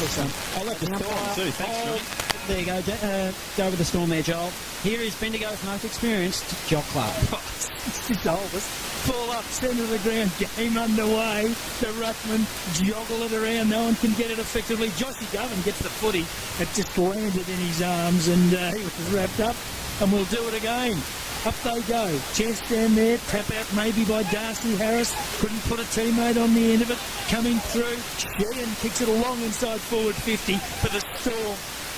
for some. I'll let the Storm too. Thanks, Johnny. There you go. Go with the Storm there, Joel. Here is Bendigo's most experienced, Jock Clark. It's his oldest. Ball up, centre of the ground, game underway. The ruckman joggle it around. No one can get it effectively. Joshy Govan gets the footy. It just landed in his arms and he was wrapped up. And we'll do it again. Up they go. Chance down there. Tap out maybe by Darcy Harris. Couldn't put a teammate on the end of it. Coming through. Sheehan kicks it along inside forward 50 for the Storm.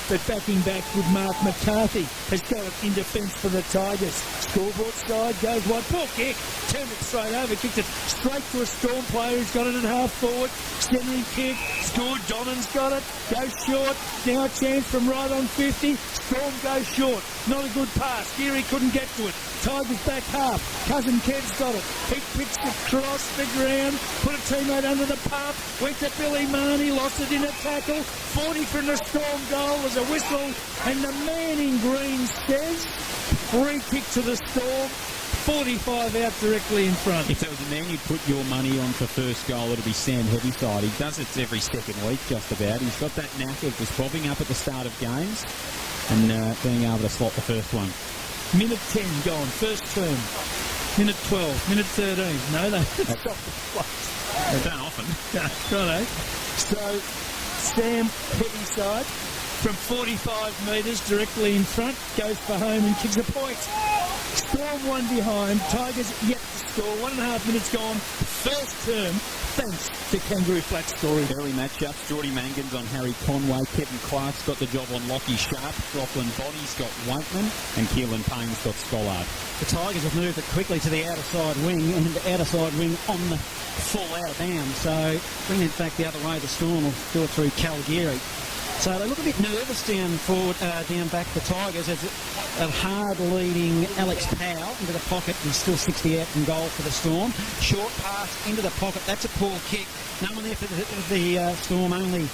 But backing back with Mark McCarthy has got it in defence for the Tigers. Scoreboard side goes wide. Poor kick. Turned it straight over. Kicked it straight to a Storm player who's got it at half forward. Steady kick. Scored. Donnan's got it. Goes short. Now a chance from right on 50. Storm goes short. Not a good pass. Geary couldn't get to it. Tigers back half. Cousin Kev's got it. He pitched it across the ground. Put a teammate under the pump. Went to Billy Marnie. Lost it in a tackle. 40 from the Storm goal. Was a whistle. And the man in green says free kick to the Storm. 45 out directly in front. If there was a man you'd put your money on for first goal, it'd be Sam Heavyside. He does it every second week, just about. He's got that knack of just bobbing up at the start of games and being able to slot the first one. Minute 10 gone, first term. Minute 12, minute 13. No, they stopped the place. They don't often. Righto. So, Sam Heavyside from 45 metres directly in front goes for home and kicks a point. Storm one behind. Tigers yet to score. 1.5 minutes gone. First term. Thanks to Kangaroo Flat Story. Early matchups. Geordie Mangans on Harry Conway. Kevin Clark's got the job on Lockie Sharp. Lachlan Boddy's got Waitman. And Keelan Payne's got Schollard. The Tigers have moved it quickly to the outer side wing, and the outer side wing on the full out of bounds. So bringing it back the other way, the Storm will do it through Cal Geary. So they look a bit nervous down forward, down back the Tigers as a hard leading Alex Powell into the pocket and still 60 out from goal for the Storm. Short pass into the pocket. That's a poor kick. No one there for the Storm, only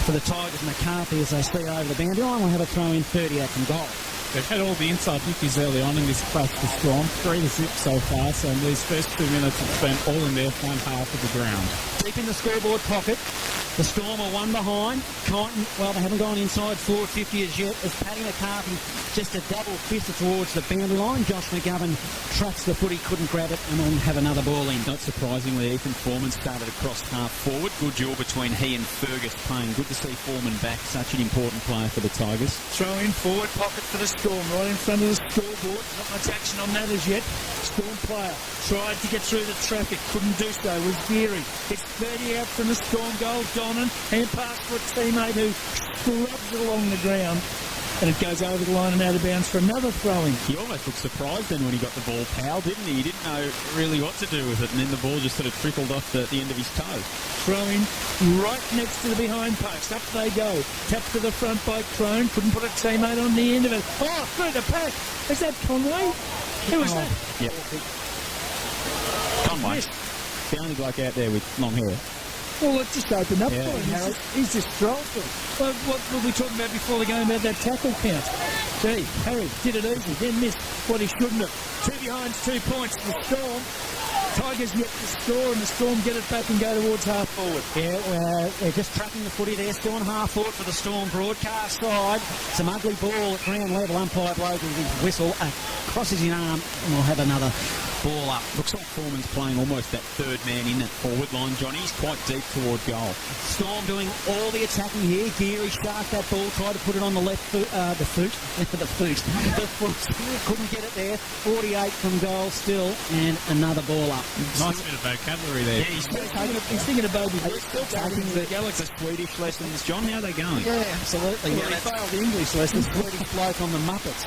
for the Tigers. McCarthy as they speed over the boundary line will have a throw in 30 out from goal. They've had all the inside 50s early on in this clash for Storm. 3 to 6 so far, so in these first 2 minutes it's been all in their front half of the ground. Deep in the scoreboard pocket. The Storm are one behind. Crichton, well, they haven't gone inside 450 as yet, as Paddy McCarthy just a double fist towards the boundary line. Josh McGovern tracks the footy, couldn't grab it, and then have another ball in. Not surprisingly, Ethan Foreman started across half forward. Good duel between he and Fergus Payne. Good to see Foreman back, such an important player for the Tigers. Throw in forward pocket for the Storm, right in front of the scoreboard. Not much action on that as yet. Storm player tried to get through the traffic, couldn't do so. Was Geary. It's 30 out from the Storm goal. Donnan, hand pass for a teammate who scrubs it along the ground. And it goes over the line and out of bounds for another throwing. He almost looked surprised then when he got the ball, Powell, didn't he? He didn't know really what to do with it, and then the ball just sort of trickled off the end of his toe. Throwing right next to the behind post. Up they go. Tapped to the front by Crone. Couldn't put a teammate on the end of it. Oh, through the pack. Is that Conway? Who was that? Yep. Conway. The only bloke out there with long hair. Well, it just opened up for him, Harry. He's just strolled through. Well, what were we talking about before the game about that tackle count? Gee, Harry did it easy, then missed what he shouldn't have. 2 behind, 2 points for the Storm. Tigers yet to score, and the Storm get it back and go towards half forward. Yeah, they're just tracking the footy there, still on half forward for the Storm broadcast side. Some ugly ball at ground level. Umpire blows his whistle, crosses his arm, and we'll have another ball up. Looks like Foreman's playing almost that third man in that forward line, Johnny. He's quite deep toward goal. Storm doing all the attacking here. Geary sharked that ball, tried to put it on the left foot. The foot. Couldn't get it there. 48 from goal still, and another ball up. Nice bit of vocabulary there. Yeah, he's thinking about He's still taking the Galaxy Swedish lessons. John, how are they going? Yeah, absolutely. Well, he failed the English lessons. Swedish bloke on the Muppets.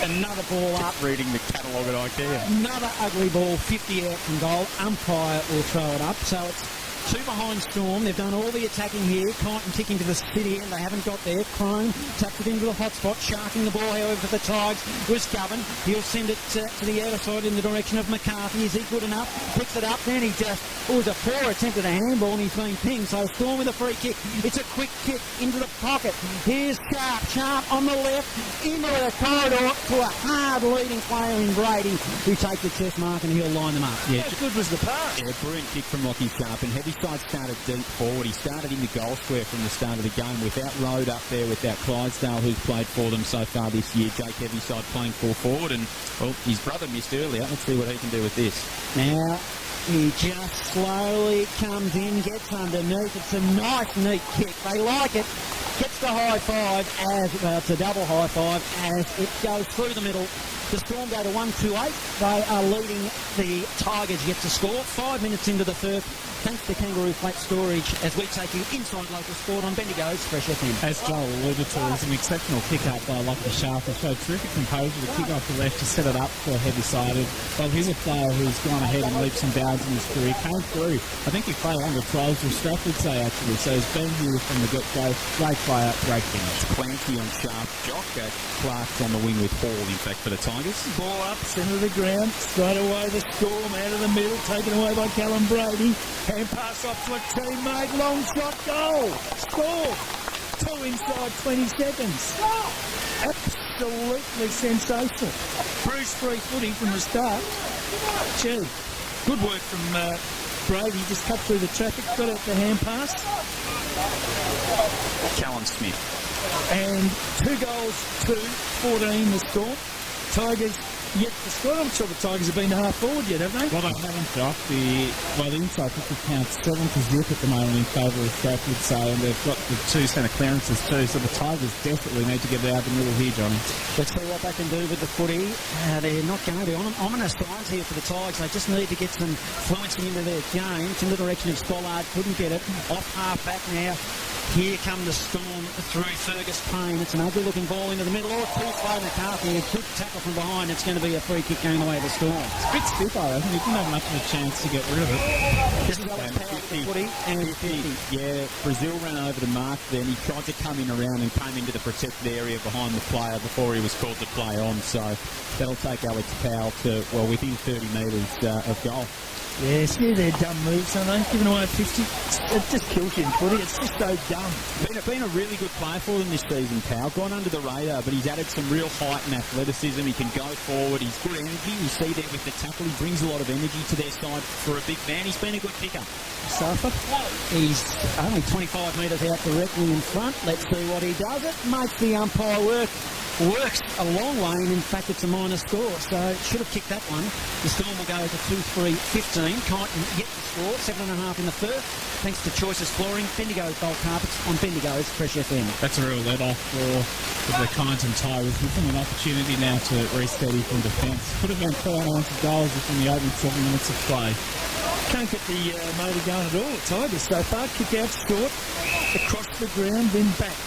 Another ball up. Reading the catalogue at IKEA. Another ugly ball, 50 out from goal. Umpire will throw it up. So it's 2 behind Storm. They've done all the attacking here. Crichton ticking to the city end. They haven't got there. Crone tapped it into the hot spot. Sharking the ball, however, for the Tigers was Govan. He'll send it to the outer side in the direction of McCarthy. Is he good enough? Picks it up. Then he just... It was a poor attempt at a handball and he's been pinged. So Storm with a free kick. It's a quick kick into the pocket. Here's Sharp. Sharp on the left. Into the corridor to a hard leading player in Brady who takes the chest mark and he'll line them up. Yeah, how good was the pass? Yeah, brilliant kick from Lockie Sharp, and Heavy Heaviside started deep forward. He started in the goal square from the start of the game without Road up there, without Clydesdale, who's played for them so far this year. Jake Heaviside playing full forward, and, well, his brother missed earlier. Let's see what he can do with this. Now, he just slowly comes in, gets underneath. It's a nice, neat kick. They like it. Gets the high five as it's a double high five as it goes through the middle. The Storm go to 1-2-8. They are leading the Tigers yet to score. 5 minutes into the first. Thanks to Kangaroo Flat Storage as we take you inside local sport on Bendigo's Fresh FM. As Joel alluded to, it was an exceptional kick-up by Lachlan Sharp. He showed terrific composure to kick off the left to set it up for Heavy-sided. Well, he's a player who's gone ahead and leaps and bounds in his career. Came through. I think he played under 12s with Stratford, say, actually. So he's been here from the get-go. Great player, great finish. Clancy on Sharp. Jock. Clark's on the wing with Hall, in fact, for the Tigers. Ball up, centre of the ground. Straight away the Storm out of the middle. Taken away by Callum Brady. Hand pass off to a teammate. Long shot, goal. Score. 2 inside 20 seconds. Absolutely sensational. Bruce 3 footy from the start. Gee, good work from Brady. Just cut through the traffic, got out the hand pass. Callum Smith. And 2 goals to 14 the Storm. Tigers yet to score. I'm sure the Tigers have been half forward yet, have they? Well, they haven't dropped the inside 50 counts 7-0 at the moment in favour of Stratford, so and they've got the 2 centre clearances too, so the Tigers desperately need to get it out of the middle here, Johnny. Let's see what they can do with the footy. They're not going to be ominous times here for the Tigers. They just need to get some fluency into their game. It's in the direction of Stollard. Couldn't get it. Off half back now. Here come the Storm through Fergus Payne. It's an ugly looking ball into the middle. Oh, too slow McCarthy. A good tackle from behind. It's going to be a free kick going the way of the Storm. It's a bit stiff, I reckon. He didn't have much of a chance to get rid of it. This is Alex Powell for footy and 50. Yeah, Brazil ran over the mark then. He tried to come in around and came into the protected area behind the player before he was called to play on. So that'll take Alex Powell to, well, within 30 metres of goal. Yes, yeah, they're dumb moves, aren't they? Giving away 50. It just kills you in footy. It's just so dumb. Been a really good player for them this season, Powell. Gone under the radar, but he's added some real height and athleticism. He can go forward. He's good energy. You see there with the tackle. He brings a lot of energy to their side for a big man. He's been a good kicker. Safa. He's only 25 metres out directly in front. Let's see what he does. It makes the umpire works a long way, and in fact it's a minor score, so should have kicked that one. The Storm will go to 2-3-15. Kyneton yet to score, 7.5 in the first, thanks to Choices Flooring, Bendigo's Bulk Carpets on Bendigo's Fresh FM. That's a real let-off for the Kyneton Tigers. Give them an opportunity now to re-steady from defence. Could have been 4 goals within the opening 7 minutes of play. Can't get the motor going at all, the Tigers so far. Kick out short, across the ground, then back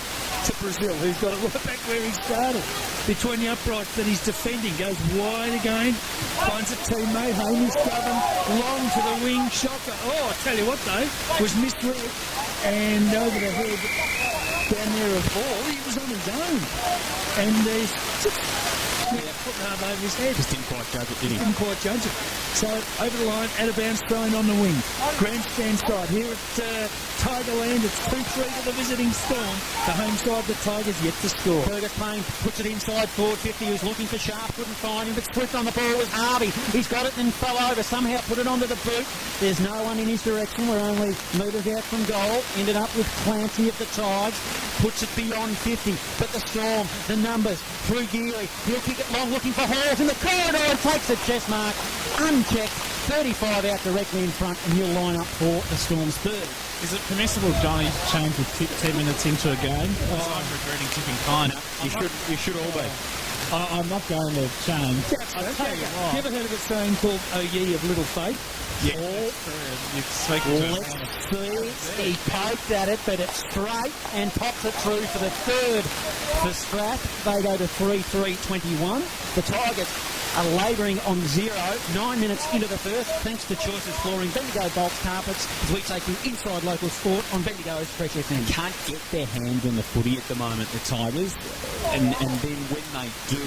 to Brazil, who's got it right back where he started. Between the uprights that he's defending, goes wide again, finds a teammate, Hamish Govan, long to the wing, shocker. Oh, I tell you what though, was misread, and over the head, down there a ball, he was on his own. And there's foot and a half over his head. Just didn't quite judge it, did he? Didn't quite judge it. So, over the line, out of bounds, thrown on the wing. Grandstand side. Here at Tigerland, it's 2-3 to the visiting Storm. The home side, the Tigers, yet to score. Fergus Payne puts it inside forward 50. He was looking for Sharp, couldn't find him, but slipped on the ball with Harvey. He's got it and fell over. Somehow put it onto the boot. There's no one in his direction. We're only metres out from goal. Ended up with Clancy of the Tigers. Puts it beyond 50. But the Storm, the numbers, through Geary. He'll kick it long, looking for Halls in the corridor and takes a chest mark. Unchecked. 35 out directly in front, and he'll line up for the Storm's third. Is it permissible, Johnny, to change with 10 minutes into a game? I'm regretting tipping kind. You should all be. I'm not going to change. I'll tell you, you ever heard of a saying called "Oh ye of little faith"? Yeah. Let's see. He poked at it, but it's straight and pops it through for the third for Strath. They go to 3-3-21. The Tigers are labouring on 0. 9 minutes into the first, thanks to Choices Flooring, Bendigo Bulk Carpets, as we take you inside local sport on Bendigo's Fresh FM. Can't get their hands on the footy at the moment, the Tigers, and then when they do,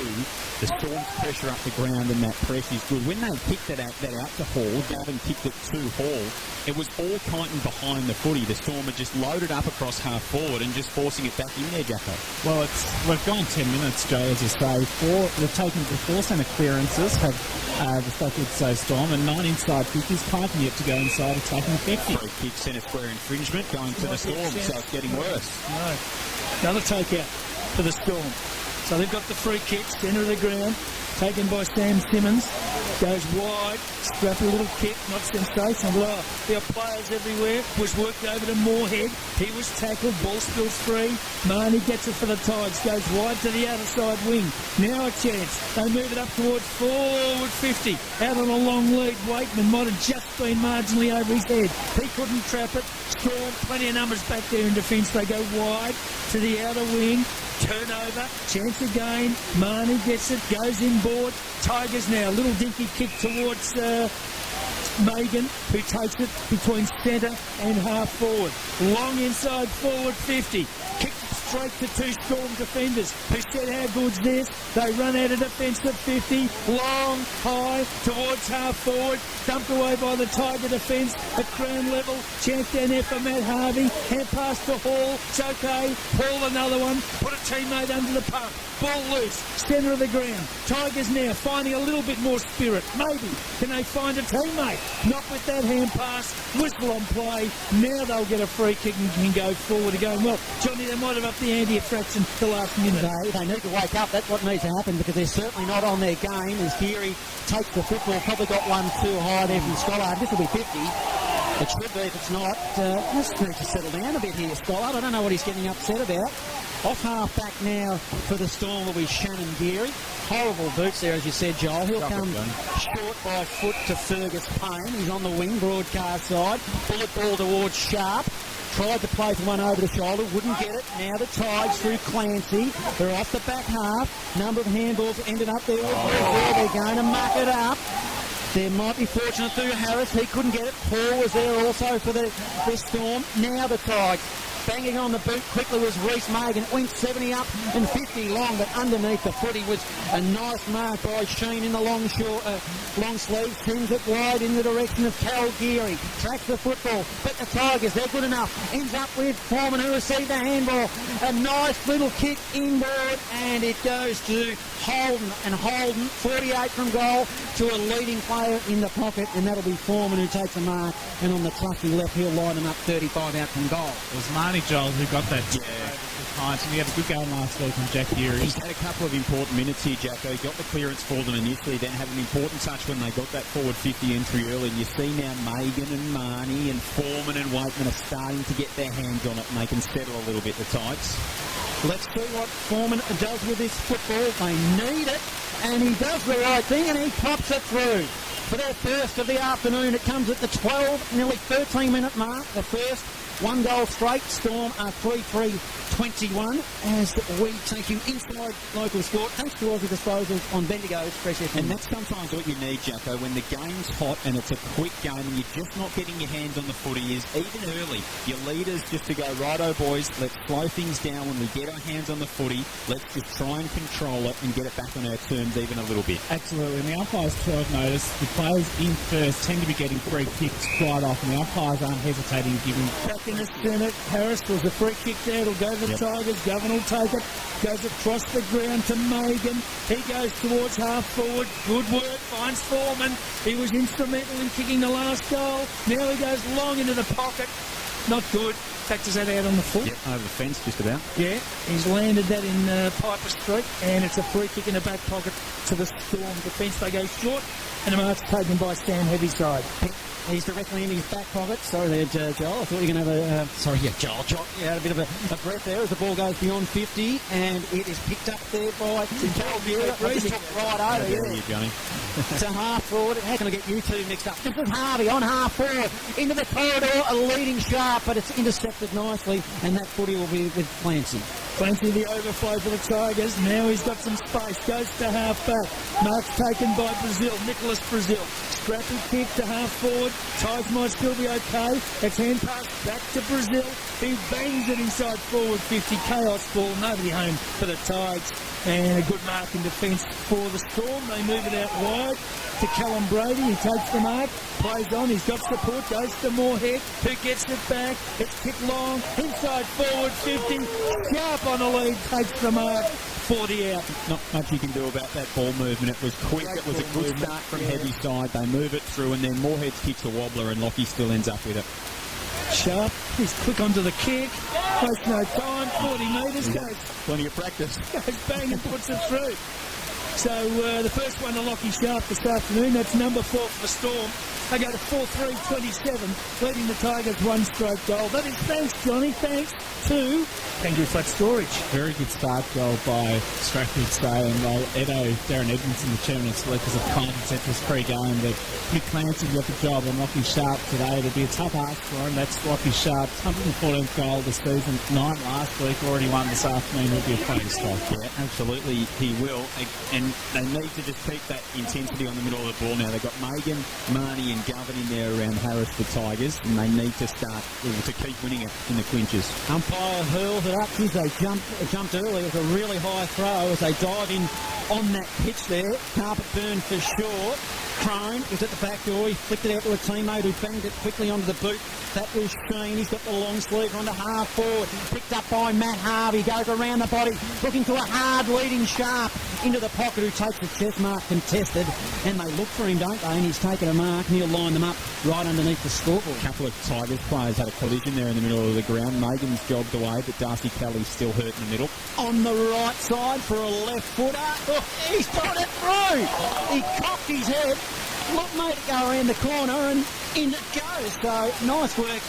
The Storm's pressure up the ground and that press is good. When they kicked that out to Hall, Gavin kicked it to Hall, it was all Kyneton behind the footy. The Storm had just loaded up across half forward and just forcing it back in there, Jacko. Well, we've gone 10 minutes, Joe, as you say. We've taken the 4 centre clearances, have the Stockwood So Storm, and 9 inside 50s. Kyneton yet to go inside, attacking 50. Free kick, centre square infringement going to the Storm, so it's getting worse. No. Another takeout for the Storm. So they've got the free kick, centre of the ground, taken by Sam Simmons. Goes wide, scrappy little kick, not sensational. But there are players everywhere. Was worked over to Moorhead. He was tackled, ball spills free. Marnie gets it for the Tigers, goes wide to the outer side wing. Now a chance. They move it up towards forward 50. Out on a long lead. Waitman might have just been marginally over his head. He couldn't trap it. Storm, plenty of numbers back there in defence. They go wide to the outer wing. Turnover, chance again. Marnie gets it, goes inboard. Tigers now, little dinky kick towards Megan, who takes it between centre and half forward. Long inside forward 50. Kicks it straight to 2 Storm defenders who said how good's this. They run out of defence at 50. Long, high, towards half forward. Dumped away by the Tiger defence at ground level. Chance down there for Matt Harvey. Hand pass to Hall. It's okay. Hall another one. Put a teammate under the pump. Ball loose. Centre of the ground. Tigers now finding a little bit more spirit. Maybe. Can they find a teammate? Not with that hand pass. Whistle on play. Now they'll get a free kick and can go forward again. Well, Johnny, they might have upped the ante a fraction the last minute. They need to wake up. That's what needs to happen because they're certainly not on their game as Geary takes the football. Probably got one too high there from Schollard. This will be 50. It should be if it's not. Just needs to settle down a bit here, Schollard. I don't know what he's getting upset about. Off half back now for the Storm will be Shannon Geary. Horrible boots there, as you said, Joel. He'll come short by foot to Fergus Payne. He's on the wing, broadcast side. Bullet ball towards Sharp. Tried to play for one over the shoulder, wouldn't get it. Now the Tigers through Clancy. They're off the back half. Number of handballs ended up there. They're going to muck it up. There might be fortunate through Harris. He couldn't get it. Paul was there also for the Storm. Now the Tigers. Banging on the boot quickly was Reece Megan. It went 70 up and 50 long, but underneath the footy was a nice mark by Sheen in the long sleeve. Sends it wide in the direction of Carol Geary. Tracks the football, but the Tigers, they're good enough. Ends up with Foreman who received the handball. A nice little kick inboard, and it goes to Holden. And Holden, 48 from goal, to a leading player in the pocket, and that'll be Foreman who takes a mark. And on the trusty left, he'll line him up 35 out from goal. It was Marnie Joel who got that. And he had a good game last week from Jack Geary. He's had a couple of important minutes here, Jacko. He got the clearance for them initially, then had an important touch when they got that forward 50 entry early. And you see now Megan and Marnie and Foreman and Waitman are starting to get their hands on it, and they can settle a little bit, the Tigers. Let's see what Foreman does with this football. They need it, and he does the right thing, and he pops it through. For their first of the afternoon, it comes at the 12, nearly 13-minute mark. The first 1 goal straight. Storm are 3-3-21 as we take you inside local sport. Thanks to Aussie Disposals on Bendigo's Fresh FM. And that's sometimes what you need, Jacko, when the game's hot and it's a quick game and you're just not getting your hands on the footy, is even early, your leaders just to go, righto boys, let's slow things down when we get our hands on the footy. Let's just try and control it and get it back on our terms even a little bit. Absolutely. And the umpires 12 notice the players in first tend to be getting free kicks quite often. The umpires aren't hesitating giving. Back in the centre, Harris was a free kick there. It'll go to the Tigers. Governor will take it. Goes across the ground to Megan. He goes towards half forward. Good work. Finds Foreman. He was instrumental in kicking the last goal. Now he goes long into the pocket. Not good. Factors that out on the foot. Yep, over the fence just about. Yeah, he's landed that in Piper Street, and it's a free kick in the back pocket to the Storm defence. They go short, and a mark's taken by Stan Heavyside. He's directly in his back pocket. Sorry there, Joel. I thought you were going to have Joel. You had a bit of a breath there as the ball goes beyond 50, and it is picked up there by Carol Geary. Just took right over you, Johnny. to half forward. How can I get you two mixed up? This is Harvey on half forward. Into the corridor, a leading Sharp, but it's intercepted nicely, and that footy will be with Clancy. Plenty of the overflow for the Tigers. Now he's got some space. Goes to half back. Mark's taken by Brazil. Nicholas Brazil. Scrappy kick to half forward. Tigers might still be okay. It's hand pass back to Brazil. He bangs it inside forward 50. Chaos ball. Nobody home for the Tigers. And a good mark in defence for the Storm. They move it out wide to Callum Brady. He takes the mark. Plays on. He's got support. Goes to Moorhead. Who gets it back? It's kicked long. Inside forward 50. Sharp on the lead. Takes the mark. 40 out. Not much you can do about that ball movement. It was quick. It was a good start from heavy side. They move it through, and then Moorhead kicks a wobbler, and Lockie still ends up with it. Sharp. He's quick onto the kick. Wastes no time. 40 metres. Goes Plenty of practice. bang and puts it through. So the first one to Lockie Sharp this afternoon. That's number 4 for the Storm. They go to 4-3-27, leading the Tigers 1-stroke goal. That is thanks, Johnny. Thanks to Kangaroo Flat Storage. Very good start goal by Stratford Australia, and while Darren Edmondson, the chairman of selectors, have kind of said this pre-game that Mick Clancy got the job on Lockie Sharp today. It'll be a tough ask for him. That's Lockie Sharp's 114th goal this season, 9 last week, already won this afternoon. He'll be a playing strike. Yeah, absolutely, he will. And they need to just keep that intensity on the middle of the ball now. They've got Megan, Marnie and Govan in there around Harris for Tigers, and they need to start to keep winning it in the clinches. Umpire hurls it up. They jumped early. It was a really high throw as they dive in on that pitch there. Carpet burn for short. Crone was at the back door. He flicked it out to a teammate who banged it quickly onto the boot. That was Sheen. He's got the long sleeve on the half forward. Picked up by Matt Harvey. Goes around the body. Looking to a hard leading Sharp into the pocket, who takes the chest mark contested. And they look for him, don't they? And he's taken a mark, and he'll line them up right underneath the scoreboard. A couple of Tigers players had a collision there in the middle of the ground. Megan's jogged away, but Darcy Kelly's still hurt in the middle. On the right side for a left footer. Oh, he's got it through. He cocked his head. Look, made it go around the corner, and in it goes. So nice work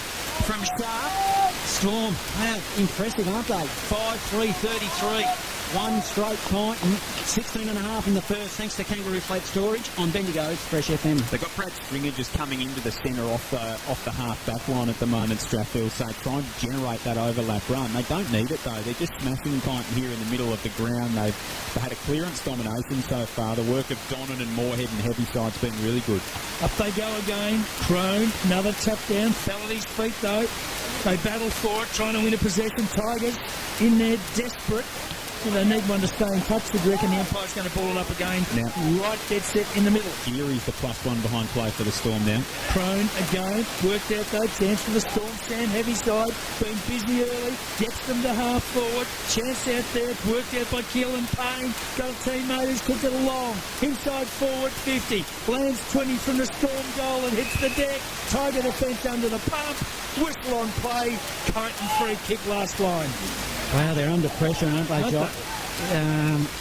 from Sharp. Storm, wow, impressive, aren't they? 5-3-33. 1-stroke point, 16.5 in the first, thanks to Kangaroo Flat Storage on Bendigo's Fresh FM. They've got Brad Stringer just coming into the centre off the half-back line at the moment, Strathfield, so trying to generate that overlap run. They don't need it, though. They're just smashing Kyneton here in the middle of the ground. They've had a clearance domination so far. The work of Donnan and Moorhead and Heavyside's been really good. Up they go again. Crone, another tap down. Fell at his feet, though. They battle for it, trying to win a possession. Tigers in there, desperate. They need one to stay in touch. I reckon the umpire's going to ball it up again. Now, right dead set in the middle. Geary's the +1 behind play for the Storm now. Crone again. Worked out though. Chance for the Storm. Sam Heavyside. Been busy early. Gets them to half forward. Chance out there. Worked out by Keelan Payne. Got a teammate who's kicked it along. Inside forward 50. Lands 20 from the Storm goal and hits the deck. Tiger defence under the pump. Whistle on play. Kyneton free kick last line. Wow, they're under pressure, aren't they, Jock?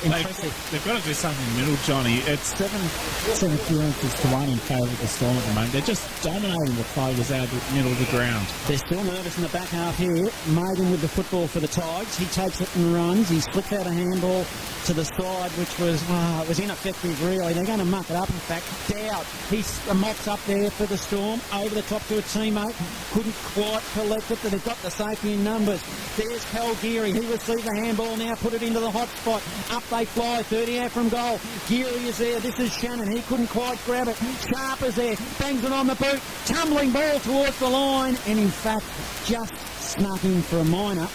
Impressive. They've got to do something in the middle, Johnny. It's 7 appearances to 1 in favour of the Storm at the moment. They're just dominating the Tigers out of the middle of the ground. They're still nervous in the back half here. Maiden with the football for the Tigers. He takes it and runs. He's flicked out a handball to the side, which was, it was ineffective, really. They're going to muck it up, in fact. Dowd, he mops up there for the Storm. Over the top to a teammate. Couldn't quite collect it, but they've got the safety in numbers. There's Cal Geary. He receives the handball now, put it into the hot spot. Up they fly, 30 out from goal. Geary is there. This is Shannon. He couldn't quite grab it. Sharp is there. Bangs it on the boot. Tumbling ball towards the line. And in fact, just snuck in for a minor.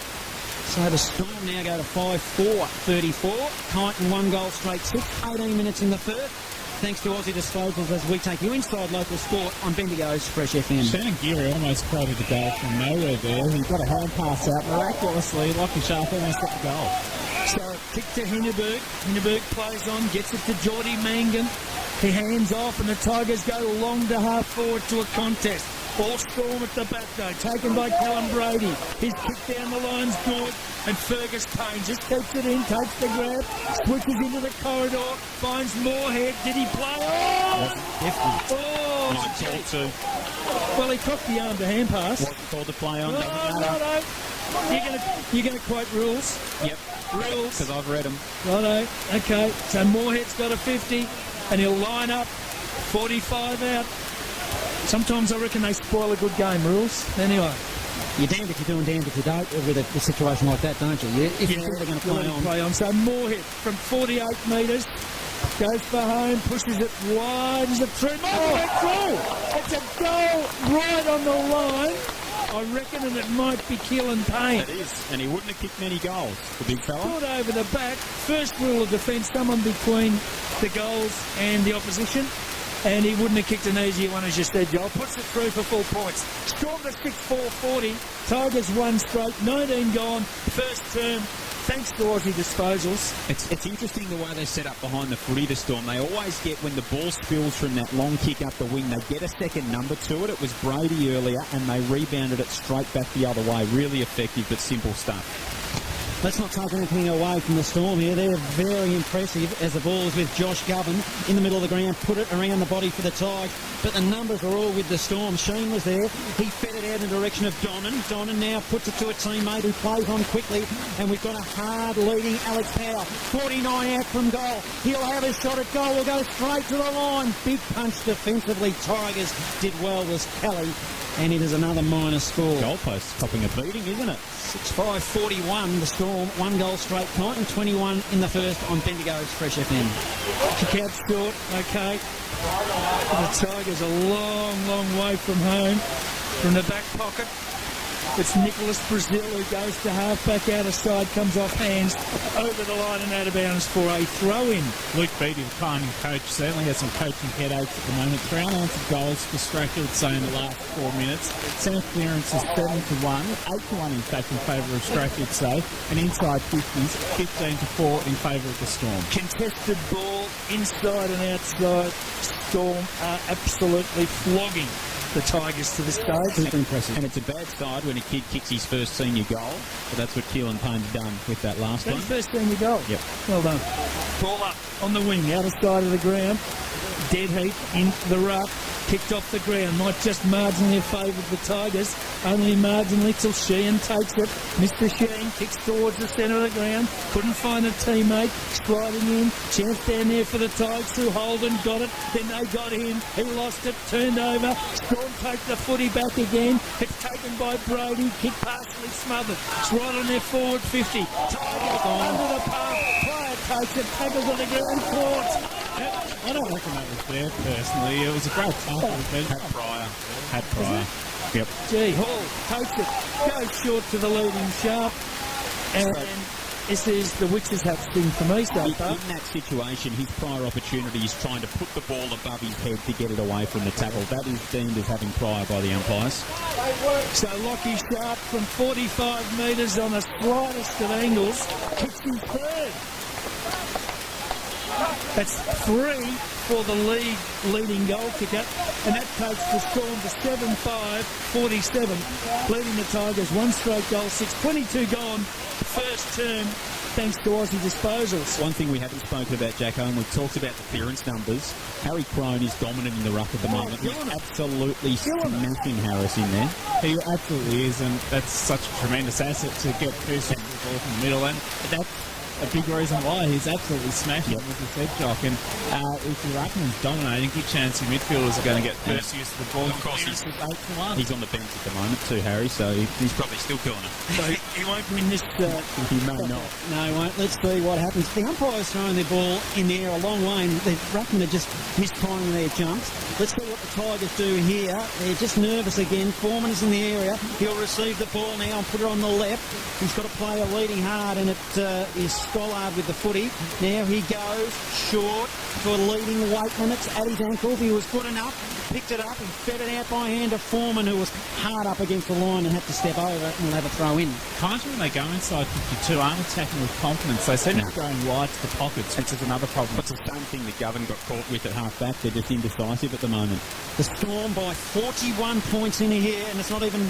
So the Storm now go to 5-4-34. Kyneton 1 goal straight 6. 18 minutes in the first. Thanks to Aussie Disposals as we take you inside local sport on Bendigo's Fresh FM. Shannon Geary almost created a goal from nowhere there. He got a hand pass out miraculously. Lockie Sharp almost got the goal. So kick to Hindenburg. Hindenburg plays on, gets it to Geordie Mangan. He hands off and the Tigers go long to half forward to a contest. All Storm at the back though, taken by Callum Brady. His kick down the line's good, and Fergus Payne just keeps it in, takes the grab, switches into the corridor, finds Moorhead. Did he play? Well, he cocked the arm to hand pass. Wasn't called to play on. Righto. You're going to quote rules? Yep. Rules. Because I've read them. Righto. Okay. So Moorhead's got a 50, and he'll line up 45 out. Sometimes I reckon they spoil a good game, rules. Anyway. You're damned if you do and damned if you don't with a situation like that, don't you? If you're really going to play on. So Moorhead from 48 metres goes for home, pushes it wide. Is it through? Went through. It's a goal right on the line. I reckon, and it might be Keelan Payne. It is, and he wouldn't have kicked many goals, the big fella. Good over the back. First rule of defence, someone between the goals and the opposition. And he wouldn't have kicked an easy one, as you said, Joel. Puts it through for 4 points. Storm to 6-4-40. Tigers 1 straight, 19 gone. First term, thanks to Aussie disposals. It's interesting the way they set up behind the footy, the Storm. They always get, when the ball spills from that long kick up the wing, they get a second number to it. It was Brady earlier, and they rebounded it straight back the other way. Really effective, but simple stuff. Let's not take anything away from the Storm here. They're very impressive as the ball is with Josh Govan in the middle of the ground, put it around the body for the Tigers. But the numbers are all with the Storm. Sheen was there. He fed it out in the direction of Donnan. Donnan now puts it to a teammate who plays on quickly. And we've got a hard leading Alex Power. 49 out from goal. He'll have a shot at goal. Will go straight to the line. Big punch defensively. Tigers did well was Kelly. And it is another minor score. Goalpost topping a beating, isn't it? 6-5-41, the Storm, 1 goal straight. Knighton 21 in the first on Bendigo's Fresh FM. Kick out short, okay. The Tigers a long, long way from home. From the back pocket, it's Nicholas Brazil who goes to half-back out of side, comes off hands, over the line and out of bounds for a throw-in. Luke Beattie, the Kynan coach, certainly has some coaching headaches at the moment. 3 unanswered goals for Strathfield, say, in the last 4 minutes. Centre clearance is 7-1, 8-1 in fact in favour of Strathfield, say, and inside 50s, 15-4 in favour of the Storm. Contested ball, inside and outside. Storm are absolutely flogging the Tigers to this stage. Super impressive. And it's a bad side when a kid kicks his first senior goal, but that's what Keelan Payne's done with that last one. First senior goal. Yep. Well done. Ball up on the wing, outer side of the ground. Dead heat in the rough. Kicked off the ground, might just marginally favoured the Tigers, only marginally till Sheehan takes it. Mr. Sheehan kicks towards the centre of the ground, couldn't find a teammate, striding in, chance down there for the Tigers through Holden, got it, then they got him, he lost it, turned over, Storm take the footy back again, it's taken by Brady, kick partially smothered, it's right on their forward 50, Tigers under the path, player takes it, tackles on the ground, caught. I don't reckon that was there, personally. It was a great tackle. Had Pryor. Yep. Gee, Hall takes it, goes short to the leading sharp, and this is the witches have sting for me so far. In that situation, his prior opportunity is trying to put the ball above his head to get it away from the tackle. That is deemed as having prior by the umpires. So Lockie Sharp from 45 metres on the slightest of angles kicks his third. That's 3 for the leading goal kicker, and that takes the Storm to 7-5-47, leading the Tigers 1 straight goal, 6-22 gone, first term, thanks to Aussie disposals. One thing we haven't spoken about, Jacko, and we've talked about the clearance numbers. Harry Crone is dominant in the ruck at the moment. He's absolutely smashing Harris in there. He absolutely is, and that's such a tremendous asset to get first the ball from the middle, and that's a big reason why he's absolutely smashing with his head jock. And if the ruckman's dominating, good chance your midfielders are going to get first use of the ball. Of course, he's on the bench at the moment too, Harry, so he's probably still killing it. So he won't win this. He may not. No, he won't. Let's see what happens. The umpire's throwing the ball in the air a long way, and the ruckmen are just mistiming their jumps. Let's see what the Tigers do here. They're just nervous again. Foreman is in the area. He'll receive the ball now and put it on the left. He's got a player leading hard, and it is Stollard with the footy. Now he goes short to a leading Waitman. It's at his ankles. He was good enough. Picked it up and fed it out by hand to Foreman, who was hard up against the line and had to step over it and will have a throw in. Tigers, when they go inside 52, aren't attacking with confidence. They seem to be going wide to the pockets, which is another problem. It's the same thing that Govan got caught with at half-back. They're just indecisive at the moment. The Storm by 41 points in here, and it's not even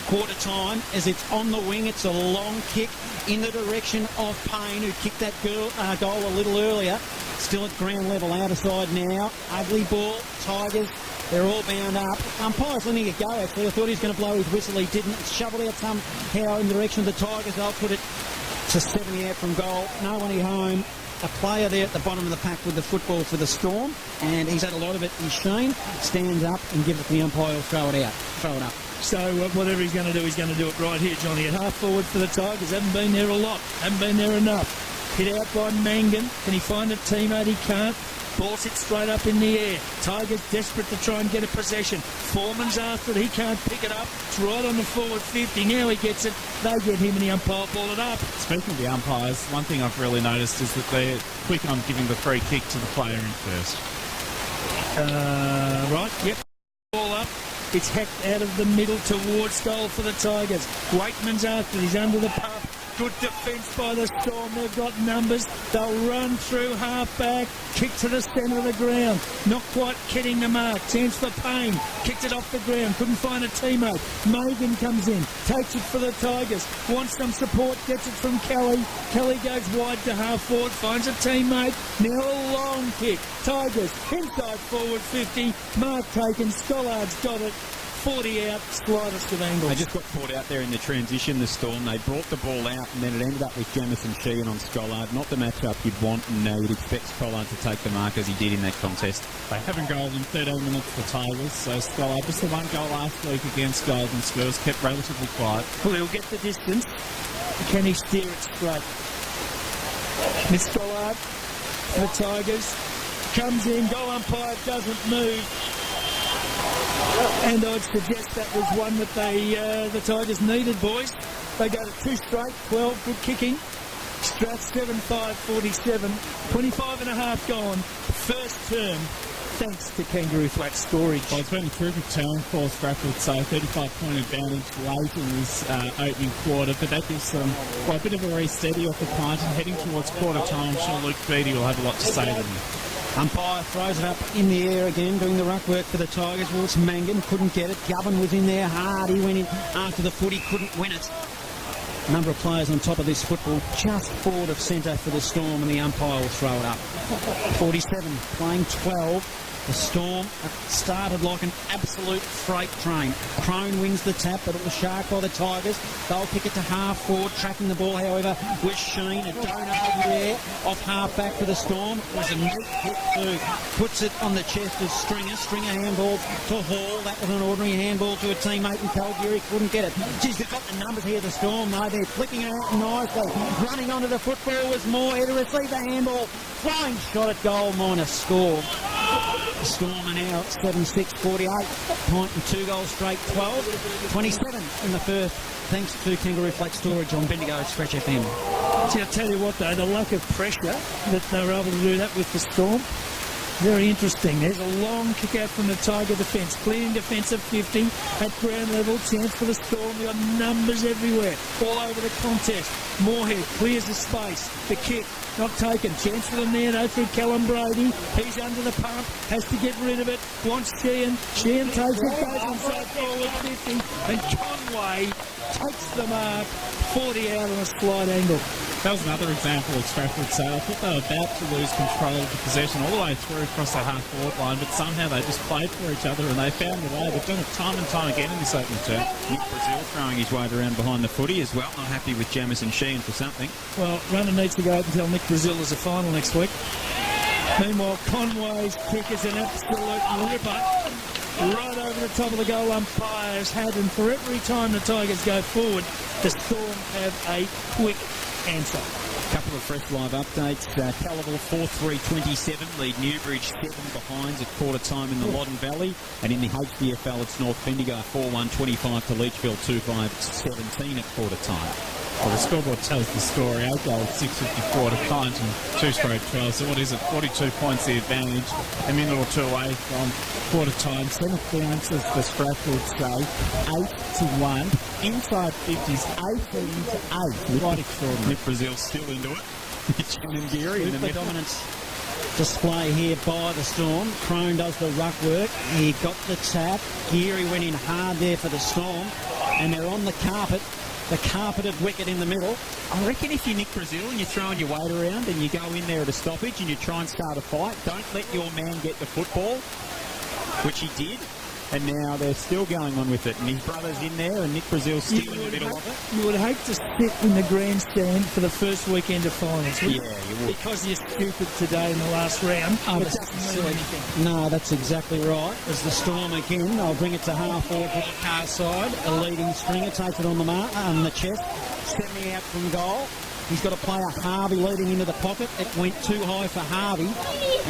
quarter time as it's on the wing. It's a long kick in the direction of Payne, who kicked that goal a little earlier. Still at ground level, out of side now. Ugly ball, Tigers. They're all bound up. Umpire's letting it go, actually. I thought he was going to blow his whistle. He didn't. It's shoveled out somehow in the direction of the Tigers. They'll put it to 70 out from goal. Nobody home. A player there at the bottom of the pack with the football for the Storm, and he's had a lot of it. He's Sheen stands up and gives it to the umpire. He'll throw it out. Throw it up. So whatever he's going to do, he's going to do it right here, Johnny. At half forward for the Tigers. Haven't been there a lot. Haven't been there enough. Hit out by Mangan. Can he find a teammate? He can't. Ball sits straight up in the air. Tigers desperate to try and get a possession. Foreman's after it. He can't pick it up. It's right on the forward 50. Now he gets it. They get him and the umpire ball it up. Speaking of the umpires, one thing I've really noticed is that they're quick on giving the free kick to the player in first. Right, yep. Ball up. It's hacked out of the middle towards goal for the Tigers. Wakeman's after it. He's under the pump. Good defence by the Storm. They've got numbers. They'll run through half-back. Kick to the centre of the ground. Not quite hitting the mark. Chance for Payne. Kicked it off the ground. Couldn't find a teammate. Megan comes in. Takes it for the Tigers. Wants some support. Gets it from Kelly. Kelly goes wide to half-forward. Finds a teammate. Now a long kick. Tigers inside forward 50. Mark taken. Scollard's got it. 40 out, slightest of angles. They just got caught out there in the transition, the Storm. They brought the ball out and then it ended up with Jamison Sheehan on Scollard. Not the matchup you'd want, and you'd expect Scollard to take the mark as he did in that contest. They haven't goaled in 13 minutes for Tigers, so Scollard, just the one goal last week against Golden Spurs, kept relatively quiet. Well, he'll get the distance. Can he steer it straight? Miss Scollard, the Tigers, comes in, goal umpire doesn't move. And I'd suggest that was one that the Tigers needed, boys. They go to 2 straight, 12, good kicking. Strath 7-5, 47, 25 and a half gone. First term, thanks to Kangaroo Flat Storage. Well, it's been a terrific turn for Stratford, so 35-point advantage late in this opening quarter, but that gives them a bit of a re-steady off the punt, and heading towards quarter time, I'm sure Luke Beattie will have a lot to say to them. Umpire throws it up in the air again, doing the ruck work for the Tigers. Well, it's Mangan, couldn't get it. Govan was in there hard. He went in after the footy, couldn't win it. A number of players on top of this football, just forward of centre for the Storm, and the umpire will throw it up. 47, playing 12. The Storm started like an absolute freight train. Crone wins the tap, but it was sharp by the Tigers. They'll kick it to half forward, tracking the ball, however, with Sheen. A donut over there off half back for the Storm. It was a neat hit too. Puts it on the chest of Stringer. Stringer handball to Hall. That was an ordinary handball to a teammate in Calgary. Couldn't get it. Geez, they've got the numbers here, the Storm, though. They're flicking it out nicely. Running onto the football was Moore here to receive the handball. Flying shot at goal, minus score. Storm are now 7-6, 48. Point and 2 goals straight, 12. 27 in the first, thanks to Kangaroo Flat Storage on Bendigo Stretch FM. See, I'll tell you what, though, the lack of pressure that they were able to do that with the Storm, very interesting. There's a long kick out from the Tiger defence. Clearing defence of 50 at ground level. Chance for the Storm. They've got numbers everywhere. All over the contest. Moorhead clears the space. The kick not taken. Chance for them there, though, through Callum Brady. He's under the pump. Has to get rid of it. Wants Sheehan. Sheehan takes it. Goes inside forward 50. And Conway takes the mark. 40 out on a slight angle. That was another example of Stratford sale. I thought they were about to lose control of the possession all the way through across the half-forward line, but somehow they just played for each other and they found a way. They've done it time and time again in this opening term. Nick Brazil throwing his weight around behind the footy as well. Not happy with Jamison Sheehan for something. Well, runner needs to go up and tell Nick Brazil there's a final next week. Meanwhile, Conway's kick is an absolute ripper. Right over the top of the goal umpire's head, and for every time the Tigers go forward, the Storm have a quick answer. Couple of fresh live updates. Calival 4-3-27 lead Newbridge 7 behinds at quarter time in the Loddon Valley, and in the HBFL it's North Bendigo 4-1-25 to Leachfield 2-5-17 at quarter time. Well, the scoreboard tells the story. Our goal 6.54 to Kyneton, 2 straight 12. So what is it? 42 points the advantage. A minute or two away from quarter time. 7 clearances for Stratford today. 8-1. Inside 50s, 18-8. Quite extraordinary. Nick Brazil still into it. Shannon Geary in the Super middle. dominance display here by the Storm. Crone does the ruck work. He got the tap. Geary went in hard there for the Storm, and they're on the carpet. The carpeted wicket in the middle. I reckon if you're Nick Brazil and you're throwing your weight around and you go in there at a stoppage and you try and start a fight, don't let your man get the football, which he did. and now they're still going on with it. And his brother's in there, and Nick Brazil's still in the middle of it. You would hate to sit in the grandstand for the first weekend of finals, wouldn't you? Yeah, you would. Because you're stupid today in the last round. Oh, it that's doesn't mean silly. anything. No, that's exactly right. As the Storm again, I'll bring it to half forward to the car side. A leading stringer takes it on the chest, stepping out from goal. He's got a player, Harvey, leading into the pocket. It went too high for Harvey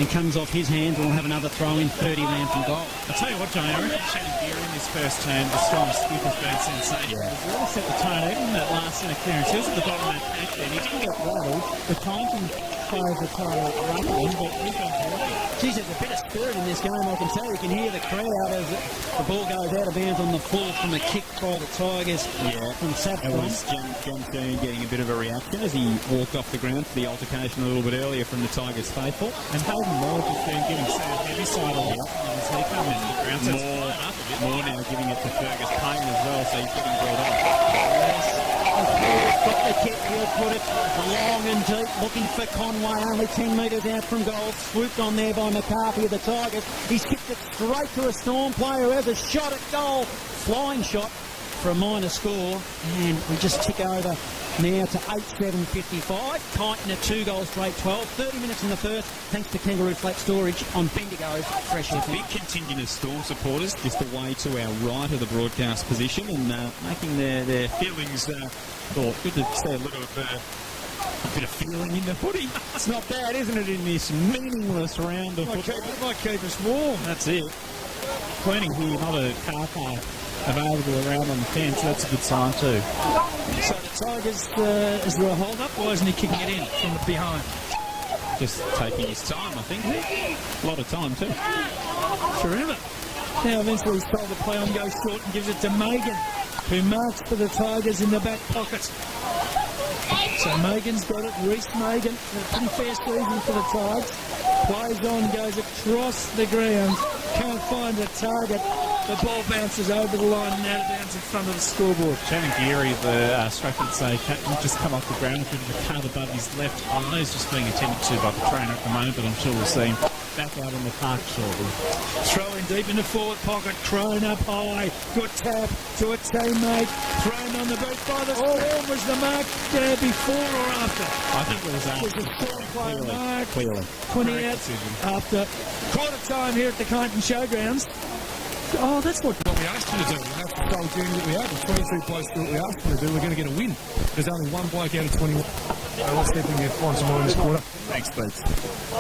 and comes off his hands. We'll have another throw in 30 round from goal. I'll tell you what, Johnny, I reckon Shannon Geary in this first term, the strong skip has been sensational. Yeah. He's really set the tone, even that last centre clearance. He was at the bottom of that pack then. He didn't get rattled. The time can play the title rattling, but he's been brilliant. Geez, there's a bit of spirit in this game, I can tell. You can hear the crowd as the ball goes out of bounds on the full from a kick by the Tigers from That Saffron. was John Dean getting a bit of a reaction as he walked off the ground for the altercation a little bit earlier from the Tigers faithful. And Hayden Moore just been giving Sam Heavyside all the options as he comes into the ground. So it's flying up a bit. More now giving it to Fergus Payne as well, so he's getting brought up. Got the kick, he'll put it long and deep, looking for Conway, only 10 metres out from goal, swooped on there by McCarthy of the Tigers. He's kicked it straight to a Storm player who has a shot at goal, flying shot for a minor score, and we just tick over now to 8-7-55. Kyneton at 2 goals straight, 12, 30 minutes in the first, thanks to Kangaroo Flat Storage on Bendigo's Fresh FM. Big contingent of Storm supporters just away to our right of the broadcast position and making their feelings thought. Good to see a little bit of feeling in the footy. It's not bad, isn't it, in this meaningless round of football? It might keep us warm. That's it. Plenty here, not a car park available around on the fence. That's a good sign too. So the Tigers, is there a hold up? Why isn't he kicking it in from the behind? Just taking his time, I think. A lot of time too. Forever. Now eventually he's told to play on, goes short and gives it to Megan, who marks for the Tigers in the back pocket. So Megan's got it. Reece Megan, a pretty fair season for the Tigers. Plays on, goes across the ground. Can't find a target. The ball bounces over the line and out of bounds in front of the scoreboard. Shannon Geary, the striker would say, can't just come off the ground with a bit of a cut above his left eye. He's just being attended to by the trainer at the moment, but I'm sure we'll see him back out on the park shortly. Throwing deep in the forward pocket. Crone up high. Good tap to a teammate. Thrown on the boot by the Storm. Was the mark before or after? I think it was Was after. the Storm player mark? Clearly. 20 Correct out decision. after quarter time here at the Kyneton Showgrounds. Oh, that's what What we asked you to do. We have to tell Junior that we have. If 23 blokes do what we asked them to do, we're going to get a win. There's only one bloke out of 21. So let's see if we can find some more in this quarter. Thanks, Boots.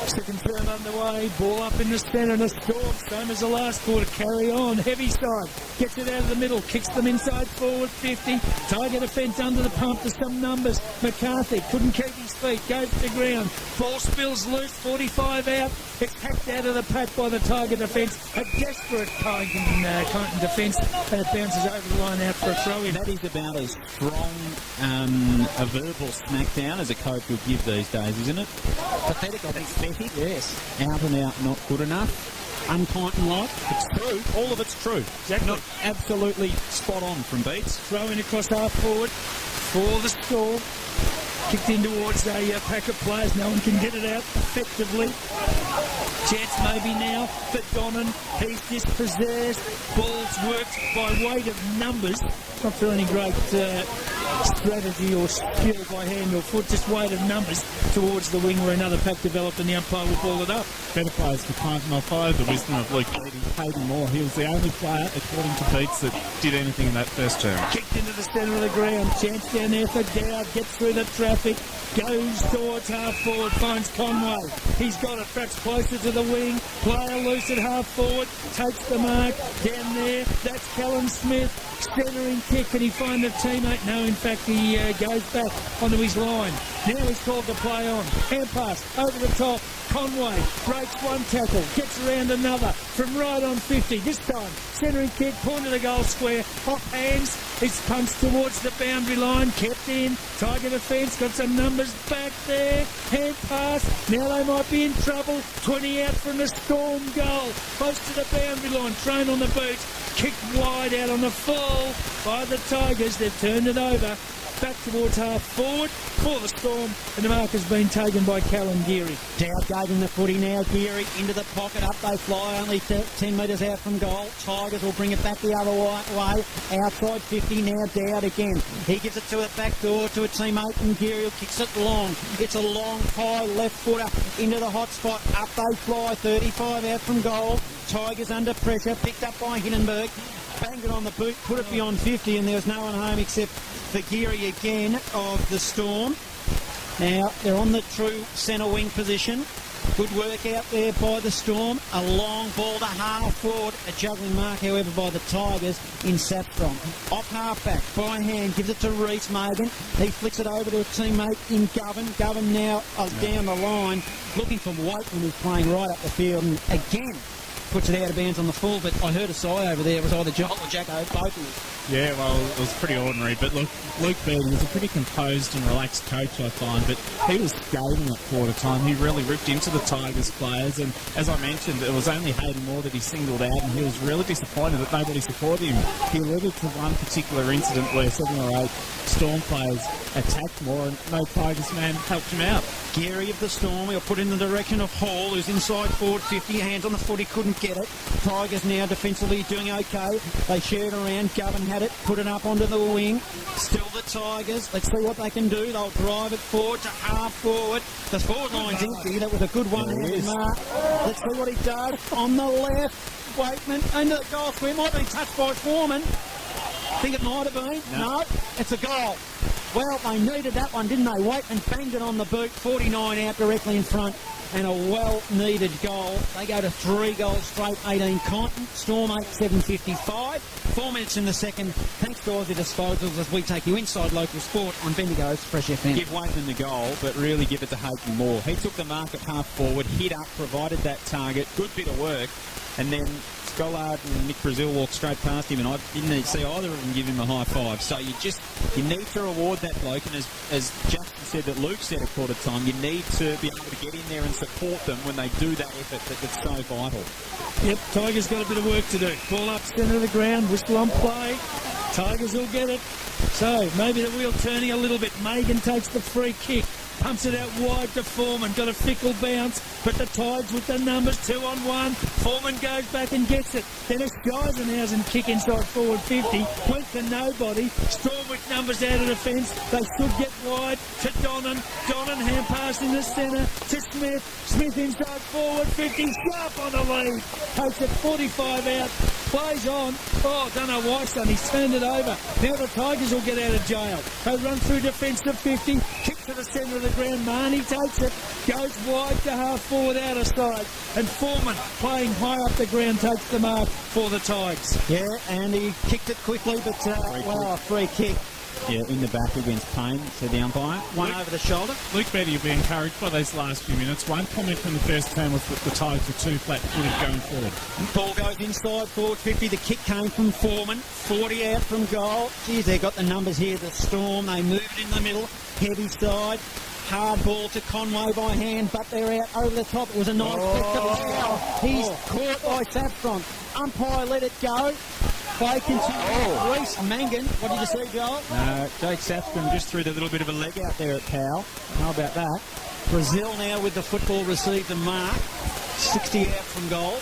second term underway. Ball up in the centre and a Storm. Same as the last quarter. Carry on. Heavy side. Gets it out of the middle. Kicks them inside forward 50. Tiger defence under the pump to some numbers. McCarthy couldn't keep his feet. Goes to the ground. Ball spills loose. 45 out. It's hacked out of the pack by the Tiger defence. A desperate Kyneton defence. And it bounces over the line out for a throw-in. That is about as strong a verbal smackdown as a coach would give these days, isn't it? Pathetic, I think. Pathetic, yes. Out and out, not good enough. Unkyneton-like. It's true. All of it's true. Exactly. Not absolutely spot on from Beats. Throwing across half forward for the Storm. Kicked in towards a pack of players. No one can get it out effectively. Chance maybe now for Donnan. He's dispossessed. Ball's worked by weight of numbers. Not through any great strategy or skill by hand or foot, just weight of numbers towards the wing where another pack developed and the umpire will ball it up. Better players for Kyneton. I'll follow the wisdom of Luke Hayden Moore. He was the only player, according to Beats, that did anything in that first term. Kicked into the centre of the ground. Chance down there for Dowd. Gets through the traffic. Goes towards half forward. Finds Conway. He's got it. Perhaps closer to the wing. Player loose at half forward. Takes the mark. Down there. That's Callum Smith. Centering kick. Can he find a teammate? No, in fact, he goes back onto his line. Now he's called to play on. Hand pass over the top. Conway breaks one tackle, gets around another from right on 50. This time, centering kick, point to the goal square, off hands. It's punched towards the boundary line, kept in. Tiger defence, got some numbers back there. Hand pass, now they might be in trouble. 20 out from the Storm goal, close to the boundary line, thrown on the boot. Kicked wide out on the full by the Tigers. They've turned it over. back towards half forward for the Storm, and the mark has been taken by Callum Geary. Dowd gave him the footy now. Geary into the pocket. Up they fly. Only 10 metres out from goal. Tigers will bring it back the other way. Outside 50 now. Dowd again. He gives it to the back door to a teammate, and Geary kicks it long. It's a long, high left footer into the hot spot. Up they fly. 35 out from goal. Tigers under pressure. Picked up by Hindenburg. Banged it on the boot. Put it beyond 50, and there was no one home except for Geary again of the Storm. Now, they're on the true centre wing position. Good work out there by the Storm. A long ball to half forward. A juggling mark, however, by the Tigers in Saffron. Off half-back, by hand, gives it to Reece Magan. He flicks it over to a teammate in Govan. Govan now down the line, looking for Waitman, who's playing right up the field. And again, puts it out of bounds on the full, but I heard a sigh over there. It was either Joel or Jacko, both of them. Yeah, well, it was pretty ordinary. But look, Luke Bearding was a pretty composed and relaxed coach, I find. But he was scathing at quarter time. He really ripped into the Tigers players. And as I mentioned, it was only Hayden Moore that he singled out, and he was really disappointed that nobody supported him. He alluded to one particular incident where 7 or 8 Storm players attacked Moore, and no Tigers man helped him out. Geary of the Storm, he'll put in the direction of Hall, who's inside forward 50, hands on the foot, he couldn't get it. Tigers now defensively doing okay. They shared around, Govan had it, put it up onto the wing. Still the Tigers, let's see what they can do. They'll drive it forward to half forward. The forward line's empty, that was a good one. Mark. Let's see what he does. On the left, Waitman into the goal square, might have been touched by Foreman. Think it might have been. No, it's a goal. Well, they needed that one, didn't they? Waitman banged it on the boot, 49 out directly in front, and a well-needed goal. They go to 3 goals straight, 18 Compton. Storm 8-7-55. 4 minutes in the second. Thanks to Aussie Disposals as we take you inside local sport on Bendigo's Fresh FM. Give Waitman the goal, but really give it to Hayden Moore. He took the mark at half forward, hit up, provided that target. Good bit of work. And then Scollard and Nick Brazil walked straight past him, and I didn't see either of them give him a high five. So you need to reward that bloke, and as Justin said, that Luke said at quarter time, you need to be able to get in there and support them when they do that effort that's so vital. Yep, Tigers got a bit of work to do. Ball up centre of the ground, whistle on play. Tigers will get it. So maybe the wheel turning a little bit. Magan takes the free kick. Pumps it out wide to Foreman. Got a fickle bounce, but the Tigers with the numbers 2-on-1. Foreman goes back and gets it. Then it's Geisenhausen kick inside forward 50. Went to nobody. Storm with numbers out of the fence. They should get wide to Donnan. Donnan hand pass in the centre to Smith. Smith inside forward 50. Sharp on the lead. Takes it 45 out. Plays on. Oh, don't know why, son. He's turned it over. Now the Tigers will get out of jail. They run through defence to 50. Kick to the centre of the ground. Marnie takes it. Goes wide to half forward outer side. And Foreman playing high up the ground takes the mark for the Tigers. Yeah, and he kicked it quickly, but a free kick. Yeah, in the back against Payne, said the umpire. One over the shoulder. Luke Beattie will be encouraged by those last few minutes. One comment from the first term was that the Tigers were too flat-footed going forward. Ball goes inside forward 50. The kick came from Foreman. 40 out from goal. Geez, they've got the numbers here. The Storm, they move it in the middle. Heavy side. Hard ball to Conway by hand, but they're out over the top. It was a nice flick to the foul. He's caught by Saffron. Umpire let it go. Play continues. Reece Mangan. What did you see, Joel? Jake Saffron just threw the little bit of a leg out there at Powell. How about that? Brazil now with the football received a mark. 60 out from goal.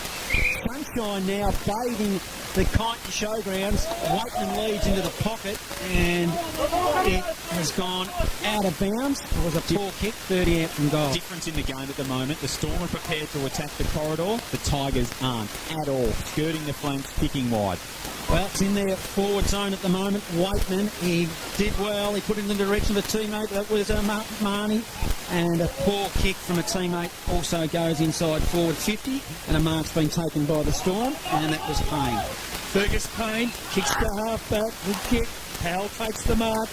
Sunshine now bathing the Kyneton Showgrounds. Waitman leads into the pocket, and it has gone out of bounds. It was a poor kick, 30 out from goal. Difference in the game at the moment. The Storm are prepared to attack the corridor. The Tigers aren't at all. Skirting the flanks, kicking wide. Well, it's in their forward zone at the moment. Waitman, he did well. He put it in the direction of a teammate. That was Marnie. And a poor kick from a teammate also goes inside forward 50. And a mark's been taken by the Storm. And that was Payne. Fergus Payne kicks to half back. Good kick. Powell takes the mark.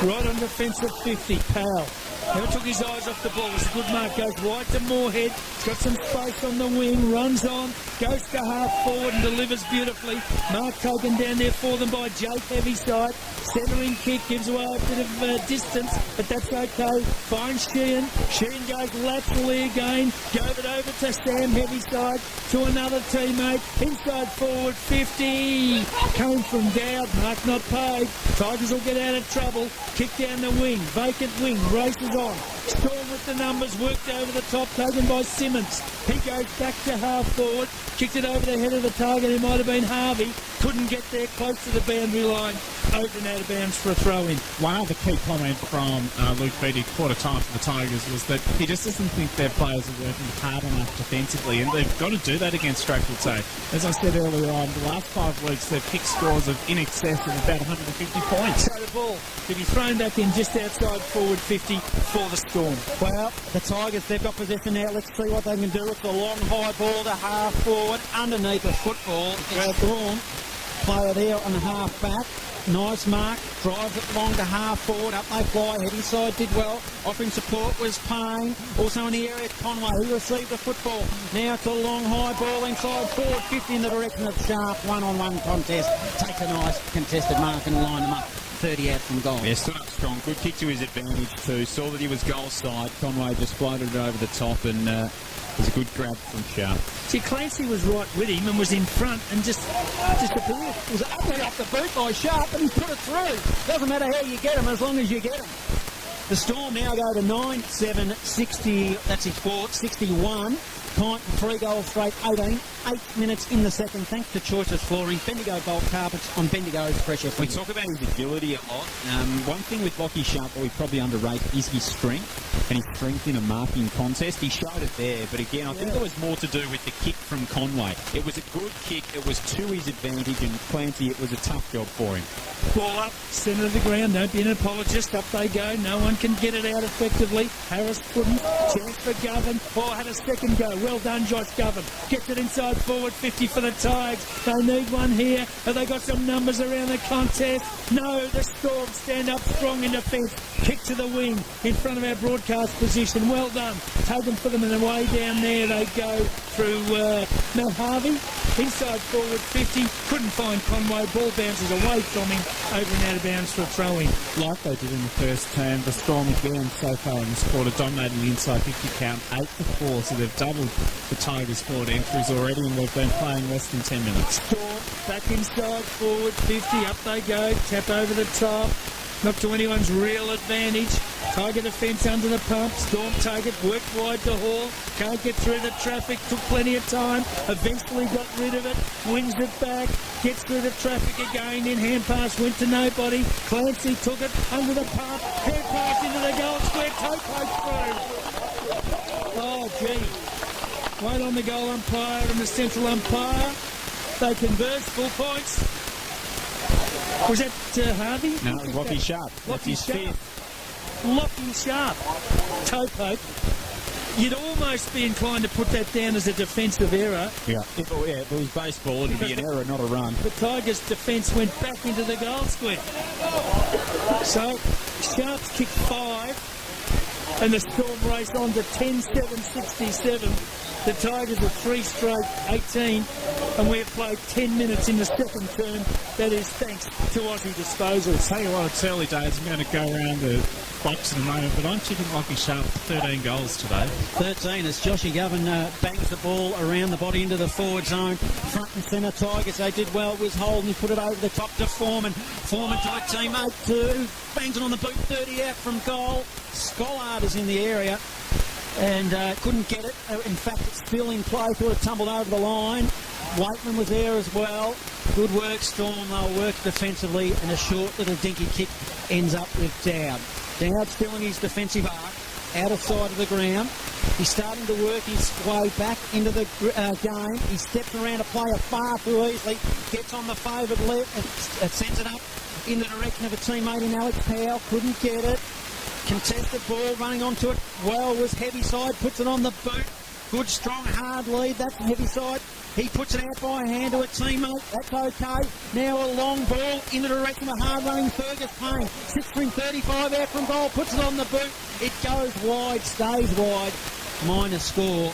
Right on defensive 50. Powell Never took his eyes off the ball. It's a good mark. Goes wide to Moorhead. He's got some space on the wing. Runs on. Goes to half forward and delivers beautifully. Mark taken down there for them by Jake Heavyside. Centering kick gives away a bit of distance, but that's okay. Finds Sheehan. Sheehan goes laterally again. Gave it over to Sam Heavyside. To another teammate. Inside forward 50. Came from Dowd. Mark not paid. Tigers will get out of trouble. Kick down the wing. Vacant wing. Races on. Storm with the numbers. Worked over the top. Taken by Simmons. He goes back to half forward. Kicked it over the head of the target. It might have been Harvey. Couldn't get there close to the boundary line. Over and out of bounds for a throw-in. One other key comment from Luke Beattie, quarter time for the Tigers, was that he just doesn't think their players are working hard enough defensively, and they've got to do that against Stratford. So, as I said earlier on, the last 5 weeks they've kicked scores of in excess of about 150 points. So the ball to be thrown back in just outside forward 50 for the Storm. Well, the Tigers, they've got possession now. Let's see what they can do with the long high ball to half forward underneath the football. It's Braun. Player there on the half back. Nice mark, drives it long to half forward, up they fly, Heavyside did well, offering support was Payne, also in the area Conway, who received the football, now it's a long high ball inside forward, 50 in the direction of Sharp, one-on-one contest, takes a nice contested mark and line them up, 30 out from goal. Yeah, stood up strong, good kick to his advantage too, saw that he was goal side, Conway just floated it over the top and it was a good grab from Sharp. See, Clancy was right with him and was in front and just disappeared. It was up off the boot by Sharp and he put it through. Doesn't matter how you get him as long as you get him. The Storm now go to 9-7-60, that's his fourth, 61. Pint, 3 goals straight, 18. 8 minutes in the second, thanks to Choices Flooring, Bendigo Gold Carpets on Bendigo's Pressure. We talk about his agility a lot. One thing with Lockie Sharp that we probably underrate is his strength and his strength in a marking contest. He showed it there, but again, I think there was more to do with the kick from Conway. It was a good kick, it was to his advantage, and Clancy, it was a tough job for him. Ball up, centre of the ground, don't be an apologist, up they go, no one can get it out effectively. Harris couldn't, chance for Govan, had a second go, well done Josh Govan, gets it inside forward 50 for the Tigers, they need one here, have they got some numbers around the contest? No, the Storm stand up strong in defence, kick to the wing in front of our broadcast position, well done, taken for them and away down there they go through Mel Harvey, inside forward 50, couldn't find Conway, ball bounces away from him, over and out of bounds for a throw-in. Like they did in the first term, the Storm again so far in this quarter dominating the inside 50 count 8-4, so they've doubled the Tigers' forward entries already and they've been playing less than 10 minutes. Storm back inside forward 50, up they go, tap over the top, not to anyone's real advantage. Tiger defence under the pump, Storm take it, worked wide to Hall, can't get through the traffic, took plenty of time, eventually got rid of it, wins it back, gets through the traffic again, in hand pass went to nobody, Clancy took it under the pump, hand pass into the goal square, toe poke through. Oh gee, wait on the goal umpire and the central umpire, they converge, full points. Was that Harvey? No, it was Lockie Sharp. Lockie Sharp. Lockie Sharp. Toe poke. You'd almost be inclined to put that down as a defensive error. Yeah. If it was baseball, it'd be an error, not a run. The Tigers' defence went back into the goal square. So, Sharp's kicked 5, and the Storm race on to 10-7-67. The Tigers are 3 straight, 18, and we've played 10 minutes in the second term. That is thanks to Aussie disposals. Tell you what, it's early days. I'm going to go around the box in a moment, but I'm tipping Lockie Sharp 13 goals today. 13 as Joshy Govan bangs the ball around the body into the forward zone. Front and centre Tigers, they did well. Was Holden, he put it over the top to Foreman. Foreman to a teammate too. Bangs it on the boot, 30 out from goal. Scollard is in the area and couldn't get it. In fact, it's still in play, thought it tumbled over the line. Waitman was there as well. Good work, Storm. They'll work defensively, and a short little dinky kick ends up with Dowd. Dowd still in his defensive arc, out of side of the ground. He's starting to work his way back into the game. He steps around a player far too easily, gets on the favoured left and sends it up in the direction of a teammate in Alex Powell. Couldn't get it. Contested ball, running onto it well was Heavyside, puts it on the boot. Good, strong, hard lead. That's the heavy side. He puts it out by a hand to a teammate. That's okay. Now a long ball in the direction of hard-running Fergus Payne. Sits from 35 out from goal. Puts it on the boot. It goes wide, stays wide. Minor score.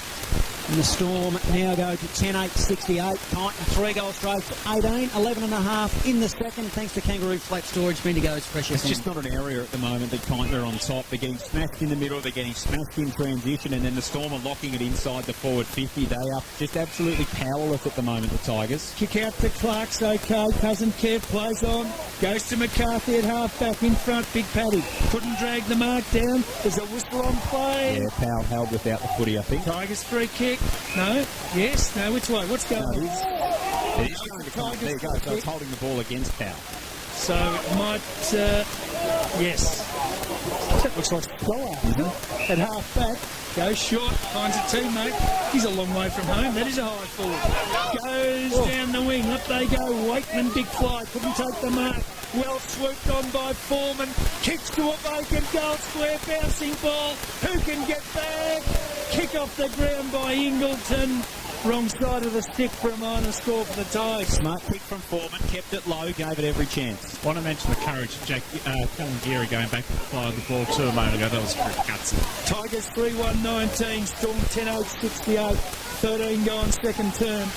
And the Storm now go to 10-8-68. Titan 3 goal straight to 18, 11.5 in the second, thanks to Kangaroo Flat Storage. Bendigo's fresh. It's just not an area at the moment that Titan are on top. They're getting smashed in the middle, they're getting smashed in transition, and then the Storm are locking it inside the forward 50. They are just absolutely powerless at the moment, the Tigers. Kick out to Clark's okay. Cousin Kev plays on. Goes to McCarthy at half-back in front. Big Paddy. Couldn't drag the mark down. There's a whistle on play. Yeah, Powell held without the footy, I think. Tigers free kick. No? Yes? No? Which way? What's going on? It is going to come. There you go. So it's holding the ball against Powell. So it might, yes. That looks like Scholar at half-back. Goes short, finds a teammate. He's a long way from home. That is a high forward. Goes down the wing. Up they go. Wakeman, big fly. Couldn't take the mark. Well swooped on by Foreman. Kicks to a vacant goal square. Bouncing ball. Who can get back? Kick off the ground by Ingleton. Wrong side of the stick for a minor score for the Tigers. Smart kick from Foreman. Kept it low. Gave it every chance. I want to mention the courage of Callum Geary going back to fly the ball to a moment ago. That was pretty gutsy. Tigers 3-1-19. Storm 10-8-68. 13 gone second term.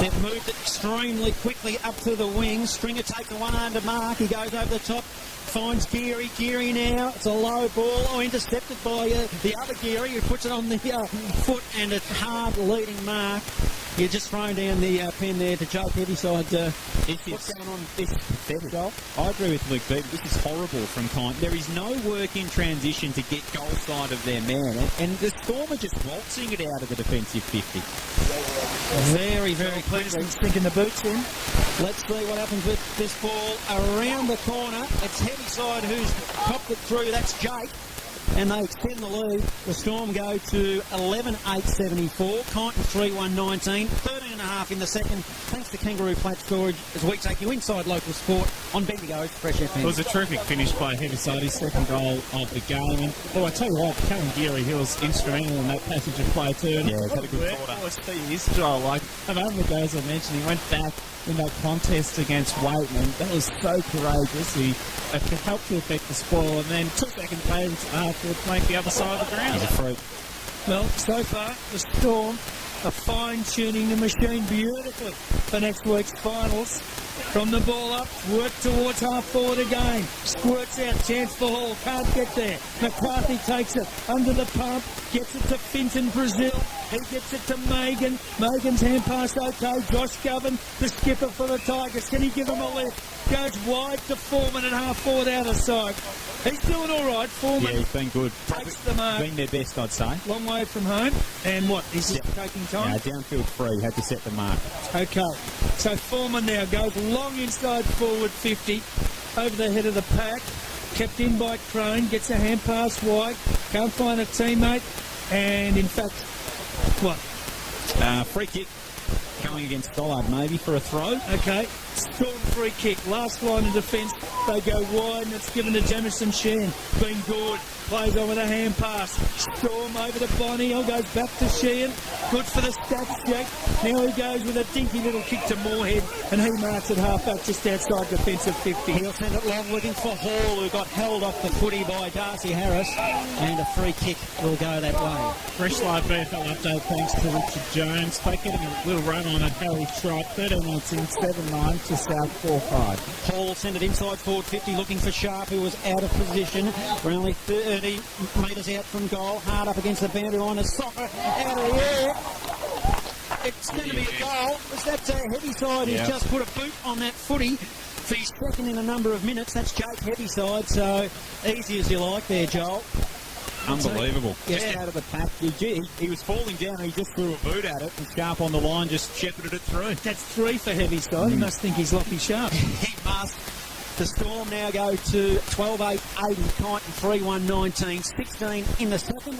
They've moved it extremely quickly up to the wing. Stringer takes a one-under mark. He goes over the top. Finds Geary. Geary now. It's a low ball. Oh, intercepted by the other Geary, who puts it on the foot, and a hard leading mark. You're just throwing down the pen there to Jake Heavyside. What's going on this better goal? I agree with Luke Beaver. This is horrible from Titan. There is no work in transition to get goal side of their man, and the Storm are just waltzing it out of the defensive 50. Very, very quickly. Sticking the boots in. Let's see what happens with this ball around the corner. It's Heavyside who's popped it through. That's Jake. And they extend the lead. The Storm go to 11-8-74. Kyneton 3-1-19. 13.5 in the second. Thanks to Kangaroo Flat Storage as we take you inside local sport on Bendigo's Fresh FM. It was a terrific finish by Heavyside, his second goal of the game. And well, I tell you what, Callum Geary, he was instrumental in that passage of play too. And Yeah, he's had a good quarter. He is, Joel. Like, a moment ago, as I mentioned, he went back in that contest against Waitman. That was so courageous. He helped to affect the spoil, and then 2 seconds later, after playing the other side of the ground. He's a freak. Well, so far, the Storm are fine-tuning the machine beautifully for next week's finals. From the ball up, work towards half-forward again. Squirts out, chance for Hall, can't get there. McCarthy takes it under the pump, gets it to Finton, Brazil. He gets it to Megan. Megan's hand pass okay. Josh Govan, the skipper for the Tigers. Can he give him a lift? Goes wide to Foreman at half-forward outer side. He's doing all right, Foreman. Yeah, he's been good. Takes the mark. Been their best, I'd say. Long way from home. And what? Is it taking time? Downfield free. Had to set the mark. Okay, so Foreman now goes long inside forward 50, over the head of the pack, kept in by Crone, gets a hand pass wide, can't find a teammate, and in fact, what? Free kick coming against Dollard maybe for a throw. Okay, Storm free kick, last line of defence, they go wide and it's given to Jamison Sheehan, been good, plays on with a hand pass, Storm over to Bonnie, goes back to Sheehan, good for the stats check, now he goes with a dinky little kick to Moorhead and he marks at half-back just outside defensive 50. He'll send it long looking for Hall, who got held off the footy by Darcy Harris, and a free kick will go that way. Fresh live VFL update thanks to Richard Jones. They're getting a little run on at Harry Trott. 13 minutes in, 7-9 to South 4-5. Hall sent it inside forward 50, looking for Sharp, who was out of position. We're only 30 metres out from goal, hard up against the boundary line. A soccer out of the air. It's going to be a goal. Was that Heavyside who's just put a boot on that footy for his second in a number of minutes? That's Jake Heavyside, so easy as you like there, Joel. Unbelievable. Yeah. Just out of the pack. He was falling down and he just threw a boot at it, and Sharp on the line just shepherded it through. That's 3 for Heavyside. He must think he's Lockie Sharp. He must. The Storm now go to 12-8-80, Kyneton 3-1-19, 16 in the second.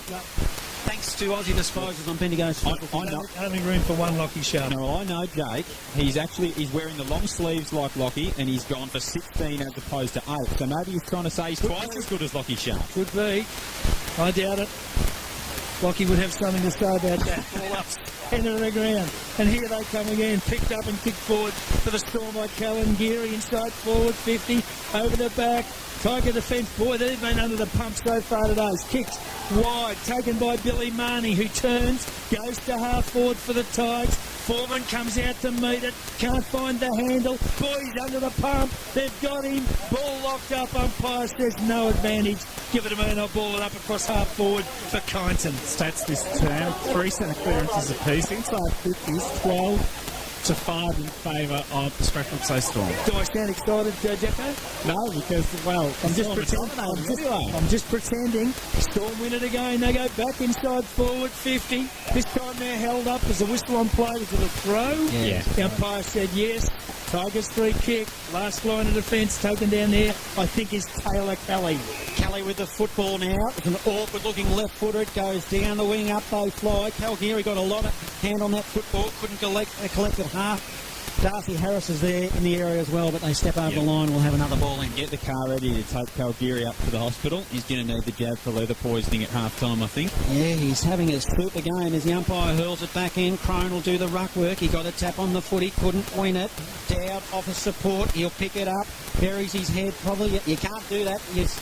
Thanks to Aussie Disposals on Bendigo's. I know. Only room for one Lockie Sharp. No, I know Jake. He's wearing the long sleeves like Lockie, and he's gone for 16 as opposed to 8. So maybe he's trying to say he's twice as good as Lockie Sharp. Could be. I doubt it. Lockie would have something to say about that. Ball up, centre of the ground. And here they come again. Picked up and kicked forward for the Storm by Callan Geary. Inside forward, 50. Over the back. Tiger defence. Boy, they've been under the pump so far today. Kicked wide. Taken by Billy Marnie, who turns. Goes to half forward for the Tigers. Foreman comes out to meet it. Can't find the handle. Boy, he's under the pump. They've got him. Ball locked up. Umpire says no advantage. Give it a man. I'll ball it up across half forward for Kyneton. Stats this term, 3 centre clearances apiece. Inside 50s, 12 to 5 in favour of the Strathfield Storm. Do I sound excited, Jacko? No, because, well, I'm just pretending. Storm win it again. They go back inside forward, 50. This time they're held up. There's a whistle on play. Was it a throw? Yeah. The umpire said yes. Tigers free kick. Last line of defence taken down there, I think, is Taylor Kelly. Kelly with the football now. It's an awkward-looking left footer. It goes down the wing, up they fly. Calgary got a lot of hand on that football. Couldn't collect it half. Darcy Harris is there in the area as well, but they step over the line. We'll have another ball in. Get the car ready to take Calgary up to the hospital. He's going to need the jab for leather poisoning at half-time, I think. Yeah, he's having a swoop again as the umpire hurls it back in. Crone will do the ruck work. He got a tap on the footy, couldn't win it. Dowd offers support. He'll pick it up. Buries his head probably. You can't do that. He's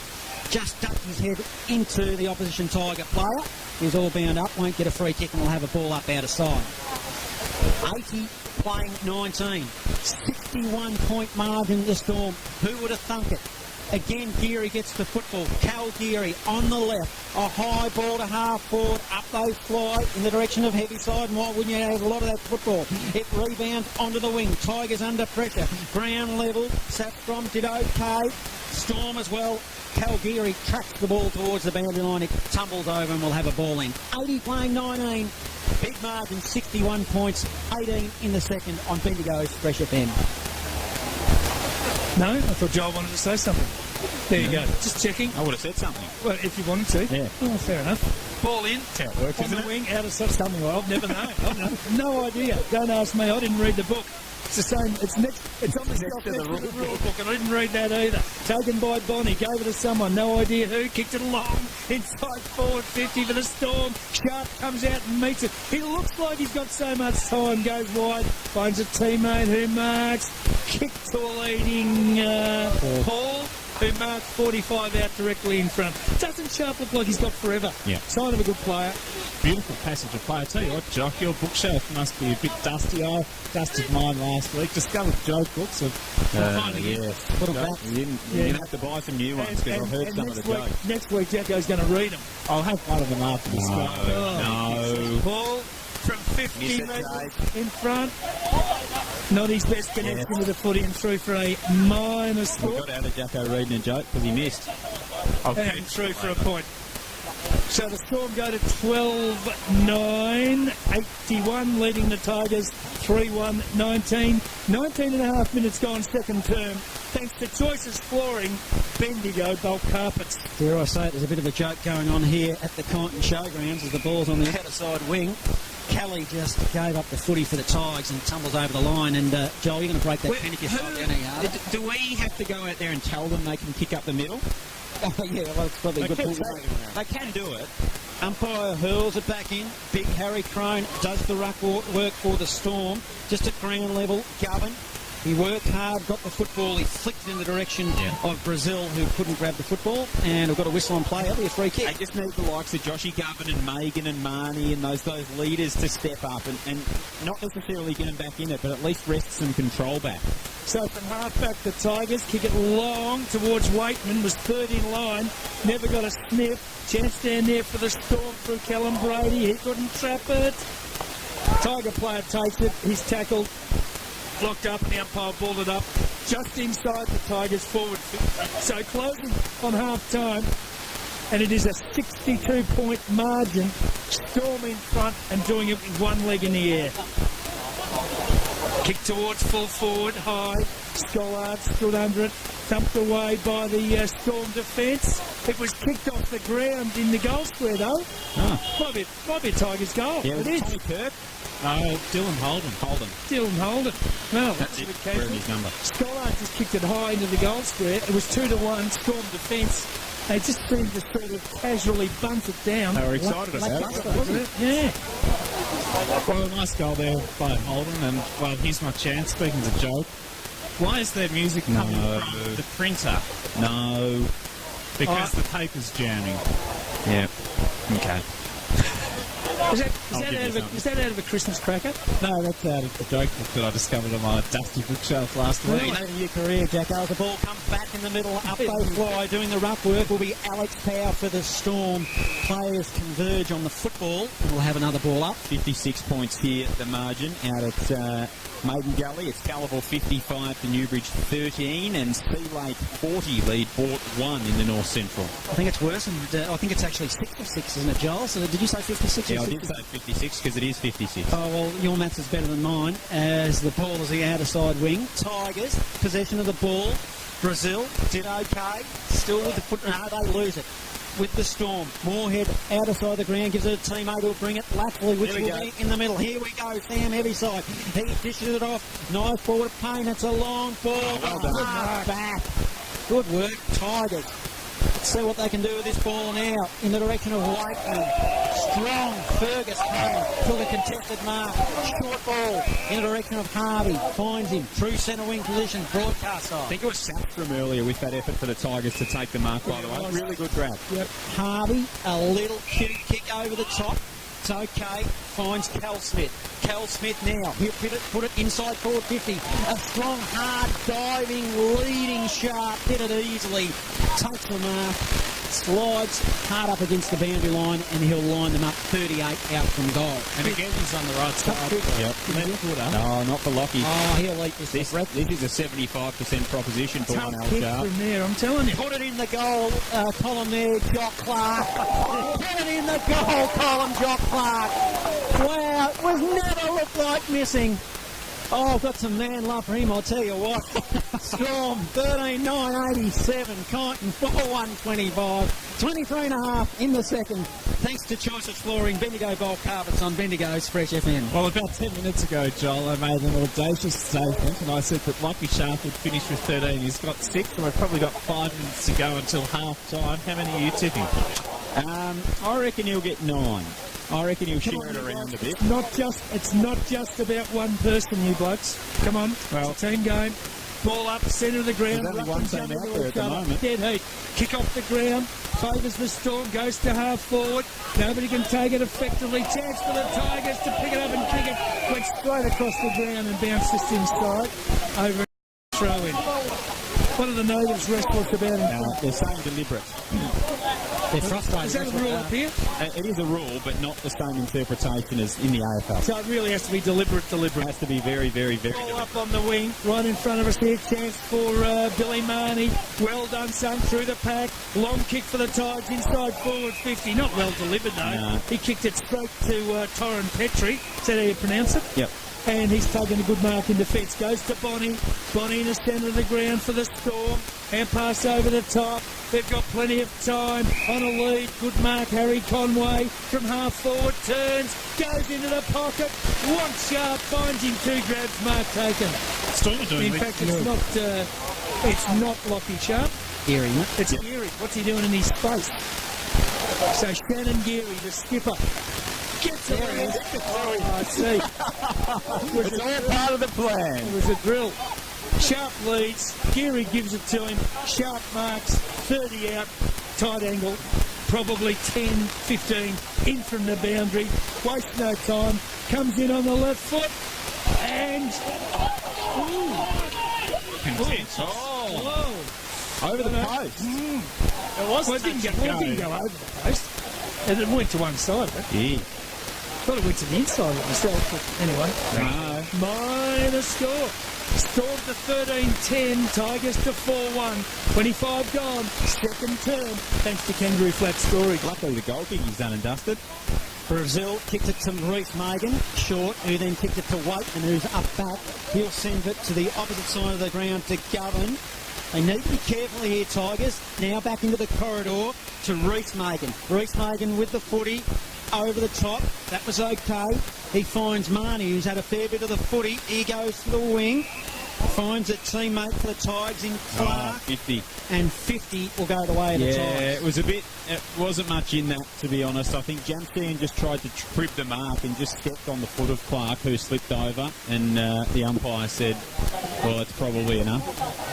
just ducked his head into the opposition Tiger player. He's all bound up. Won't get a free kick and will have a ball up out of side. 80 playing 19. 61-point margin the Storm. Who would have thunk it? Again, Geary gets the football. Cal Geary on the left. A high ball to half forward. Up they fly in the direction of Heavyside. And why wouldn't you have a lot of that football? It rebounds onto the wing. Tigers under pressure. Ground level. Sapstrom did okay. Storm as well. Cal Geary tracks the ball towards the boundary line. It tumbles over and will have a ball in. 80 playing 19. Big margin, 61 points. 18 in the second on Bendigo's Fresh FM. No? I thought Joel wanted to say something. There you go. Just checking. I would have said something. Well, if you wanted to. Yeah. Oh, fair enough. Ball in. That's how it works, On isn't the it? wing, out of something. Well, I've never known. I've no idea. Don't ask me. I didn't read the book. It's the same. It's next. It's on the shelf next to the rule book, and I didn't read that either. Taken by Bonnie. Gave it to someone. No idea who. Kicked it along. Inside forward 50 for the Storm. Sharp comes out and meets it. He looks like he's got so much time. Goes wide. Finds a teammate who marks. Kick to a leading Paul, who marks 45 out directly in front. Doesn't Sharp look like he's got forever? Yeah. Sign of a good player. Beautiful passage of play. I tell you what, Jock, your bookshelf must be a bit dusty. I dusted mine last week. Discovered Joe's books of Yeah. Put them back. You're going to have to buy some new ones because I've heard some of the jokes. Next week, Jacko's going to read them. I'll have one of them after this one. No. Ball from 50 Miss it, metres in front. Not his best connection with the footy and through for a minus We score. got out of Jacko reading a joke because he missed. And through for a point. So the Storm go to 12-9, 81, leading the Tigers 3-1-19. 19 and a half minutes gone second term. Thanks to Choices Flooring, Bendigo Bulk Carpets. Dare I say it, there's a bit of a joke going on here at the Kyneton Showgrounds as the ball's on the outside wing. Kelly just gave up the footy for the Tigers and tumbles over the line. And Joel, you're going to break that pen if you stop down here. Do we have to go out there and tell them they can kick up the middle? Oh, yeah, well, it's probably a good point. They can do it. Umpire hurls it back in. Big Harry Crone does the ruck work for the Storm. Just at ground level, Govan. He worked hard, got the football. He flicked it in the direction of Brazil, who couldn't grab the football. And we've got a whistle on play. That'll be a free kick. They just need the likes of Joshy Govan and Megan and Marnie and those leaders to step up and not necessarily get them back in it, but at least wrest some control back. So from half-back, the Tigers kick it long towards Waitman, was third in line, never got a sniff. Chance down there for the Storm through Callum Brady. He couldn't trap it. Tiger player takes it. He's tackled, blocked up, and the umpire balled it up just inside the Tigers' forward. So closing on half-time, and it is a 62-point margin. Storm in front and doing it with one leg in the air. Kick towards full forward, high. Schollard stood under it, thumped away by the Storm defence. It was kicked off the ground in the goal square, though. Might be a Tigers goal. Yeah, it is. Tommy Kirk. Dylan Holden. Dylan Holden. Well, That's it. the Wearing his number. Schollard just kicked it high into the goal square. It was 2-1 Storm defence. They just seemed to sort of casually bunt it down. They were excited about it. Wasn't it? Yeah. Well, a nice goal there by Holden, and well, here's my chance. Speaking of joke, why is there music coming from the printer? No. Because the paper's jamming. Yeah. Okay. Is that, I'll give you is that out of a Christmas cracker? No, that's out of the joke book that I discovered on my dusty bookshelf last Well, week. over your career, Jacko. The ball comes back in the middle, up they fly. Doing the ruck work will be Alex Power for the Storm. Players converge on the football, and we'll have another ball up. 56 points here at the margin out at Maiden Gully. It's Calival 55 to Newbridge 13, and Sea Lake 40 lead Port 1 in the North Central. I think it's worse, and I think it's actually 66, isn't it, Giles? So did you say 56? Yeah, I did say 56 because it is 56. Oh, well, your maths is better than mine. As the ball is the outer side wing. Tigers, possession of the ball. Brazil did okay. Still with the foot. No, they lose it. With the Storm. Moorhead outer side of the ground, gives it a teammate who'll bring it. Lackley, which will be in the middle. Here we go. Sam Heavyside. He dishes it off. Nice forward to Payne. It's a long ball. well done. Back. Good work, Tigers. Let's see what they can do with this ball now. In the direction of Wakeman. Strong. Fergus coming to the contested mark. Short ball in the direction of Harvey. Finds him. True centre wing position. Broadcast side. I think it was Saffron earlier with that effort for the Tigers to take the mark, by the way. Really good grab. Yep. Harvey, a little cute kick over the top. It's okay. Finds Cal Smith. Cal Smith now. He'll put it inside forward 50. A strong, hard, diving, leading sharp. Hit it easily. Takes the mark. Slides hard up against the boundary line, and he'll line them up 38 out from goal. And again, he's on the right side. Yep. Left footer. No, not for Lockie. Oh, he'll eat this. This is a 75% proposition for one Tough kick Sharp. from there, I'm telling you. Put it in the goal column there, Jock Clark. Put it in the goal column, Jock Clark. Wow, it was never looked like missing. Oh, I've got some man love for him, I'll tell you what. Storm, 13-9-87. Kyneton, 4-1-25. 23 and a half in the second. Thanks to Choices Flooring, Bendigo Bowl Carpets on Bendigo's Fresh FM. Well, about 10 minutes ago, Joel, I made an audacious statement, and I said that Lockie Sharp would finish with 13. He's got 6, and we've probably got 5 minutes to go until half time. How many are you tipping? I reckon he'll get 9. I reckon he'll share it around a bit. It's not just about one person, you blokes. Come on, well, it's a team game. Ball up, centre of the ground. There's only one team out there at the moment. Dead heat. Kick off the ground. Favours the Storm. Goes to half forward. Nobody can take it effectively. Chance for the Tigers to pick it up and kick it. Went straight across the ground and bounced just inside. Over and throw in. What are the natives restless about him? They're saying deliberate. They're frustrated. Is that a rule up here? It is a rule, but not the same interpretation as in the AFL. So it really has to be deliberate. It has to be very, very, very Ball deliberate. up on the wing, right in front of us here. Chance for Billy Marnie. Well done, son, through the pack. Long kick for the Tigers, inside forward 50. Not well delivered, though. No. He kicked it straight to Torrin Petrie. Is that how you pronounce it? Yep. And he's taken a good mark in defence. Goes to Bonnie. Bonnie in the centre of the ground for the Storm. And pass over the top. They've got plenty of time on a lead. Good mark, Harry Conway from half forward. Turns. Goes into the pocket. One Sharp. Finds him. 2 grabs. Mark taken. Storm are doing In fact, it's not Lockie Sharp. Geary, isn't it? It's Geary. What's he doing in his space? So Shannon Geary, the skipper, gets it. Oh, I see. It's all part of the plan. It was a drill. Sharp leads. Geary gives it to him. Sharp marks. 30 out. Tight angle. Probably 10, 15 in from the boundary. Waste no time. Comes in on the left foot. And... Whoa. Over the post. It didn't go over the post. It went to one side. But Yeah. thought it went to the inside of myself. But anyway. No. Minor score. Storm to 13-10. Tigers to 4-1. 25 gone. Second term. Thanks to Kangaroo Flat Storage. Luckily, the goal kick is done and dusted. Brazil kicked it to Reece Magan, short, who then kicked it to Waitman, who's up back. He'll send it to the opposite side of the ground to Govan. They need to be careful here, Tigers. Now back into the corridor to Reece Magan. Reece Magan with the footy over the top. That was okay. He finds Marnie, who's had a fair bit of the footy. He goes to the wing. finds a teammate for the Tigers in Clark, 50. and 50 will go the way of the Tigers. It wasn't much in that, to be honest. I think Jamstein just tried to trip the mark and just stepped on the foot of Clark, who slipped over, and the umpire said, well, it's probably enough.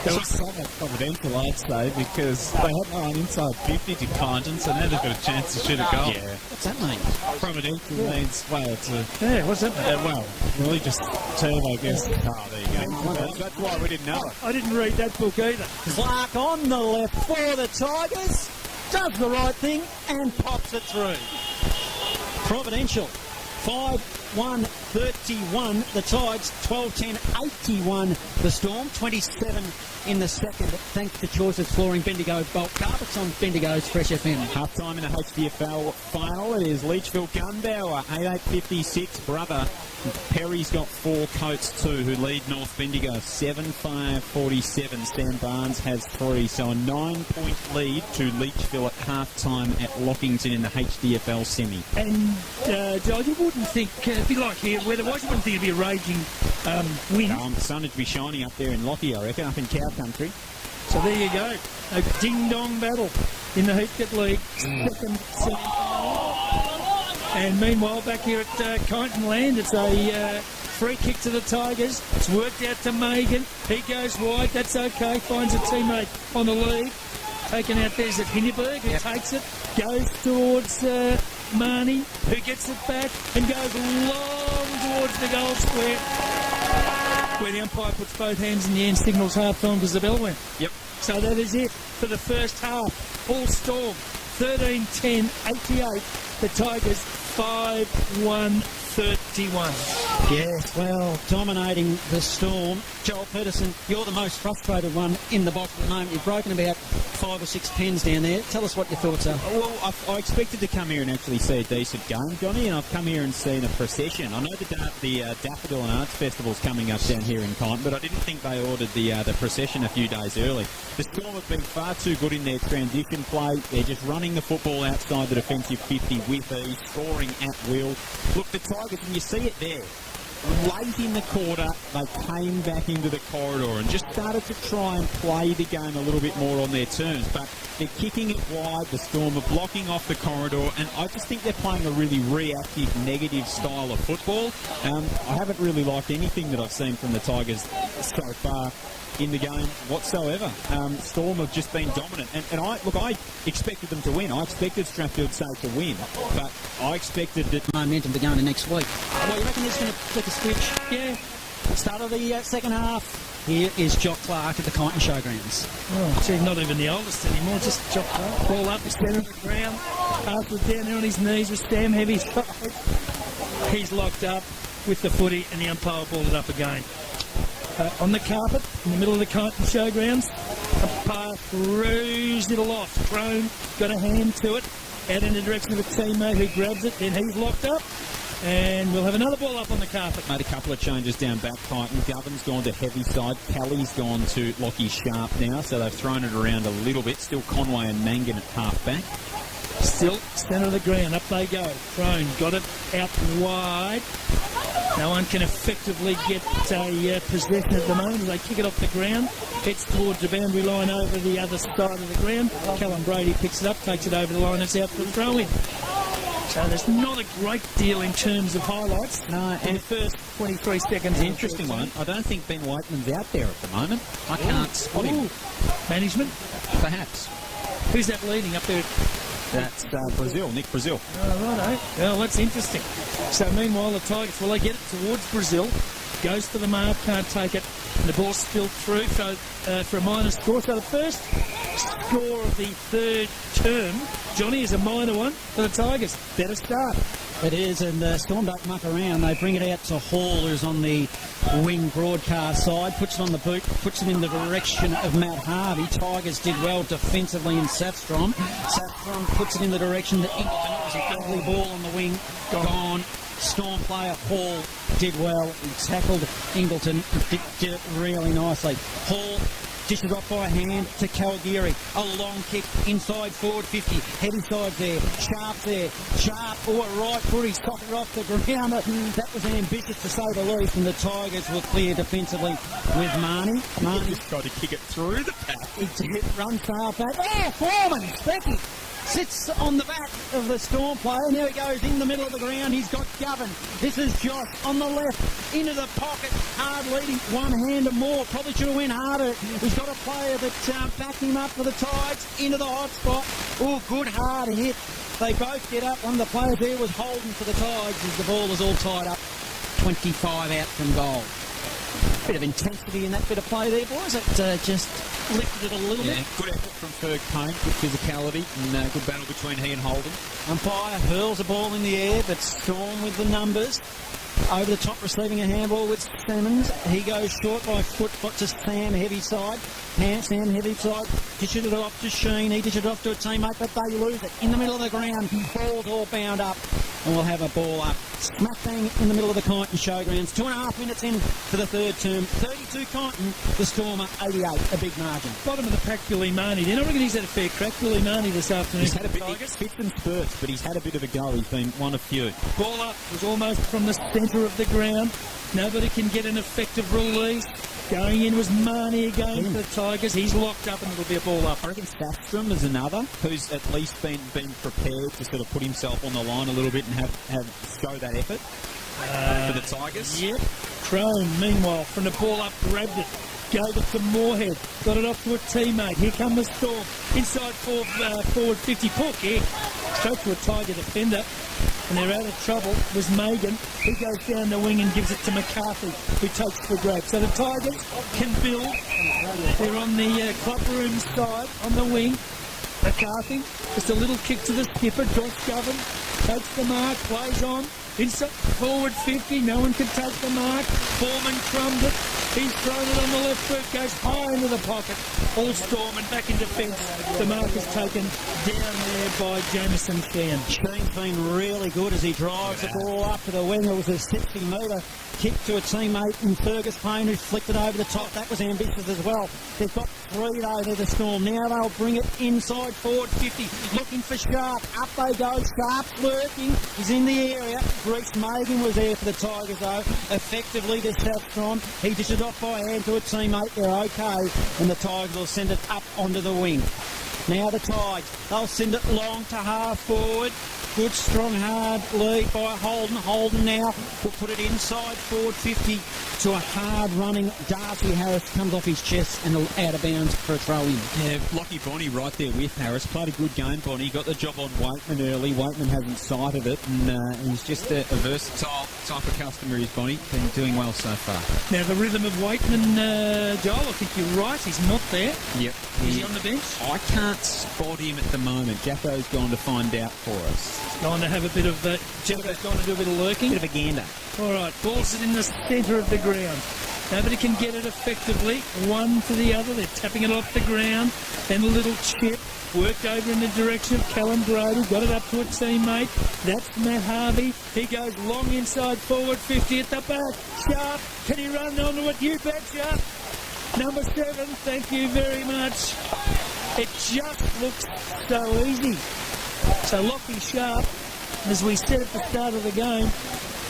That was somewhat providential, I'd say, because they had no one inside 50 to Kyneton, so now they've got a chance to shoot a goal. Yeah. What's that mean? Providential means, well, it's a... Yeah, what's that mean? well, really just turbo, I guess. Oh, there you go. That's why we didn't know it. I didn't read that book either. Clark on the left for the Tigers, does the right thing and pops it through. Providential, 5-1-31 the Tigers, 12-10-81 the Storm, 27 in the second, thanks to Choices Flooring, Bendigo Bulk Carpets on Bendigo's Fresh FM. Half time in the HDFL final. It is Leachville Gunbower, 88-56. Brother Perry's got 4, Coates 2, who lead North Bendigo 7-5-47. Stan Barnes has 3, so a 9-point lead to Leachville at half time at Lockington in the HDFL semi. And, Joe, you wouldn't think, it'd be like here, where there was, you wouldn't think it'd be a raging wind. The sun would be shining up there in Lockie, I reckon, up in Cow Country. So there you go. A ding-dong battle in the Heathcote League. Second semi-final. And meanwhile, back here at Kyneton Land, it's a free kick to the Tigers. It's worked out to Megan. He goes wide. That's okay. Finds a teammate on the lead. Taken out there's at Hindenburg, who takes it. Goes towards Marnie, who gets it back and goes long towards the goal square, where the umpire puts both hands in the air and signals half-time because the bell went. Yep. So that is it for the first half. All Storm, 13-10-88. The Tigers, 5-1-31. Yes, well, dominating the Storm. Joel Peterson, you're the most frustrated one in the box at the moment. You've broken about 5 or 6 pens down there. Tell us what your thoughts are. Well, I expected to come here and actually see a decent game, Johnny, and I've come here and seen a procession. I know the Daffodil and Arts Festival's coming up down here in Kyneton, but I didn't think they ordered the procession a few days early. The Storm have been far too good in their transition play. They're just running the football outside the defensive 50 with ease, scoring at will. Look, the Tigers, and you see it there. Late in the quarter, they came back into the corridor and just started to try and play the game a little bit more on their terms. But they're kicking it wide. The Storm are blocking off the corridor, and I just think they're playing a really reactive, negative style of football. I haven't really liked anything that I've seen from the Tigers so far in the game whatsoever. Storm have just been dominant, and I expected them to win. I expected Strathfield Saints to win, but I expected that Momentum to go into next week. Well, you reckon he's going to flick a switch? Yeah. Start of the second half. Here is Jock Clark at the Kyneton Showgrounds. Oh, gee, not even the oldest anymore, just Jock Clark. Ball up, he's down on the ground. After down there on his knees with Stam Heavy. He's locked up with the footy, and the umpire balled it up again. On the carpet, in the middle of the Kyneton Showgrounds, a pass cruised it aloft. Crone got a hand to it, out in the direction of a teammate who grabs it, then he's locked up, and we'll have another ball up on the carpet. made a couple of changes down back. Kyneton. Govin's gone to heavy side. Kelly's gone to Lockie Sharp now, so they've thrown it around a little bit. Still Conway and Mangan at half back. Still centre of the ground, up they go. Crone got it out wide. No one can effectively get a possession at the moment as they kick it off the ground. Heads towards the boundary line over the other side of the ground. Callum Brady picks it up, takes it over the line, it's out for a throw-in. So there's not a great deal in terms of highlights. No, in the first 23 seconds. Interesting one. I don't think Ben Whiteman's out there at the moment. I can't spot him. Management? Perhaps. Who's that leading up there? That's Brazil, Nick Brazil. Oh, righto. Well, that's interesting. So meanwhile, the Tigers, well, they get it towards Brazil. Goes to the mark, can't take it. And the ball's spilled through for a minor score. So the first score of the third term, Johnny, is a minor one for the Tigers. Better start. It is, and Storm don't muck around. They bring it out to Hall, who's on the wing broadcast side, puts it on the boot, puts it in the direction of Matt Harvey. Tigers did well defensively in Safstrom. Safstrom puts it in the direction to Ingleton. It was an ugly ball on the wing, gone. Storm player Hall did well. He tackled Ingleton, did it really nicely. Hall dishes off by hand to Calgary. A long kick inside forward 50. Heavy side there. Sharp there. Sharp or right foot. He's got it off the ground. That was ambitious to say the least. And the Tigers were clear defensively with Marnie. Marnie Just tried to kick it through the pack. he runs far back. There, Foreman, Becky sits on the back of the Storm player. Now he goes in the middle of the ground. He's got Govan. This is Josh on the left into the pocket. Hard leading, one hand or more. Probably should have went harder. He's got a player that backed him up for the Tigers into the hot spot. Oh, good hard hit. They both get up. One of the players there was holding for the Tigers as the ball is all tied up. 25 out from goal. Bit of intensity in that bit of play there, boys. It just lifted it a little bit. Good effort from Ferg Payne, good physicality, and good battle between he and Holden. Umpire hurls a ball in the air, but Storm with the numbers. Over the top, receiving a handball with Simmons. He goes short by foot, got to Sam, heavy side. Sam, heavy side, dishes it off to Sheen. He dishes it off to a teammate, but they lose it. In the middle of the ground, ball's all bound up. And we'll have a ball up. Smack bang in the middle of the Kyneton Showgrounds. 2.5 minutes in for the third term. 32 Kyneton, the Stormer 88, a big margin. Bottom of the pack, Billy Marnie. Then I reckon he's had a fair crack, Billy Marnie, this afternoon. He's had a bit of fits and spurts, but he's had a bit of a go. He's been one of few. Ball up was almost from the centre of the ground. Nobody can get an effective release. Going in was Marnie again for the Tigers. He's locked up and it'll be a ball up. I reckon Staffstrom is another who's at least been prepared to sort of put himself on the line a little bit and have show that effort for the Tigers. Yep. Crone, meanwhile, from the ball up, grabbed it. Gave it to Moorhead. Got it off to a teammate. Here come the Storm. Inside forward 50. Poor kick. Straight to a Tiger defender. And they're out of trouble. Was Megan. He goes down the wing and gives it to McCarthy, who takes the grab. So the Tigers can build. They're on the clubroom side, on the wing. McCarthy, just a little kick to the skipper. Josh Govan takes the mark, plays on. Inside forward 50, no one can take the mark. Foreman crumbed it. He's thrown it on the left foot, goes high into the pocket. All Storm and back in defence. The mark is taken down there by Jameson Fan. Sheen's been really good as he drives the ball up to the wing. It was a 60-metre kick to a teammate in Fergus Payne who flicked it over the top. That was ambitious as well. They've got 3 over the Storm. Now they'll bring it inside forward 50. Looking for Sharp. Up they go. Sharp's lurking. He's in the area. Reece Megan was there for the Tigers though. Effectively to Southstrom. He dishes off by hand to a teammate. They're okay. And the Tigers will send it up onto the wing. Now the Tigers, they'll send it long to half forward. Good, strong, hard lead by Holden. Holden now will put it inside forward 50 to a hard-running Darcy Harris. Comes off his chest and out of bounds for a throw-in. Yeah, Lockie Bonnie right there with Harris. Played a good game, Bonnie. Got the job on Waitman early. Waitman hasn't sighted it, and he's just a versatile type of customer, is Bonnie. Been doing well so far. Now the rhythm of Waitman, Joel, I think you're right. He's not there. Yep. Is he on the bench? I can't spot him at the moment. Jacko's gone to find out for us. Going to have a bit of Jacko's going to do a bit of lurking. Bit of a gander. All right, ball's in the centre of the ground. Nobody can get it effectively. One to the other. They're tapping it off the ground. Then a little chip. Worked over in the direction of Callum Brady. Got it up to a teammate. That's Matt Harvey. He goes long inside forward 50 at the back. Sharp. Can he run onto it? You betcha. Number 7. Thank you very much. It just looks so easy. So Lockie Sharp, as we said at the start of the game,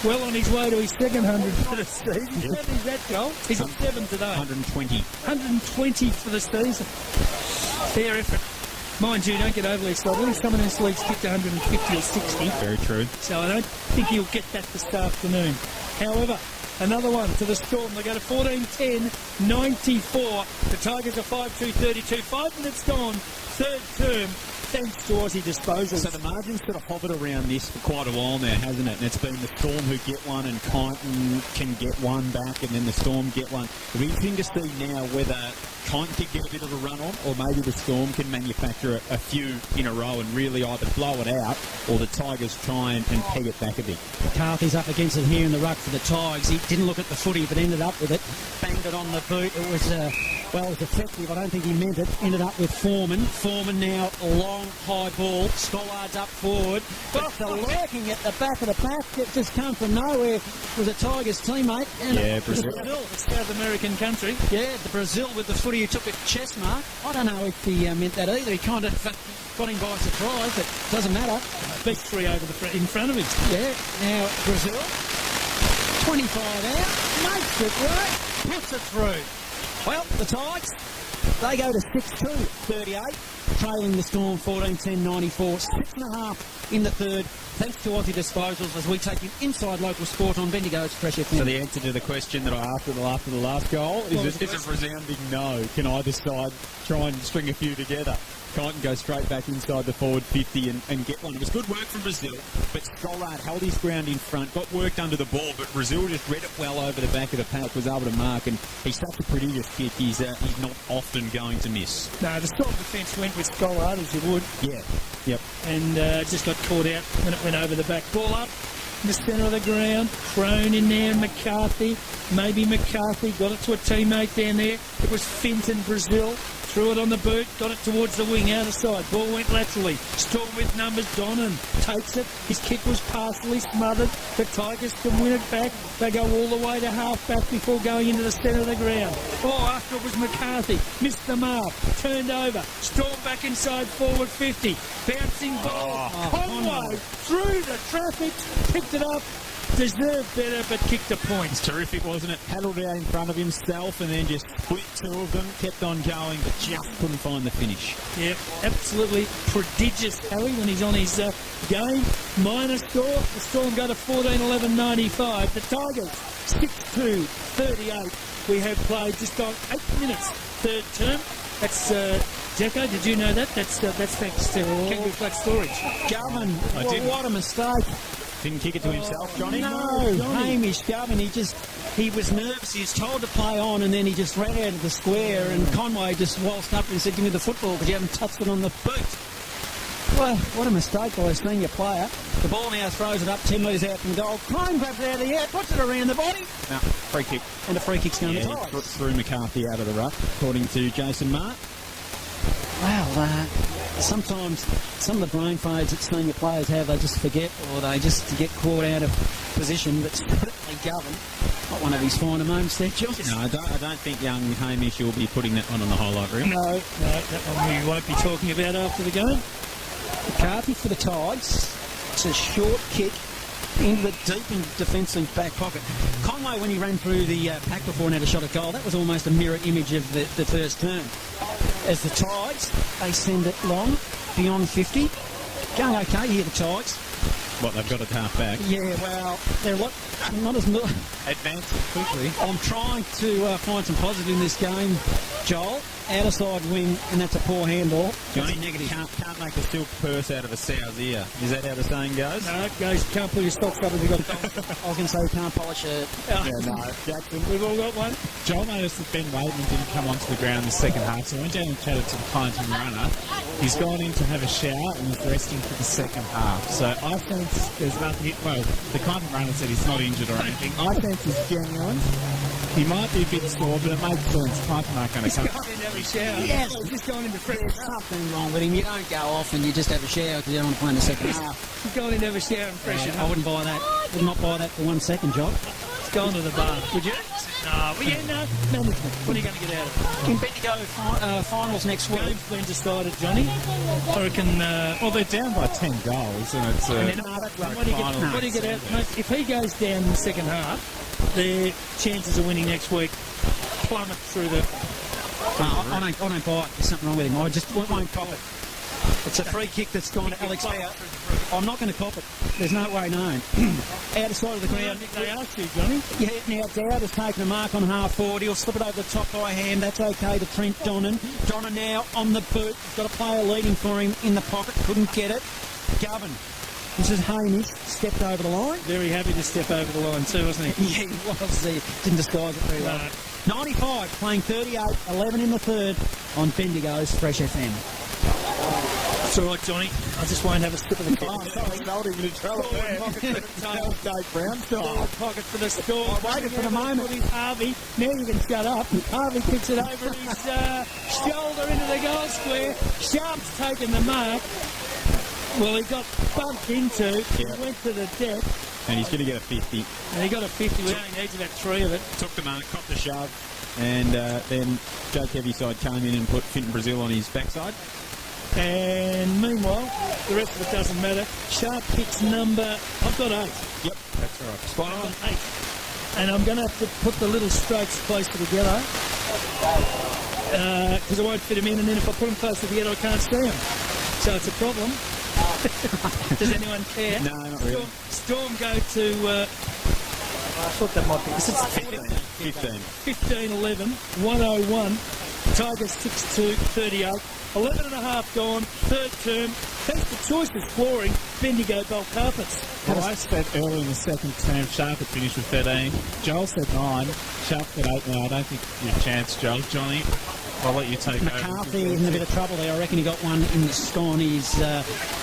well on his way to his second 100 for the season. How many is that, Joel? He's at 7 today. 120. 120 for the season. Fair effort. Mind you, don't get overly excited. Only someone in this league's kicked 150 or 60. Very true. So I don't think he'll get that this afternoon. However, another one to the Storm. They go to 14-10, 94. The Tigers are 5-2-32. 5 minutes gone. Third term. Thanks to Aussie Disposal. So the margin's sort of hovered around this for quite a while now, hasn't it? And it's been the Storm who get one and Kyneton can get one back and then the Storm get one. It'll be interesting to see now whether Kyneton can get a bit of a run on or maybe the Storm can manufacture a few in a row and really either blow it out or the Tigers try and peg it back a bit. McCarthy's up against it here in the ruck for the Tigers. He didn't look at the footy but ended up with it. Banged it on the boot. It was Well, it was effective. I don't think he meant it. Ended up with Foreman. Foreman now, long, high ball. Stollard's up forward. But the lurking at the back of the pack. It just come from nowhere. Was a Tigers teammate. And Yeah, Brazil. Brazil, a South American country. Yeah, the Brazil with the footy who took a chest mark. I don't know if he meant that either. He kind of got him by surprise, but doesn't matter. Big three over in front of him. Yeah, now Brazil. 25 out. Makes it work. Puts it through. Well, the Tigers, they go to 6-2, 38. Trailing the Storm 14-10, 94. 6.5 in the third. Thanks to Aussie Disposals as we take you inside local sport on Bendigo's Fresh FM. So the answer to the question that I asked after the last goal is a resounding no. Can either side try and string a few together? Crichton goes straight back inside the forward 50 and get one. It was good work from Brazil, but Stollard held his ground in front, got worked under the ball, but Brazil just read it well over the back of the pack, was able to mark, and he's such a prodigious kick, he's not often going to miss. No, the Storm defence went with Stollard as you would. Yeah. Yep. And just got caught out when it went over the back. Ball up in the centre of the ground. Crone in there, McCarthy. Maybe McCarthy got it to a teammate down there. It was Fenton, Brazil. Threw it on the boot, got it towards the wing, out of side. Ball went laterally. Storm with numbers. Donnan takes it. His kick was partially smothered. The Tigers can win it back. They go all the way to half back before going into the centre of the ground. Oh, after it was McCarthy. Missed the mark. Turned over. Storm back inside forward 50. Bouncing ball. Conway through the traffic. Picked it up. Deserved better, but kicked a point. It's terrific, wasn't it? Paddled out in front of himself and then just split two of them, kept on going, but just couldn't find the finish. Yeah, absolutely prodigious, Harry, when he's on his game. Minor score. The Storm go to 14-11-95. The Tigers, 6-2, 38. We have played just on 8 minutes, third term. That's Jacko, did you know that? That's thanks to Kangaroo Flat Storage. Govan, what a mistake. Didn't kick it to himself, Johnny? No, Hamish Govan, he was nervous. He was told to play on, and then he just ran out of the square, and Conway just waltzed up and said, give me the football, because you haven't touched it on the boot. Well, what a mistake by a senior player. The ball now throws it up 10 metres out from goal. Crone grabs it out of the air, puts it around the body. No, free kick. And the free kick's going to He threw McCarthy out of the ruck, according to Jason Mark. Well, sometimes some of the brain fades that senior players have, they just forget, or they just get caught out of position. But certainly Govan, not one of his finer moments there, John. No, I don't think young Hamish will be putting that one on the highlight reel. No, that one we won't be talking about after the game. McCarthy for the Tigers. It's a short kick into the deep in defensive back pocket. Conway, when he ran through the pack before and had a shot at goal, that was almost a mirror image of the first turn. As the Tigers, they send it long, beyond 50. Going okay here, the Tigers. What, they've got it half back? Yeah, well, they're not as... Advancing quickly. I'm trying to find some positive in this game, Joel. Outer side wing, and that's a poor handball. Johnny, negative. Can't make a silk purse out of a sow's ear. Is that how the saying goes? No, it goes, can't pull your stocks up if you've got I was going to say you can't polish a... Yeah, no. Jackson, We've all got one. Joel noticed that Ben Wademan didn't come onto the ground in the second half, so I went down and chatted to the Kyneton runner. He's gone in to have a shower and is resting for the second half. So I think there's nothing... Well, the Kyneton runner said he's not injured or anything. I think he's genuine. He might be a bit sore, but it makes sense. Kyneton aren't going to come. Going in every shower. Yes. He's just going into fresh. There's something wrong with him. You don't go off and you just have a shower because you don't want to play in the second half. He's going into every shower and fresh. I wouldn't buy that. Would not buy that for 1 second, John. He's going to the bar. Would you? No. Well, yeah, no. Management. What are you going to get out of it? In Bendigo finals next week. Game's been decided, Johnny. I reckon... Well, they're down by 10 goals, and it's and then, what do you get out? Mate, if he goes down in the second half, their chances of winning next week plummet through the... I don't buy it. There's something wrong with him. I just won't cop it. It's a free kick that's gone to Alex Bauer. I'm not going to cop it. There's no way known. Outer side of the ground. They asked you, Johnny. Yeah, now Dowd has taken a mark on half forward. He'll slip it over the top by hand. That's okay to Trent Donnan. Donnan now on the boot. He's got a player leading for him in the pocket. Couldn't get it. Govan. This is Hamish. Stepped over the line. Very happy to step over the line too, wasn't he? Yeah, he was. He didn't disguise it very well. 95, playing 38, 11 in the third on Bendigo's Fresh FM. It's all right, Johnny. I just won't have a sip of the coffee. Pocket for the score. Waited for the moment. Harvey Now you can shut up. Harvey kicks it over his shoulder into the goal square. Sharp's taken the mark. Well, he got bumped into. He went to the deck. And he's going to get a 50. And he got a 50. We only needs about 3 of it. Took the mark, copped the shove, and then Joke Heavyside came in and put Finton Brazil on his backside. And meanwhile, the rest of it doesn't matter. Sharp kicks number... I've got 8. Yep, that's right. Spot on. 8. And I'm going to have to put the little strokes closer together because I won't fit them in, and then if I put them closer together I can't see them. So it's a problem. Does anyone care? No, not really. Storm go to... I thought that might be... This is 15. 15-11, 101. Tigers 6-2, 38. 11 and a half gone, third term. Thanks to Choices Flooring, Bendigo Bulk Carpets. Well, I said earlier in the second term, Sharp had finished with 13. Joel said 9. Sharp got 8 now. I don't think you've a chance, Joel. Johnny, I'll let you take McCarthy over. is in a bit of trouble there. I reckon he got one in the scone. He's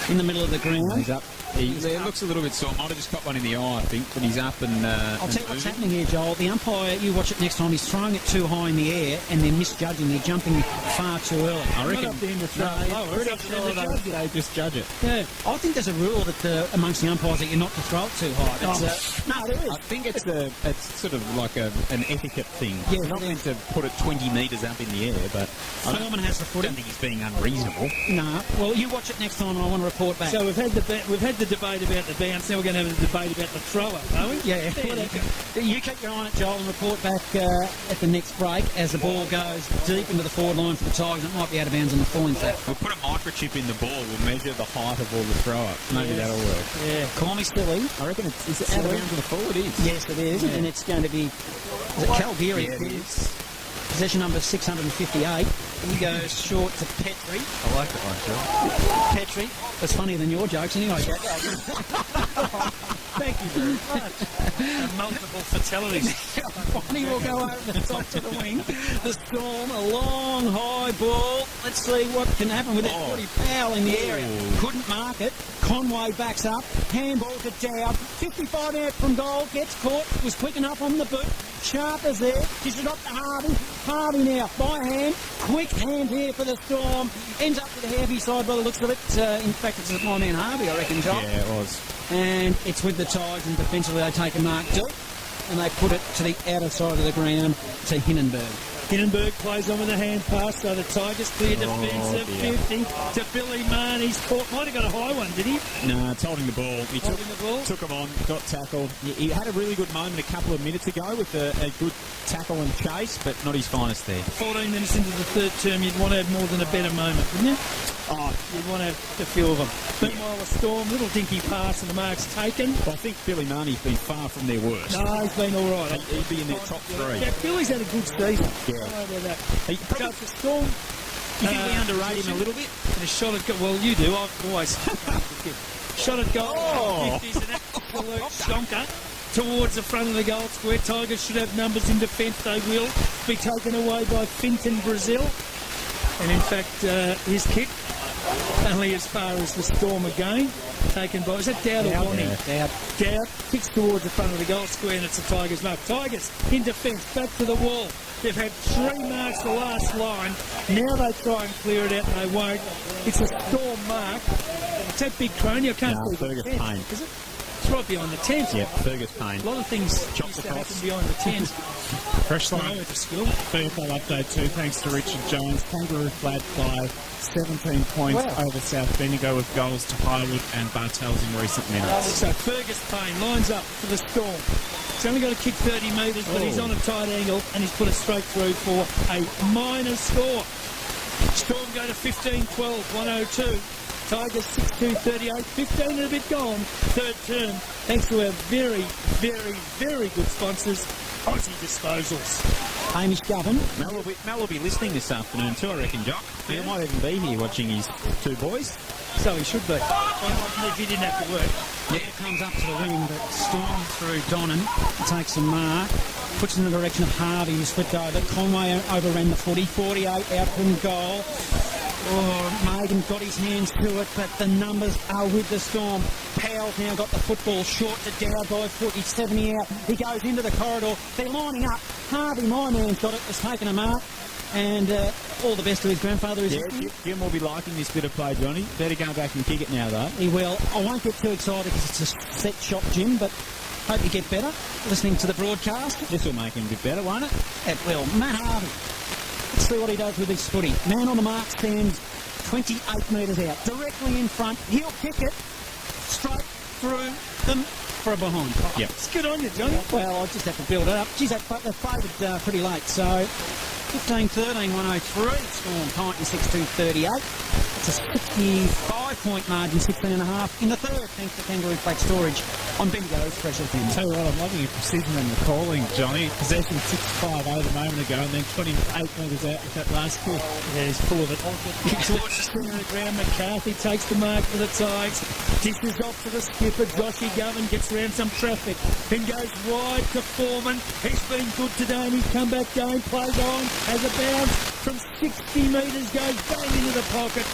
in the middle of the ground. He's up. He looks a little bit sore. Might have just got one in the eye, I think, but he's up and... I'll tell you what's happening here, Joel. The umpire, you watch it next time, he's throwing it too high in the air and they're misjudging. They're jumping far too early. I reckon... Not up to him to throw it lower. It's up to them to judge it. They just judge it. Yeah, I think there's a rule that amongst the umpires that you're not to throw it too high. No, there is. I think it's sort of like an etiquette thing. Yeah, You're not meant to put it 20 metres up in the air, but I Foreman has the footy. don't think he's being unreasonable. No. Well, you watch it next time and I want to report back. So we've had the debate about the bounce. Now we're going to have a debate about the thrower, are we? Yeah, you keep your eye on it, Joel, and report back at the next break as the ball goes deep into the forward line for the Tigers. It might be out of bounds on the full, in fact. We'll put a microchip in the ball. We'll measure the height of all the throw-ups. Maybe that'll work. Yeah, call me silly. I reckon is it out of bounds on the full? It is. Yes, it is, and it's going to be... Is it Calgary? Yeah, it is. Possession number 658. He goes short to Petrie. I like that one, Joel. Petrie. That's funnier than your jokes anyway, Jack. Thank you very much. Multiple fatalities. Bonnie will go over the top to the wing. The Storm, a long, high ball. Let's see what can happen with it. Pretty Powell in the area. Couldn't mark it. Conway backs up. Handball to Dowd. 55 out from goal. Gets caught. Was quick enough on the boot. Sharp is there. She's it up to Harvey. Harvey now, by hand. Quick hand here for the Storm. Ends up to the heavy side by the looks of it. In fact, it's my man Harvey, I reckon, John. Yeah, it was. And it's with the Tigers, and defensively they take a mark deep. And they put it to the outer side of the ground to Hindenburg. Hindenburg plays on with a hand pass, so the Tigers clear defensive 50 to Billy Mann. He's caught, might have got a high one, did he? No, it's holding the ball. He Holding the ball. took him on, got tackled. He had a really good moment a couple of minutes ago with a good tackle and chase, but not his finest there. 14 minutes into the third term, you'd want to have more than a better moment, wouldn't you? Oh, You'd want to have a few of them. Meanwhile, the Storm, little dinky pass and the mark's taken. I think Billy Marnie's been far from their worst. No, he's been all right. He'd be in their top 3. Yeah, Billy's had a good season. Yeah. Don't worry about that. He So probably, it's the Storm. you think we underrate him a little bit? And a shot at goal. Well, you do. I've always shot at goal. Oh. 50 is an absolute shonker towards the front of the goal square. Tigers should have numbers in defence. They will be taken away by Finton Brazil. And in fact, his kick only as far as the Storm again. Taken by, is that Dowd or Bonnie? Dowd kicks towards the front of the goal square, and it's the Tigers' mark. Tigers in defence, back to the wall. They've had 3 marks the last line. Now they try and clear it out, and they won't. It's a Storm mark. It's that big crony. I can't see Fergus the tent, Payne. is it? It's right behind the tent. Yeah, Fergus Payne. A lot of things Chop used the to cross. happen behind the tent. Fresh I line. went to school. VFL update too, thanks to Richard Jones. Kangaroo flag 5, 17 points over South Bendigo with goals to Highwood and Bartels in recent minutes. So Fergus Payne lines up for the Storm. He's only got to kick 30 metres, but he's on a tight angle and he's put it straight through for a minor score. Storm go to 15-12, 102. Tigers 6-2-38, 15 and a bit gone. Third term, thanks to our very, very, very good sponsors, Aussie Disposals. Hamish Govan. Mel will be listening this afternoon too, I reckon, Jock. He might even be here watching his 2 boys. So he should be. If he didn't have to work. Yeah, comes up to the wing, but Storm through Donnan, takes a mark, puts in the direction of Harvey, who's flipped over. Conway overran the footy, 48 out from goal. Oh, Magan got his hands to it, but the numbers are with the Storm. Powell's now got the football short to Dowd by 40, 70 out. He goes into the corridor. They're lining up. Harvey, my man's got it, has taken a mark. And all the best to his grandfather. Jim will be liking this bit of play, Johnny. Better go back and kick it now, though. He will. I won't get too excited because it's a set shot, Jim, but hope you get better listening to the broadcast. This will make him a bit better, won't it? It will. Matt Harvey. Let's see what he does with his footy. Man on the mark stands 28 metres out. Directly in front. He'll kick it straight through them for a behind. Yep. It's good on you, Johnny. Well, I just have to build it up. Geez, they faded pretty late, so 15-13, 103. Storm Titan 6-2-38. It's a 65-point margin, 16.5 in the third, thanks to Kangaroo Flat Storage on Bendigo's Fresh FM. Tell you what, I'm loving your precision and the calling, Johnny. Possession 6-5 over a moment ago, and then 28 metres out with that last kick. Yeah, he's full of it. Kick towards the centre of the ground. McCarthy takes the mark for the Tigers. Dishes off to the skipper. Joshy Govan gets round some traffic. Then goes wide to Foreman. He's been good today in his comeback game. Plays on. Has a bounce from 60 metres. Goes bang into the pocket.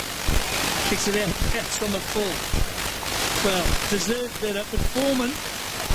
Kicks it out. That's on the full. Well, deserved better. But Foreman,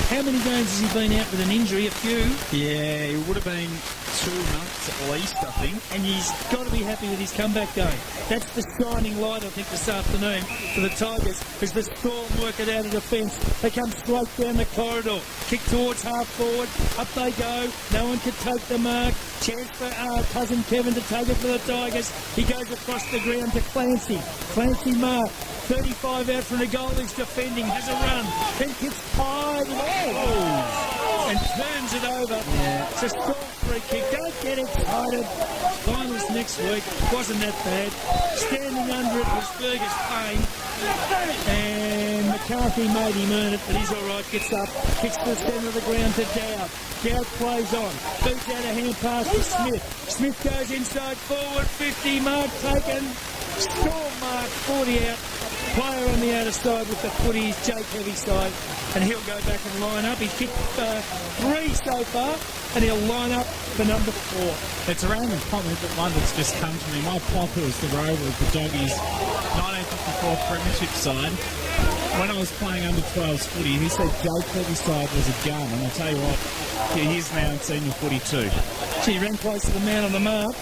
how many games has he been out with an injury? A few. Yeah, it would have been 2 months at least, I think. And he's got to be happy with his comeback game. That's the shining light, I think, this afternoon for the Tigers as the Storm work it out of defence. They come straight down the corridor, kick towards half forward, up they go. No one can take the mark. Chance for cousin Kevin to take it for the Tigers. He goes across the ground to Clancy. Clancy mark. 35 out from the goal. He's defending, has a run, then kicks high and turns it over. Yeah. It's a strong free kick. Don't get excited. Finals next week. Wasn't that bad. Standing under it was Fergus Payne. And McCarthy made him earn it, but he's all right. Gets up, kicks to the centre of the ground to Dowd. Dowd plays on. Beats out a hand pass to Smith. Smith goes inside forward. 50 mark taken. Storm mark 40 out. Player on the outer side with the footy is Jake Heavyside, and he'll go back and line up. He's kicked 3 so far, and he'll line up for number 4. It's a random comment, but one that's just come to me. My pop, who was the rover of the Doggies 1954 Premiership side, when I was playing under 12s footy, he said Jake Heavyside was a gun, and I'll tell you what, he is now in senior footy too. He ran close to the man on the mark.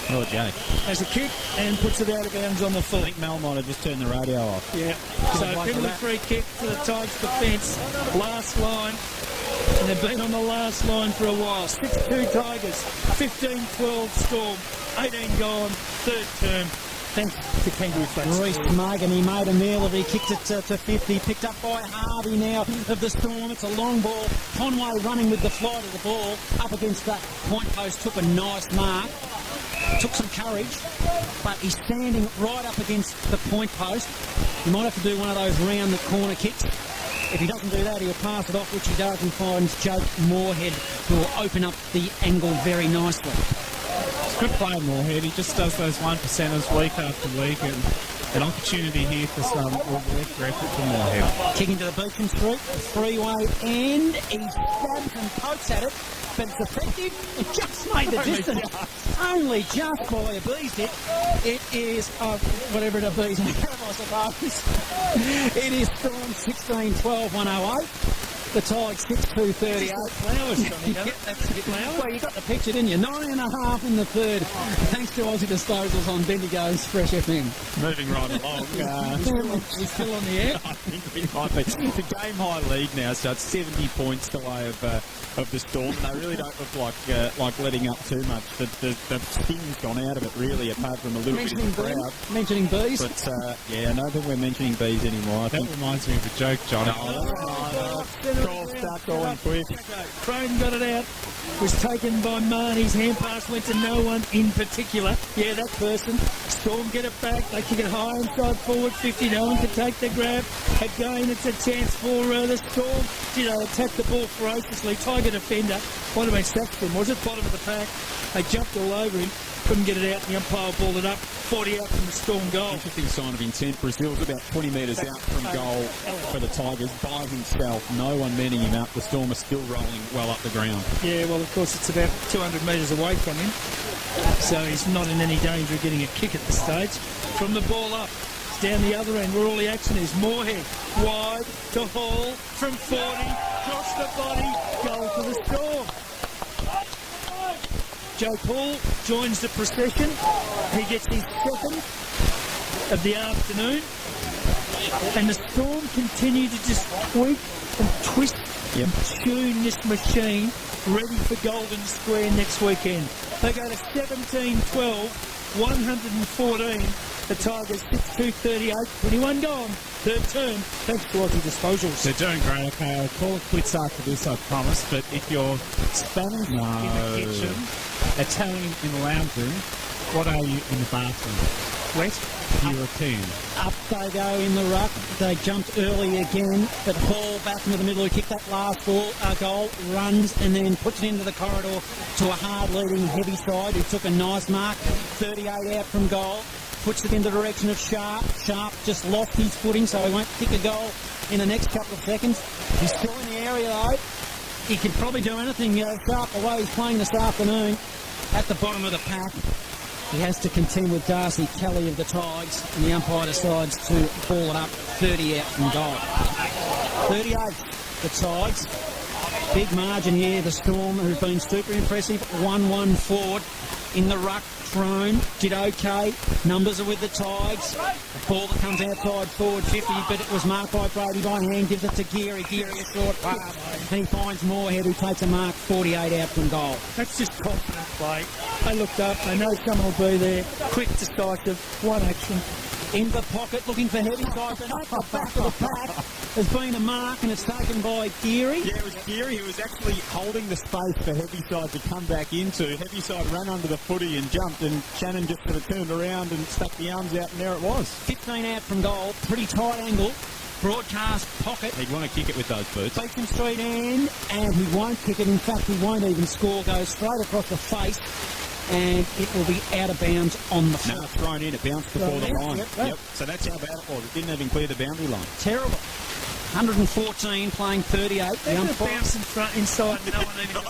Oh, Jake. Has a kick and puts it out of bounds on the full. I think Mel might have just turned the radio off. Yeah. So penalty free kick to the Tigers defence. Last line. And they've been on the last line for a while. 6-2 Tigers. 15-12 Storm. 18 gone. Third term. Thanks to Kangaroo Flats. Reece Magan, he made a meal of it. He kicked it to 50. Picked up by Harvey now of the Storm. It's a long ball. Conway running with the flight of the ball. Up against that point post. Took a nice mark. Took some courage, but he's standing right up against the point post. He might have to do one of those round the corner kicks. If he doesn't do that, he'll pass it off, which he does, and finds Joe Moorhead, who will open up the angle very nicely. It's good play, Moorhead. He just does those 1%ers week after week, and an opportunity here for some reward for effort from Moorhead. Kicking to the Beacon Street, the freeway end. He stabs and pokes at it, but it's effective. It just made the distance. Only just by a bee's hit. It is, whatever it is, I suppose. It is Storm 16-12, 108. The Tigers 6-2-38. Flowers, Johnny. Yeah, that's it. Well, you got the picture, didn't you? 9.5 in the third. Thanks to Aussie Disposals on Bendigo's Fresh FM. Moving right along. We're still on the air. I think we might be. The game high lead now, so it's 70 points away of the Storm. They really don't look like letting up too much. The sting's gone out of it, really, apart from a little bit of the crowd. Mentioning bees. But, yeah, I don't think we're mentioning bees anymore. I That think reminds me of a joke, Johnny. Start going quick. Crone got it out. Was taken by Marnie's hand pass, went to no one in particular. Yeah, that person. Storm get it back. They kick it high inside forward 50. No one can take the grab. Again, it's a chance for the Storm. They attack the ball ferociously. Tiger defender. Might have been Saxton, was it? Bottom of the pack. They jumped all over him. couldn't get it out, and the umpire balled it up, 40 out from the Storm goal. Interesting sign of intent. Brazil's about 20 metres out from goal for the Tigers by himself. No one meeting him up. The Storm are still rolling well up the ground. Yeah, well, of course, it's about 200 metres away from him, so he's not in any danger of getting a kick at this stage. From the ball up, it's down the other end where all the action is. Moorhead, wide to Hall, from 40, cross the body, goal for the Storm. Joe Paul joins the procession. He gets his second of the afternoon. And the Storm continue to just tweak and twist and tune this machine ready for Golden Square next weekend. They go to 17-12, 114. The Tigers 6-2-38, 21 gone. Third term, thanks to Aussie Disposals. They're doing great. Okay, I'll call it quits after this, I promise. But if you're Spanish in the kitchen, Italian in the lounge room, what are you in the bathroom? Wet? European. Up they go in the ruck. They jumped early again, but Hall back into the middle who kicked that last goal, runs and then puts it into the corridor to a hard-leading heavy side who took a nice mark, 38 out from goal. Puts it in the direction of Sharp. Sharp just lost his footing, so he won't kick a goal in the next couple of seconds. He's still in the area, though. He can probably do anything. Sharp, the way he's playing this afternoon, at the bottom of the pack. He has to contend with Darcy Kelly of the Tigers, and the umpire decides to ball it up 30 out from goal. 38, the Tigers. Big margin here. The Storm, who've been super impressive, 1-1 forward in the ruck. Crone did okay. Numbers are with the Tigers. The ball that comes outside forward 50, but it was marked by Brady by hand. Gives it to Geary. Geary a short pass. And he finds Moorhead, who takes a mark 48 out from goal. That's just confident play. They looked up. They know someone will be there. Quick, decisive, one action. In the pocket, looking for heavy side, but at the back of the pack has been a mark, and it's taken by Geary. Yeah, it was Geary who was actually holding the space for Heavyside to come back into. Heavyside ran under the footy and jumped, and Shannon just sort of turned around and stuck the arms out, and there it was. 15 out from goal, pretty tight angle. Broadcast pocket. He'd want to kick it with those boots. Beacon Street end, and he won't kick it. In fact, he won't even score. Goes straight across the face, and it will be out of bounds on the foot. No, thrown in. It bounced before the line. Yep. So that's how bad it was. It didn't even clear the boundary line. Terrible. 114 playing 38. They're going to bounce in front, inside, no one even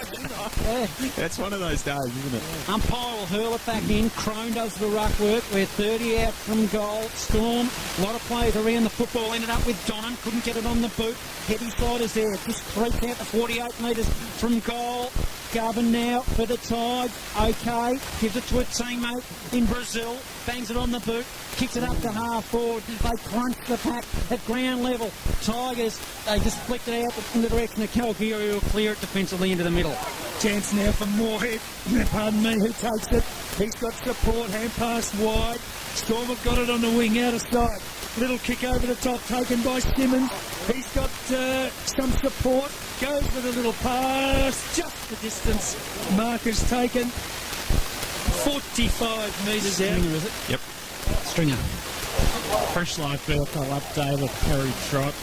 Yeah. That's one of those days, isn't it? Umpire will hurl it back in. Crone does the ruck work. We're 30 out from goal. Storm, a lot of players around the football. Ended up with Donnan. Couldn't get it on the boot. Heavy side is there. Just creeped out to 48 metres from goal. Garvin now for the Tigers. Okay. Gives it to a teammate in Brazil. Bangs it on the boot. Kicks it up to half forward. They crunch the pack at ground level. Tigers, they just flicked it out in the direction of Calgary, who will clear it defensively into the middle. Chance now for Moorhead. Pardon me, who takes it. He's got support. Hand pass wide. Storm have got it on the wing, out of sight. Little kick over the top taken by Simmons. He's got some support. Goes with a little pass. Just the distance. Marker's taken. 45 metres out. Stringer, is it? Yep. Stringer. Fresh Life Vehicle update of Perry Trot.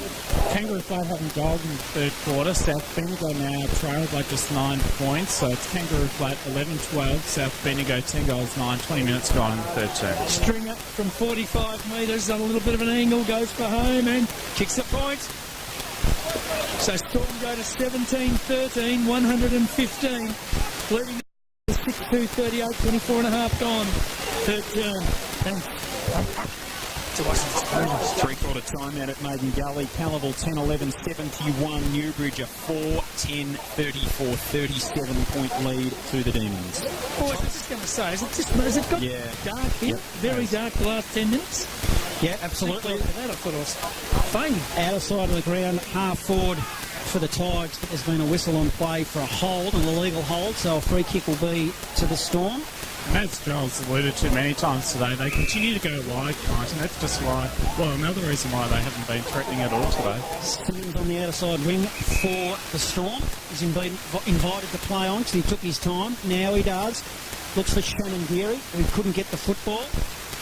Kangaroo Flat having gold in the third quarter. South Bendigo now trailed by just 9 points. So it's Kangaroo Flat 11-12. South Bendigo 10 goals, 9, 20 minutes gone in the third term. Stringer from 45 metres on a little bit of an angle. Goes for home and kicks the point. So Storm go to 17-13, 115. Leading to 6-2-38, 24 and a half gone. Third term. Thanks. Three-quarter timeout at Maiden Gully. Calival 10-11, 71. Newbridge a 4-10-34, 37-point lead to the Demons. Boys, I was just going to say, has it got dark here? Yep. Very dark the last 10 minutes? Yeah, absolutely. Look at that, I thought it was fading. Outer side of the ground, half forward for the Tigers. There's been a whistle on play for a hold, an illegal hold, so a free kick will be to the Storm. And as Joel's alluded to many times today, they continue to go wide, guys, and that's just why, well, another reason why they haven't been threatening at all today. Simmons on the outer side wing for the Storm. He's been invited to play on because he took his time. Now he does. Looks for Shannon Geary, who couldn't get the football.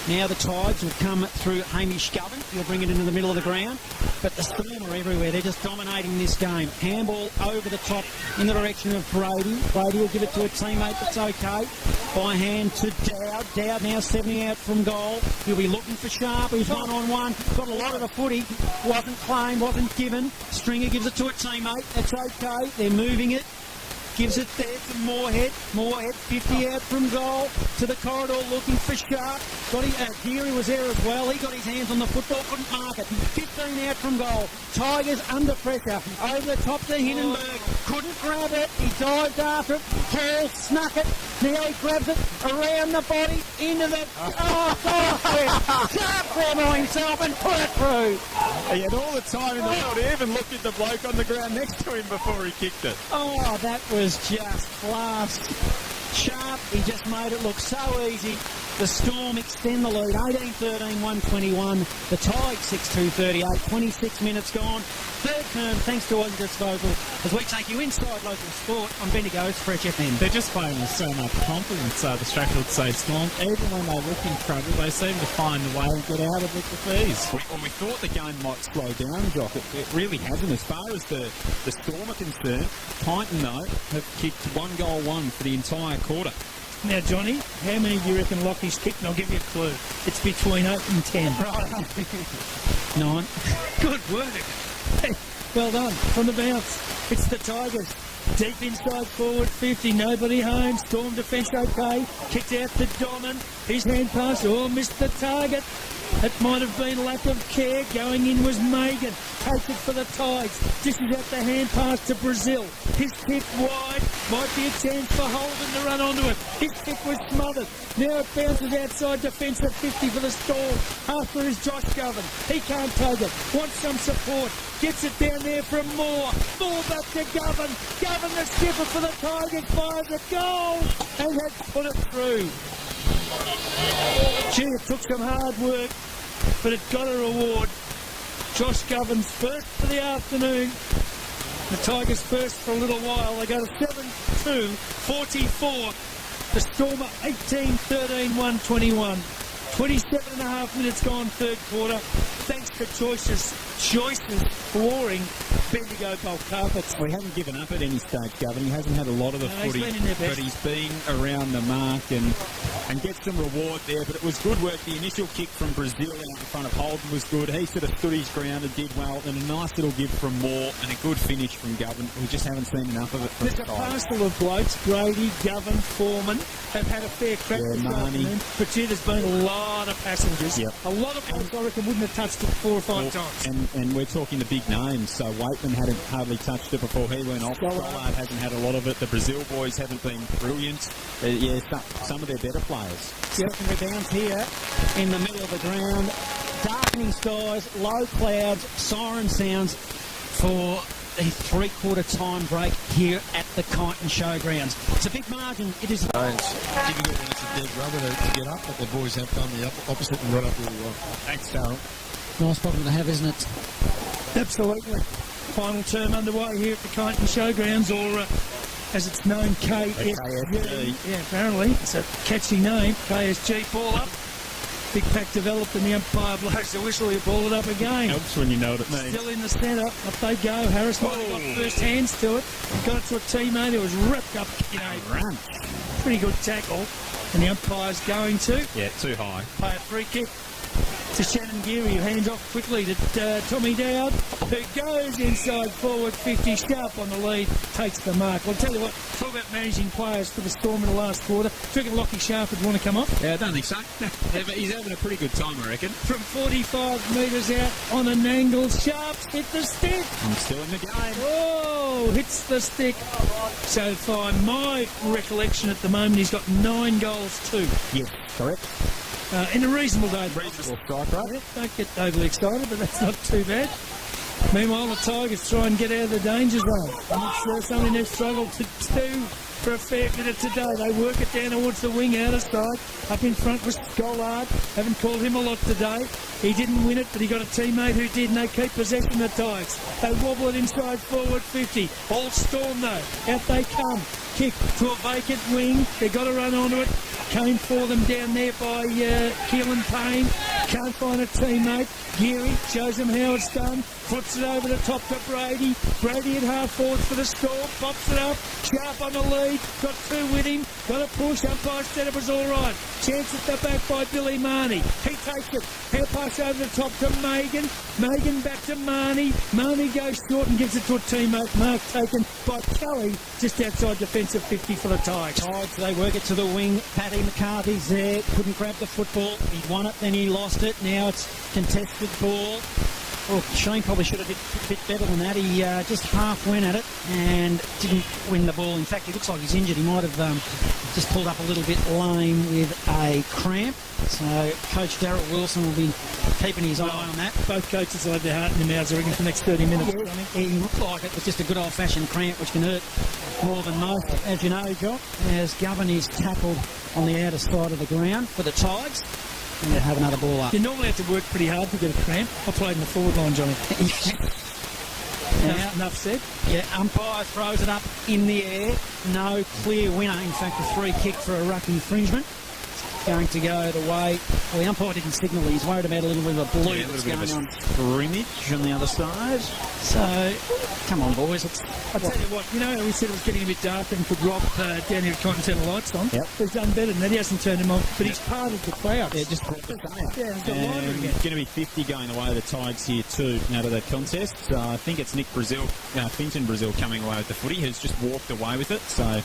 Now the Tigers will come through Hamish Govan. He'll bring it into the middle of the ground. But the Storm are everywhere. They're just dominating this game. Handball over the top in the direction of Brady. Brady will give it to a teammate that's okay. By hand to Dowd. Dowd now 70 out from goal. He'll be looking for Sharp. He's one-on-one. Got a lot of the footy. Wasn't claimed, wasn't given. Stringer gives it to a teammate. That's okay. They're moving it. Gives it there to Moorhead. Moorhead 50 out from goal to the corridor looking for Sharp. Geary was there as well. He got his hands on the football, couldn't mark it. 15 out from goal. Tigers under pressure. Over the top to Hindenburg. Couldn't grab it. He dived after it. Hall snuck it. Now he grabs it around the body into the... Sharp grabbed himself and put it through. He had all the time in the world. He even looked at the bloke on the ground next to him before he kicked it. Oh, that was just class. Sharp, he just made it look so easy. The Storm extend the lead, 18-13, 121. The Tigers 6-2-38, 26 minutes gone. Third term, thanks to Aussie Disposal, as we take you inside local sport on Bendigo's Fresh FM. They're just playing with so much confidence, the Strathfield Safe Storm. Even when they look in trouble, they seem to find a way and get out of it with ease. We thought the game might slow down, Jock. It really hasn't. As far as the Storm are concerned, Titan, though, have kicked 1-1 for the entire quarter. Now, Johnny, how many do you reckon Lockie's kicked? And I'll give you a clue. It's between 8 and 10. Right. 9. Good work. Hey, well done. From the bounce. It's the Tigers. Deep inside forward 50. Nobody home. Storm defence okay. Kicked out to Domin. His hand pass. Oh, missed the target. It might have been lack of care. Going in was Megan. Takes it for the Tigers. Dishes out the hand pass to Brazil. His kick wide. Might be a chance for Holden to run onto it. His kick was smothered. Now it bounces outside defence at 50 for the Storm. After is Josh Govan. He can't take it. Wants some support. Gets it down there from Moore. Moore back to Govan. Govan the skipper for the Tigers. Fires a goal. And has put it through. Gee, it took some hard work, but it got a reward. Josh Govan's first for the afternoon. The Tigers first for a little while. They go to 7-2, 44. The Storm are 18-13, 121. 27 and a half minutes gone third quarter. Thanks to Choices Flooring, Bendigo Gold Carpets. We haven't given up at any stage, Govan. He hasn't had a lot of the He's footy, been in their best. but he's been around the mark and gets some reward there. But it was good work. The initial kick from Brazil out in front of Holden was good. He sort of stood his ground and did well. And a nice little give from Moore and a good finish from Govan. We just haven't seen enough of it from There's the a Tigers. parcel of blokes, Brady, Govan, Foreman, have had a fair crack this Marnie. afternoon. But gee, there's been a lot of passengers. Yep. A lot of blokes, I reckon, wouldn't have touched it 4 or 5 times. And we're talking the big names. So Waitman hadn't hardly touched it before he went off. Stollard hasn't had a lot of it. The Brazil boys haven't been brilliant. Some of their better players. Second rebound here in the middle of the ground. Darkening skies, low clouds, siren sounds for the three-quarter time break here at the Kyneton Showgrounds. It's a big margin. It is. It's difficult when it's a dead rubber to get up, but the boys have done the opposite and run up really well. Thanks, Darryl. Nice problem to have, isn't it? Absolutely. Final term underway here at the Kyneton Showgrounds, or as it's known, KSG. Yeah, apparently. It's a catchy name. KSG ball up. Big pack developed and the umpire blows the whistle. He'll ball it up again. Helps when you know what it means. Still in the centre. Up they go. Harris might have got first hands to it. He got it to a teammate who was ripped up. Run. Pretty good tackle. And the umpire's going to Yeah, too high. play a free kick to Shannon Geary, who hands off quickly to Tommy Dowd, who goes inside forward 50, Sharp on the lead, takes the mark. Well, I'll tell you what, talk about managing players for the Storm in the last quarter. Do you reckon Lockie Sharp would want to come off? Yeah, I don't think so. He's having a pretty good time, I reckon. From 45 metres out on an angle, Sharp's hit the stick. I'm still in the game. Oh, hits the stick. So by my recollection at the moment, he's got 9 goals too. Yes, correct. In a reasonable day. Reasonable strike rate. Yeah, don't get overly excited, but that's not too bad. Meanwhile, the Tigers try and get out of the danger zone. And it's something they've struggled to do for a fair bit of today. They work it down towards the wing outer side. Up in front was Stollard. Haven't called him a lot today. He didn't win it, but he got a teammate who did, and they keep possession of the Tigers. They wobble it inside forward 50. All Storm though. Out they come. Kick to a vacant wing. They've got to run onto it. Came for them down there by Keelan Payne. Can't find a teammate. Geary shows them how it's done. Flips it over the top to Brady. Brady at half forward for the Storm. Pops it up. Sharp on the lead. Got two with him. Got a push. Umpire said it was all right. Chance at the back by Billy Marnie. He takes it. Hair pass over the top to Megan. Megan back to Marnie. Marnie goes short and gives it to a teammate. Mark taken by Kelly just outside defensive 50 for the Tigers. Tigers, they work it to the wing. Paddy McCarthy's there. Couldn't grab the football. He won it, then he lost it. Now it's contested ball. Well, Shane probably should have did a bit better than that. He just half went at it and didn't win the ball. In fact, he looks like he's injured. He might have just pulled up a little bit lame with a cramp. So Coach Darryl Wilson will be keeping his eye on that. Both coaches will have their heart in their mouths, I reckon, for the next 30 minutes. He looked like it was just a good old-fashioned cramp, which can hurt more than most. As you know, Jock, as Govan is tackled on the outer side of the ground for the Tigers. And they have another ball up. You normally have to work pretty hard to get a cramp. I played in the forward line, Johnny. Enough said. Yeah, umpire throws it up in the air. No clear winner. In fact, a free kick for a ruck infringement. It's going to go the way. Well, the umpire didn't signal. He's worried about a little bit of a blue that's going on. Scrimmage on the other side. So, come on, boys. I tell you what, you know how we said it was getting a bit dark and could Rob down here at Continental Lights on? Yep. He's done better than that. He hasn't turned him on, but he's part of the crowd. Yeah, just brought the stay up. Yeah, he's got And lighter again. going to be 50 going the way of the Tigers here too out of that contest. So I think it's Nick Brazil, Finton Brazil coming away with the footy, who's just walked away with it. So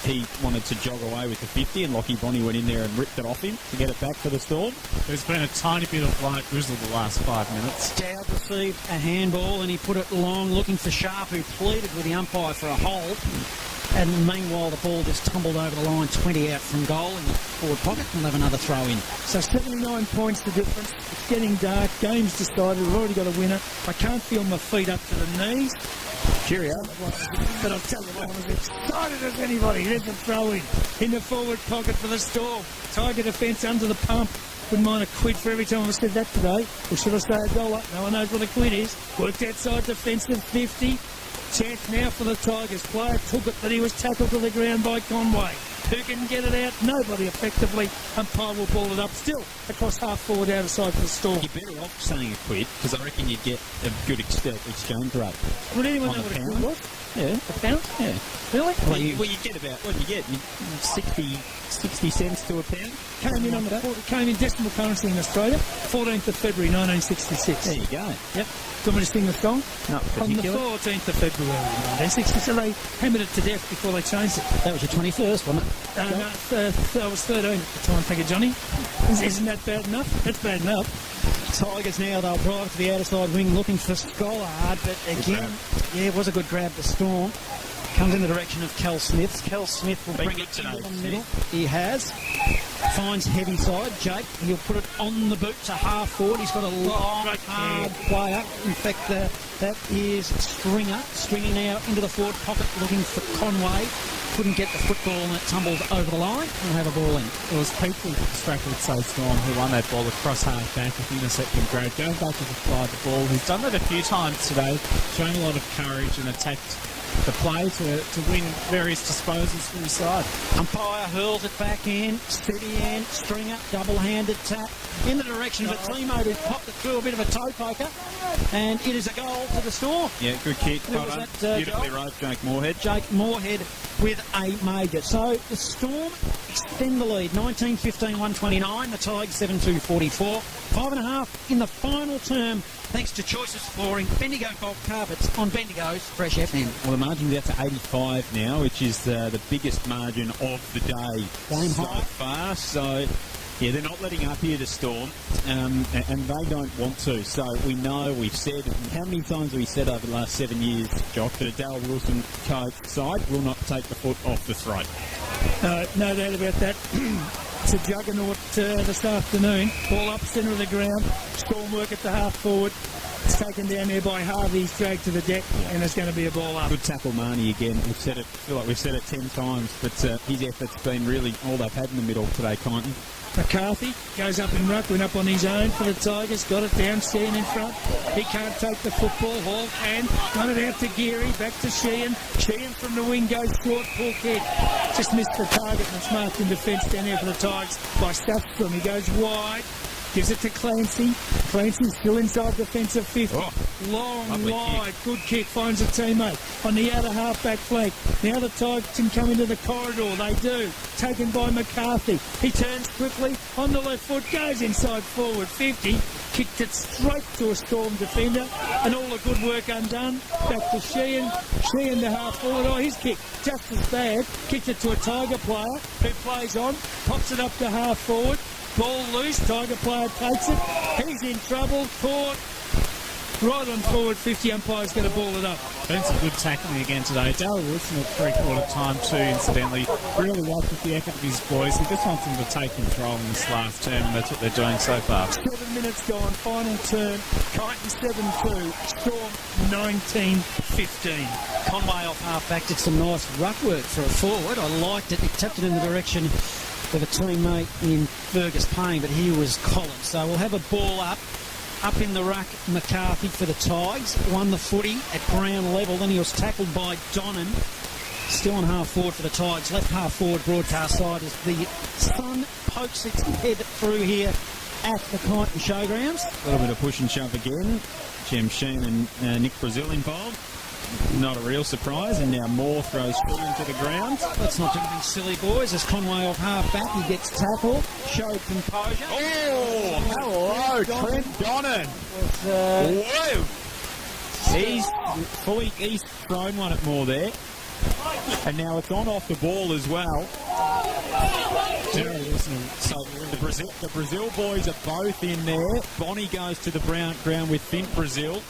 he wanted to jog away with the 50 and Lockie Bonnie went in there and ripped it off him to get it back for the Storm. There's been a tiny bit of light drizzle the last 5 minutes. Dowd received a handball and he put it long, looking for Sharp, who pleaded with the umpire for a hold. And meanwhile, the ball just tumbled over the line, 20 out from goal in the forward pocket. We'll have another throw in. So 79 points the difference. It's getting dark. Game's decided. We've already got a winner. I can't feel my feet up to the knees. Cheerio. But I'll tell you what, I'm as excited as anybody. There's a throw in the forward pocket for the Storm. Tiger defence under the pump. Wouldn't mind a quid for every time I said that today. Or should I say $1? No one knows what a quid is. Worked outside defensive 50. Chance now for the Tigers. Player took it, but he was tackled to the ground by Conway. Who can get it out? Nobody effectively. Umpire will ball it up. Still across half forward outside for the Storm. You're better off saying a quid because I reckon you'd get a good exchange rate. Would anyone On know a what a pound? quid was? Yeah. A pound? Yeah. Really? Well, you get about, what do you get? 60 cents to a pound? Came in decimal currency in Australia, 14th of February 1966. There you go. Yep. Do you want me to sing the song? Not On the particular. 14th of February 1966. So they hammered it to death before they changed it. That was your 21st, wasn't it? I was 13 at the time. Thank you, Johnny. Isn't that bad enough? That's bad enough. Tigers now, they'll drive to the outer side wing looking for Schollard, but again, yeah, it was a good grab. The Storm comes in the direction of Kel Smith. Kel Smith will Been bring good it today, into the middle. He has. Finds heavy side. Jake, he'll put it on the boot to half forward. He's got a long, hard player. In fact, that is Stringer. Stringer now into the forward pocket looking for Conway. Couldn't get the football and it tumbled over the line. We'll have a ball in. It was people distracted so Storm who won that ball across half back with intercepting Grade. Going back to fly the ball. He's done that a few times today, showing a lot of courage and attacked the play to win various disposals for his side. Umpire hurls it back in. Steady end. Stringer, double-handed tap in the direction of a teammate who popped it through a bit of a toe poker. And it is a goal to the Storm. Yeah, good kick. Who Well was done. that, Beautifully Joel? right, Jake Moorhead. Jake Moorhead with a major. So the Storm extend the lead. 19-15, 129. The Tigers 7-2-44. 5.5 in the final term. Thanks to Choices Flooring, Bendigo Bulk Carpets on Bendigo's Fresh FM. Well, the margin's out to 85 now, which is the biggest margin of the day Game so high. far. So, yeah, they're not letting up here to Storm, and they don't want to. So we know, we've said, how many times have we said over the last 7 years, Jock, that a Darryl Wilson coach side will not take the foot off the throat. No doubt about that. It's a juggernaut this afternoon. Ball up centre of the ground. Storm work at the half forward. It's taken down there by Harvey. He's dragged to the deck, and there's going to be a ball up. Good tackle, Marnie, again. We've said it, I feel like we've said it 10 times, but his effort's been really all they've had in the middle today, Kyneton. McCarthy goes up in ruck, went up on his own for the Tigers, got it down, Sheehan in front. He can't take the football. Hall can. Got it out to Geary, back to Sheehan. Sheehan from the wing goes short, poor kick. Just missed the target, and it's marked in defence down there for the Tigers by Stuffstrom. He goes wide. Gives it to Clancy. Clancy's still inside defensive 50. Oh, Long, lovely wide, good kick. Finds a teammate on the outer half-back flank. Now the Tigers can come into the corridor. They do. Taken by McCarthy. He turns quickly on the left foot. Goes inside forward 50. Kicked it straight to a Storm defender. And all the good work undone. Back to Sheehan. Sheehan the half forward. Oh, his kick just as bad. Kicked it to a Tiger player who plays on. Pops it up to half forward. Ball loose, Tiger player takes it. He's in trouble, caught. Right on forward 50, umpire's going to ball it up. Been some good tackling again today. Darryl Wilson at three-quarter time too, incidentally. Really like with the effort of his boys. He just wants them to take control in this last term, and that's what they're doing so far. 7 minutes gone, final turn. Kyneton 7-2, Storm 19-15. Conway off half-back did some nice ruck work for a forward. I liked it. He tapped it in the direction of a teammate in Fergus Payne, but here was Collins. So we'll have a ball up in the ruck. McCarthy for the Tigers. Won the footy at ground level. Then he was tackled by Donnan. Still on half forward for the Tigers. Left half forward broadcast side as the sun pokes its head through here at the Kyneton Showgrounds. A little bit of push and shove again. Jem Sheen and Nick Brazil involved. Not a real surprise, and now Moore throws through into the ground. Let's not do anything silly, boys. As Conway off half-back, he gets tackled. Showed composure. Oh, hello, Trent Donnan. Whoa! He's thrown one at Moore there. And now it's on off the ball as well. So the Brazil boys are both in there. Bonnie goes to the ground with Fint Brazil.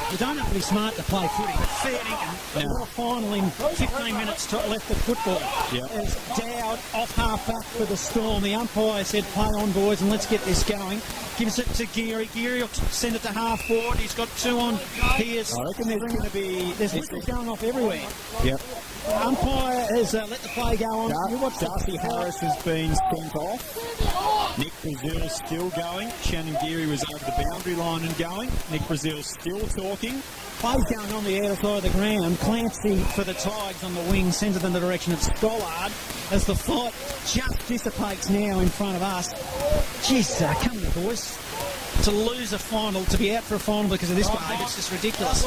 You don't have to be smart to play footy. Fair dinkum. What a final in 15 minutes left of football. Yep. As Dowd off half-back for the Storm. The umpire said, play on, boys, and let's get this going. Gives it to Geary. Geary will send it to half-forward. He's got two on. I reckon there's going to be... There's whistles going off everywhere. Yep. Umpire has let the play go on. Darcy Harris has been sent off. Nick Brazil still going. Shannon Geary was over the boundary line and going. Nick Brazil still talking. Play's going on the outer side of the ground. Clancy for the Tigers on the wing sends it in the direction of Stollard as the fight just dissipates now in front of us. Jeez, come here, boys. To lose a final, to be out for a final because of this behaviour, it's just ridiculous.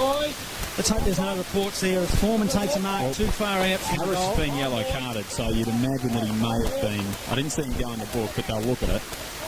Let's hope there's no reports there as Foreman takes a mark too far out from the Harris goal. has been yellow carded, so you'd imagine that he may have been. I didn't see him go in the book, but they'll look at it.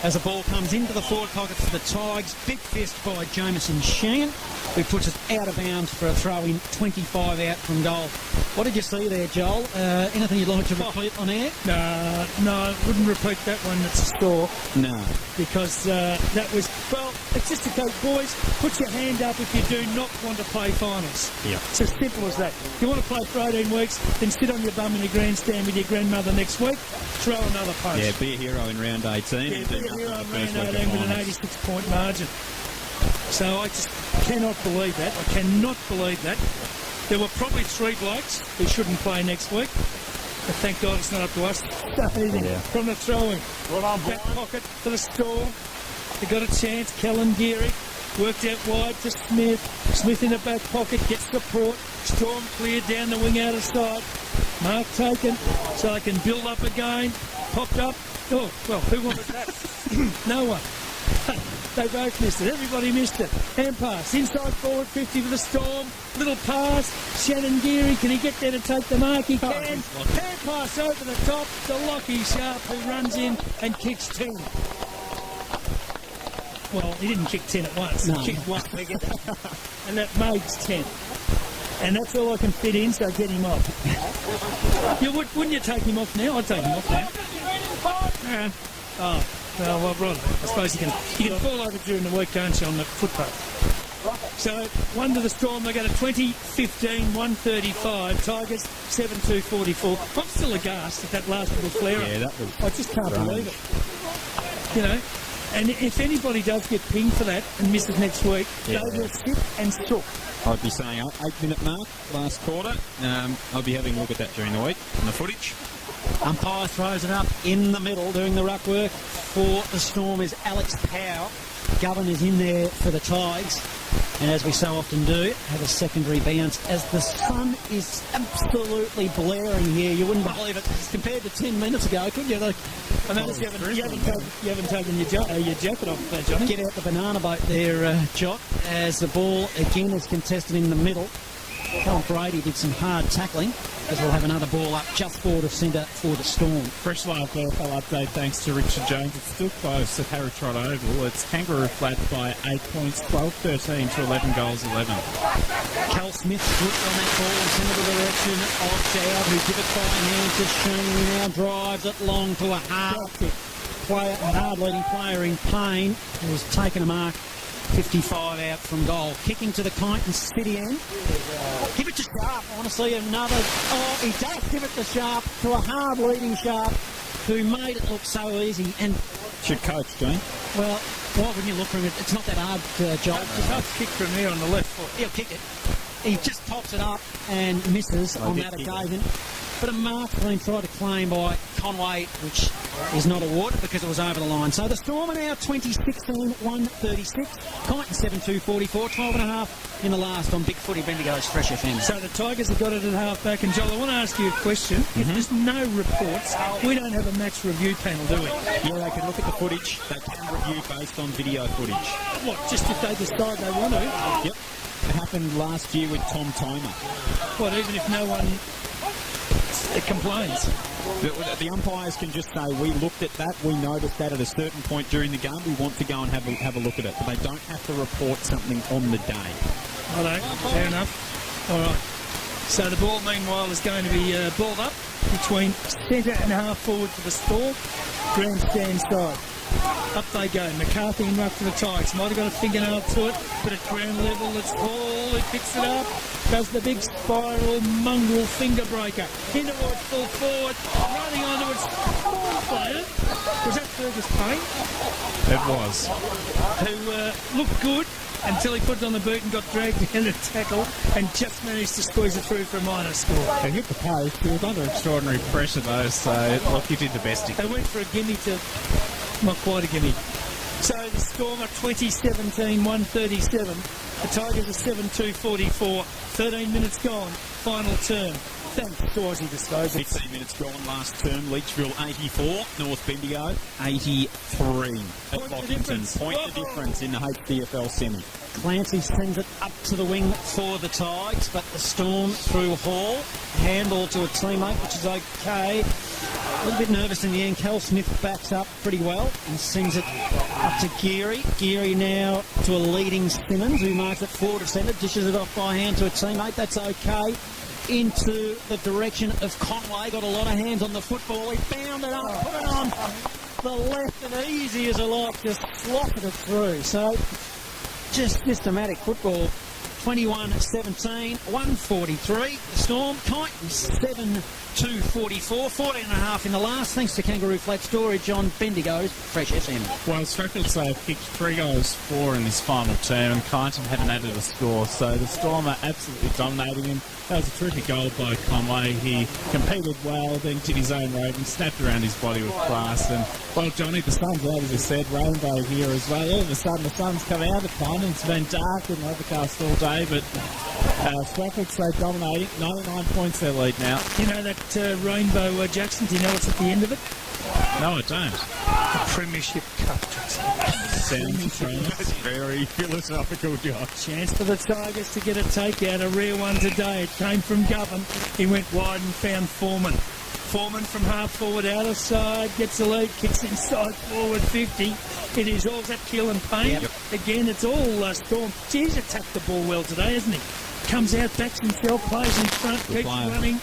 As the ball comes into the forward pocket for the Tigers, big fist by Jamieson Shannon, who puts it out of bounds for a throw-in, 25 out from goal. What did you see there, Joel? Anything you'd like to repeat on air? No, I wouldn't repeat that one. It's a score. No. Because that was, well, it's just a go, boys, put your hand up if you do not want to play finals. Yeah. It's as simple as that. If you want to play for 18 weeks, then sit on your bum in your grandstand with your grandmother next week, throw another post. Yeah, be a hero in round 18. Yeah, be a hero in round 18 with an 86-point margin. So I just cannot believe that. I cannot believe that. There were probably three blokes who shouldn't play next week. But thank God it's not up to us. From the throw-in. Back pocket to the Storm. They got a chance. Kellen Geary worked out wide to Smith. Smith in the back pocket gets support. Storm cleared down the wing outer side. Mark taken so they can build up again. Popped up. Oh, well, who wanted that? No one. They both missed it. Everybody missed it. Hand pass. Inside forward 50 for the Storm. Little pass. Shannon Geary. Can he get there to take the mark? He can. Hand pass over the top to Lockie Sharp, who runs in and kicks 10. Well, he didn't kick 10 at once. No. He kicked one. And that makes 10. And that's all I can fit in, so get him off. Wouldn't you take him off now? I'd take him off now. Yeah. Oh, well, right. I suppose you can fall over during the week, can't you, on the footpath. So, one to the Storm. They go to 20-15, 135. Tigers, 7-2-44. I'm still aghast at that last little flare-up. Yeah, that was... I just can't believe it. You know, And if anybody does get pinged for that and misses next week, they will sit and sook. I'd be saying 8-minute mark last quarter. I'll be having a look at that during the week on the footage. Umpire throws it up in the middle. Doing the ruck work for the Storm is Alex Powell. Govan is in there for the Tigers. And as we so often do, have a secondary bounce as the sun is absolutely blaring here. You wouldn't believe it compared to 10 minutes ago, could you? Look, I notice you haven't taken your jacket off there, Johnny. get out the banana boat there, Jot, as the ball again is contested in the middle. Callum Brady did some hard tackling as we'll have another ball up just forward of centre for the Storm. Fresh Live VFL update thanks to Richard Jones. It's still close at Harry Trott Oval. It's Kangaroo Flat by 8 points, 12-13 to 11 goals, 11. Cal Smith gripped on that ball and sent it in the direction of Dowd, who give it by hand to Sheen, who now drives it long to a hard leading player in Payne, who's taken a mark 55 out from goal. Kicking to the Kyneton City end. Give it to Sharp. I want to see another. Oh, he does give it to Sharp, to a hard leading Sharp, who made it look so easy. And, Should coach, Jane. well, why wouldn't you look for him? It's not that hard, Joel. The tough kick from here on the left foot. He'll kick it. He just pops it up and misses on that occasion. But a mark's been tried to claim by Conway, which is not awarded because it was over the line. So the Storm are now 20-16, 136. Kyneton 7-2-44, 12.5 in the last on Big Footy Bendigo's Fresh FM. So the Tigers have got it at half back. And Joel, I want to ask you a question. If there's no reports, we don't have a match review panel, do we? Yeah, they can look at the footage. They can review based on video footage. What, just if they decide they want to? Yep. It happened last year with Tom Tomer. What, even if no one complains? The umpires can just say, we looked at that, we noticed that at a certain point during the game, we want to go and have a look at it. But they don't have to report something on the day. Righto, fair enough. All right. So the ball, meanwhile, is going to be balled up between centre and half forward for the Storm. Grandstand side. Up they go. McCarthy in ruck for the Tigers. Might have got a fingernail to it, but at ground level, it's Hall. He picks it up. Does the big spiral mongrel finger breaker. Into it, full forward. Running onto its player. Was that Fergus Payne? It was. Who looked good until he put it on the boot and got dragged in a tackle and just managed to squeeze it through for a minor score. He hit the post. He was under extraordinary pressure, though, so look, he did the best he could. They went for a gimme to not quite a gimme. So the Storm are 2017, 137. The Tigers are 7-2-44. 13 minutes gone. Final term. Thanks to Aussie Disposal. 15 minutes gone last term. Leachville 84, North Bendigo 83. At Lockington. Point the difference in the HDFL semi. Clancy sends it up to the wing for the Tigers, but the Storm through Hall. Handball to a teammate, which is okay. A little bit nervous in the end. Cal Smith backs up pretty well and sends it up to Geary. Geary now to a leading Simmons, who marks it forward of centre, dishes it off by hand to a teammate. That's okay. Into the direction of Conway. Got a lot of hands on the football. He bound it up, put it on the left, and easy as a lark, just slotted it through. So, just systematic football. 21-17, 143. The Storm, Kyneton 7-2-44, 14.5 in the last. Thanks to Kangaroo Flat Storage on Bendigo's Fresh FM. Well, Strathfield have kicked 3 goals 4 in this final term, and Kyneton haven't added a score, so the Storm are absolutely dominating him. That was a terrific goal by Conway. He competed well, then did his own road and snapped around his body with class. And, well, Johnny, the sun's out, as you said, rainbow here as well. All of a sudden, the sun's come out at Kyneton. It's been dark and overcast all day, but Strathfield dominating. 99 points their lead now. You know that rainbow, Jackson, do you know what's at the end of it? No, I don't. The Premiership Cup, Jackson. Sounds very philosophical, Josh. Chance for the Tigers to get a takeout, a rare one today. It came from Govan. He went wide and found Foreman. Foreman from half forward, out of side, gets the lead, kicks inside forward 50. It is all that Keelan Payne. Yep. Again, it's all Storm. He's attacked the ball well today, hasn't he? Comes out, backs himself, plays in front, keeps running.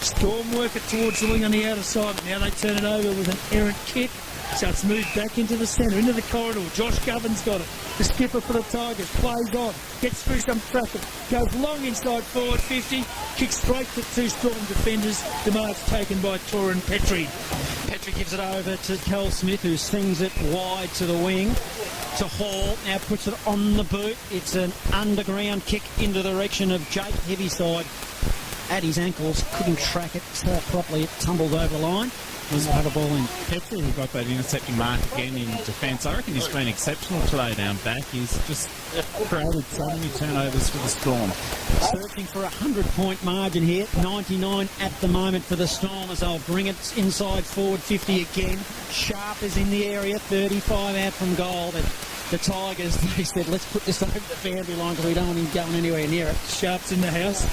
Storm work it towards the wing on the outer side. Now they turn it over with an errant kick. So it's moved back into the centre, into the corridor. Josh Govin's got it. The skipper for the Tigers plays on, gets through some traffic, goes long inside forward 50, kicks straight to two Storm defenders. The mark's taken by Torin Petrie. Petrie gives it over to Kel Smith, who swings it wide to the wing. To Hall, now puts it on the boot. It's an underground kick into the direction of Jake Heavyside. At his ankles, couldn't track it properly. It tumbled over the line. Was have a ball in. Petrie, who got that intercepting mark again in defence. I reckon he's been exceptional today down back. He's just created so many turnovers for the Storm. Searching for a 100-point margin here. 99 at the moment for the Storm as they'll bring it inside forward 50 again. Sharp is in the area. 35 out from goal. But the Tigers, they said, let's put this over the boundary line because we don't want him going anywhere near it. Sharp's in the house.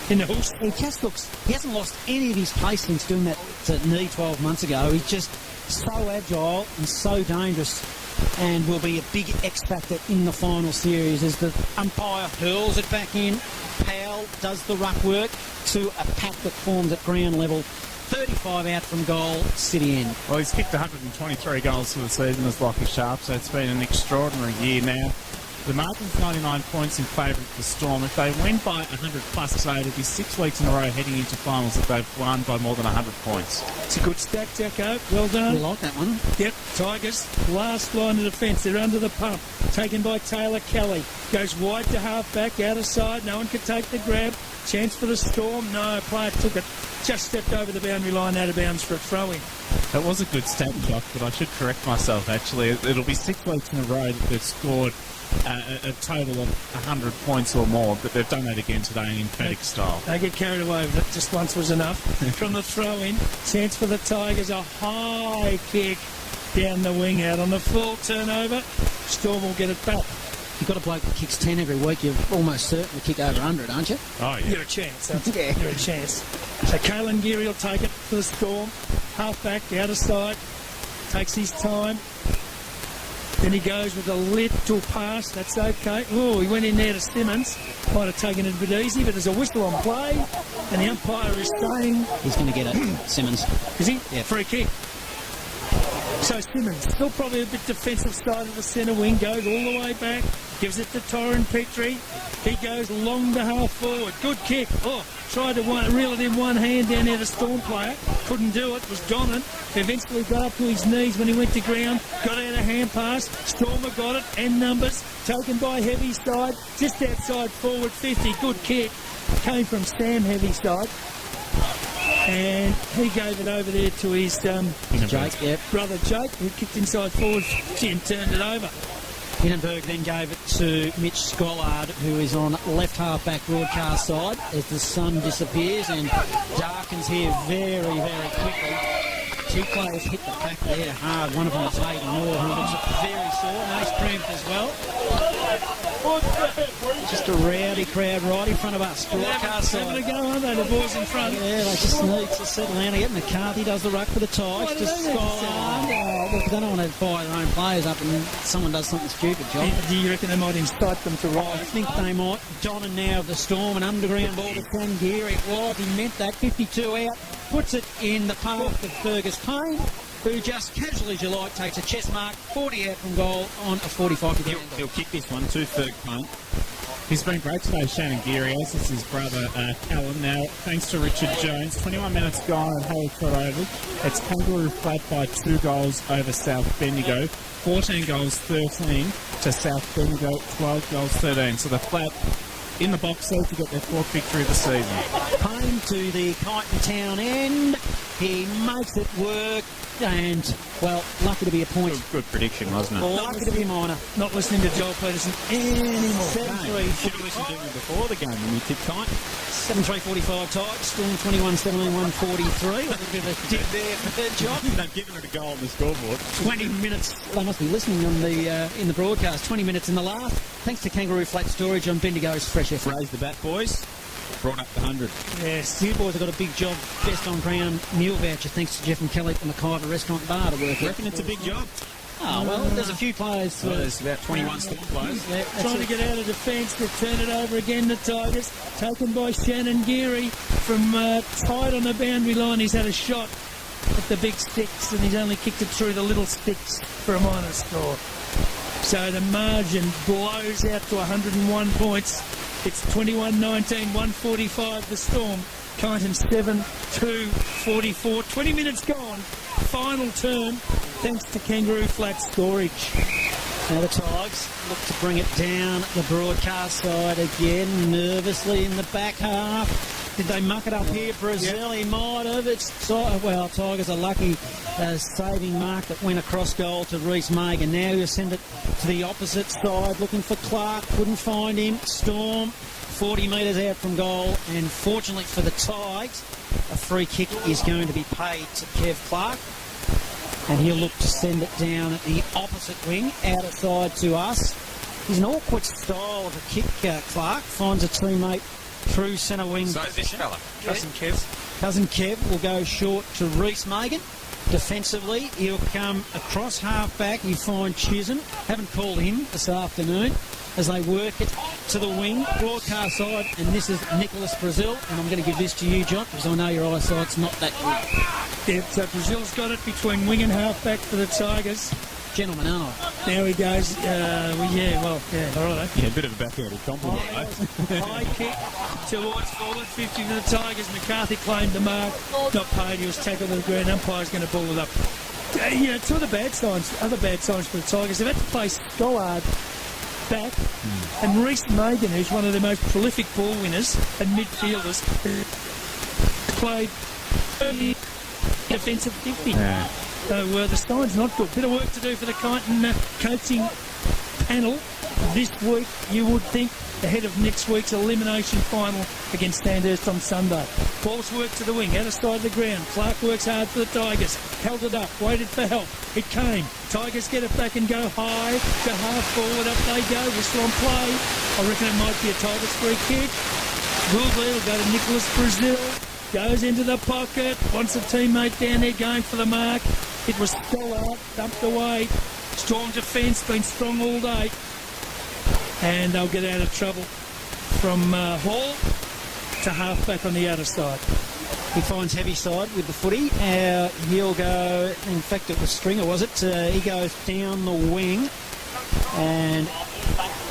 In the horse. He just looks, he hasn't lost any of his pace since doing that knee 12 months ago. He's just so agile and so dangerous and will be a big X factor in the final series as the umpire hurls it back in. Powell does the ruck work to a pack that forms at ground level. 35 out from goal, City end. Well, he's kicked 123 goals for the season as Lockie Sharp, so it's been an extraordinary year now. The margin's 99 points in favour of the Storm. If they win by 100 plus today, it'll be 6 weeks in a row heading into finals if they've won by more than 100 points. It's a good stack, Jacko. Well done. We like that one. Yep, Tigers, last line of defence. They're under the pump. Taken by Taylor Kelly. Goes wide to half-back, out of side. No one can take the grab. Chance for the Storm. No, player took it. Just stepped over the boundary line, out of bounds for a throw-in. That was a good stat, Jock, but I should correct myself, actually. It'll be 6 weeks in a row that they've scored a total of 100 points or more, but they've done that again today in emphatic style. They get carried away with it. Just once was enough. From the throw-in, chance for the Tigers. A high kick down the wing out on the full turnover. Storm will get it back. You've got a bloke that kicks 10 every week, you're almost certain to kick over 100, aren't you? Oh, yeah. You're a chance. You're a chance. So Kalen Geary will take it for the Storm. Half-back, out of sight. Takes his time. Then he goes with a little pass. That's okay. Oh, he went in there to Simmons. Might have taken it a bit easy, but there's a whistle on play. And the umpire is saying... He's going to get it, Simmons. Is he? Yeah. Free kick. So Simmons, still probably a bit defensive side of the centre wing, goes all the way back, gives it to Torin Petrie. He goes long to half forward. Good kick. Oh, tried to reel it in one hand down there, the Storm player. Couldn't do it, was Donnan. Eventually got up to his knees when he went to ground. Got out a hand pass. Stormer got it, and numbers. Taken by Heavyside, just outside forward 50. Good kick. Came from Sam Heavyside. And he gave it over there to his Jake, yep. brother Jake, who kicked inside forward and turned it over. Hindenburg then gave it to Mitch Scollard, who is on left half-back broadcast side as the sun disappears and darkens here very, very quickly. Two players hit the pack there hard. One of them is Hayden Moore, who looks very sore. Nice cramped as well. Just a rowdy crowd right in front of us. Broadcast side. Having a go, aren't they, the boys in front? Yeah, they just need to settle down again. McCarthy does the ruck for the Tigers. Just Scollard. Look, they don't want to fire their own players up and someone does something stupid, John. Do you reckon they might incite them to I ride? think they might. Donnan now of the Storm, an underground ball to Tangieri. It was, he meant that. 52 out, puts it in the path of Fergus Payne, who just casually as you like takes a chest mark, 40 out from goal on a 45 to the end. He'll kick this one to Ferg Payne. He's been great today, Shannon Geary, as is his brother Callum. Now, thanks to Richard Jones, 21 minutes gone at Hayward Oval. It's Kangaroo Flat by 2 goals over South Bendigo. 14 goals 13 to South Bendigo, 12 goals 13. So the Flat in the box seat to get their 4th victory of the season. Payne to the Kyneton Town end. He makes it work. And, well, lucky to be a point. Good prediction, wasn't it? Lucky to be a minor. Not listening to Joel Peterson anymore. 7-3. Should have listened to him before the game when you tipped Kyneton. 7-3-45 Tigers. Storm 21-17-1-43. A little bit of a dip there for their job. They've given it a goal on the scoreboard. 20 minutes. They must be listening on the in the broadcast. 20 minutes in the last. Thanks to Kangaroo Flat Storage on Bendigo's Fresh FM. Raise the bat, boys. Brought up the 100. Yes. You boys have got a big job. Best on ground meal voucher thanks to Jeff and Kelly from the Kyber Restaurant Bar to work. I reckon it's a big job. Oh, well, there's a few players. Well, there's about 21 Storm players. Yeah, Trying to get out of defence, they turn it over again, the Tigers. Taken by Shannon Geary from tight on the boundary line. He's had a shot at the big sticks, and he's only kicked it through the little sticks for a minor score. So the margin blows out to 101 points. It's 21-19, 145 the Storm. Kyneton 7-2-44. 20 minutes gone. Final turn, thanks to Kangaroo Flat storage. Now the Tigers look to bring it down the broadcast side again, nervously in the back half. Did they muck it up here? Brazil, he might have. Tigers are lucky. Saving mark that went across goal to Reece Megan. Now he'll send it to the opposite side, looking for Clark. Couldn't find him. Storm, 40 metres out from goal. And fortunately for the Tigers, a free kick is going to be paid to Kev Clark. And he'll look to send it down at the opposite wing, out of side to us. He's an awkward style of a kick, Clark. Finds a teammate through centre wing. So is this fella. Cousin Kev. Cousin Kev will go short to Reece Megan. Defensively, he'll come across half-back. You find Chisholm. Haven't called him this afternoon as they work it to the wing, broadcast side, and this is Nicholas Brazil. And I'm going to give this to you, John, because I know your eyesight's not that good. Yeah, so Brazil's got it between wing and half-back for the Tigers. Gentlemen, aren't I? Now he goes, all right. Yeah, a bit of a backhanded compliment, though. High kick towards forward 50 for the Tigers. McCarthy claimed the mark, not paid. He was tackled to the ground. Umpire's going to ball it up. Two of the other bad signs for the Tigers. They've had to play Stollard back, and Reece Megan, who's one of the most prolific ball winners and midfielders, played defensive 50. Yeah. So the sign's not good. Bit of work to do for the Kyneton coaching panel this week, you would think, ahead of next week's elimination final against Sandhurst on Sunday. Ball's work to the wing, out of side of the ground. Clark works hard for the Tigers. Held it up, waited for help. It came. Tigers get it back and go high to half forward. Up they go. Whistle on play. I reckon it might be a Tigers free kick. Gouldy will go to Nicholas Brazil. Goes into the pocket. Wants a teammate down there going for the mark. It was Stollard, dumped away. Storm defence, been strong all day. And they'll get out of trouble from Hall to half-back on the outer side. He finds heavy side with the footy. He'll go, in fact it was Stringer, was it? He goes down the wing. And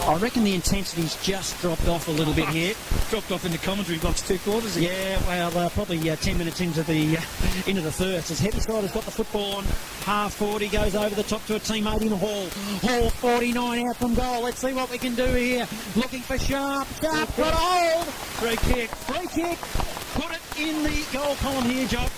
I reckon the intensity's just dropped off a little bit here. Dropped off in the commentary box 2 quarters ago. Yeah, well, probably 10 minutes into the third. As Heavyside has got the football on half forward, he goes over the top to a teammate in Hall. Hall 49 out from goal. Let's see what we can do here. Looking for Sharp. Sharp got a hold. Free kick. Put it in the goal column here, Jock.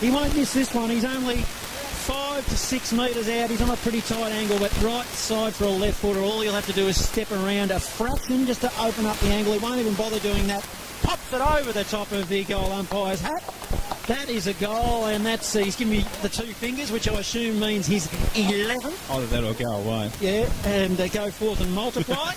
He won't miss this one. He's only 5 to 6 metres out. He's on a pretty tight angle, but right side for a left footer. All he'll have to do is step around a fraction just to open up the angle. He won't even bother doing that. Pops it over the top of the goal umpire's hat. That is a goal, and he's giving me the 2 fingers, which I assume means he's 11. Either that or go away. Yeah, and go forth and multiply.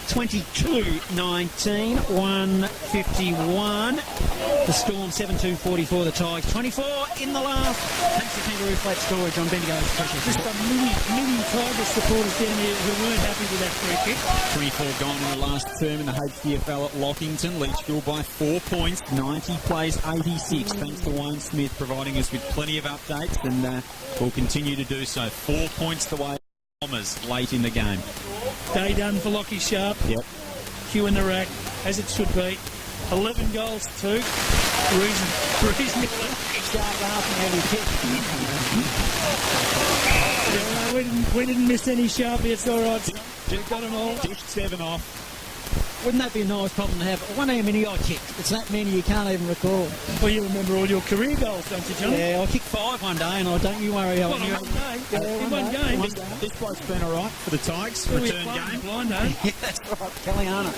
22-19, 151. The Storm 7-2-44, the Tigers 24 in the last. Thanks to Kangaroo Flat Storage on Bendigo's Precious. Just a mini Tigers supporters down here who weren't happy with that free kick. 24 gone in the last term in the HDFL at Lockington. Leachville by 4 points, 90 plays 86. Thanks to Wayne Smith providing us with plenty of updates, and we'll continue to do so. 4 points the way Bombers late in the game. Day done for Lockie Sharp. Yep. Q in the rack, as it should be. 11 goals too. Reasonably. We didn't miss any Sharp. It's all right. We got them all. Dished 7 off. Wouldn't that be a nice problem to have? I wonder how many I kicked. It's that many you can't even recall. Well, you remember all your career goals, don't you, John? Yeah, I kicked 5 one day, and don't you worry. One game. In one game. This bloke's been all right for the Tigers. Well, Return game. Blind, eh? Yeah, that's right, Kellyana.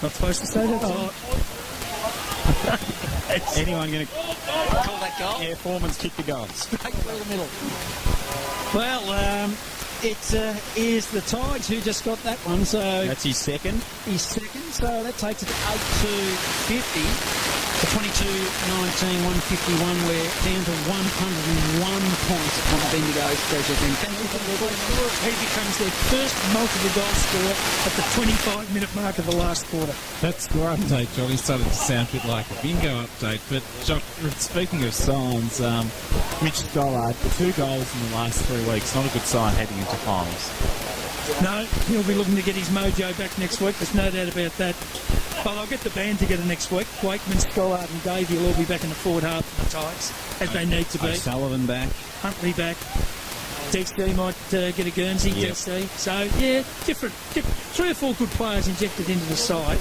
Not supposed to say that. Anyone going to Call that goal? Yeah, Foreman's kicked the goal. Straight through the middle. Well, it is the Tigers who just got that one, so That's his second. he's second, so that takes it to 8-2-50. The 22-19, 151. We're down to 101 points on the Bendigo's Fresh FM. Thank you for the He becomes their first multiple goal scorer at the 25-minute mark of the last quarter. That score update, Johnny, started to sound a bit like a bingo update. But, John, speaking of signs, Mitch Stollard, 2 goals in the last 3 weeks. Not a good sign heading into finals. No, he'll be looking to get his mojo back next week. There's no doubt about that. But I'll get the band together next week. Wakeman, Stollard and Davey will all be back in the forward half of the Tigers, as they need to be. O'Sullivan back. Huntley back. Dexter might get a Guernsey, Yep. DC. So, yeah, different. 3 or 4 good players injected into the side.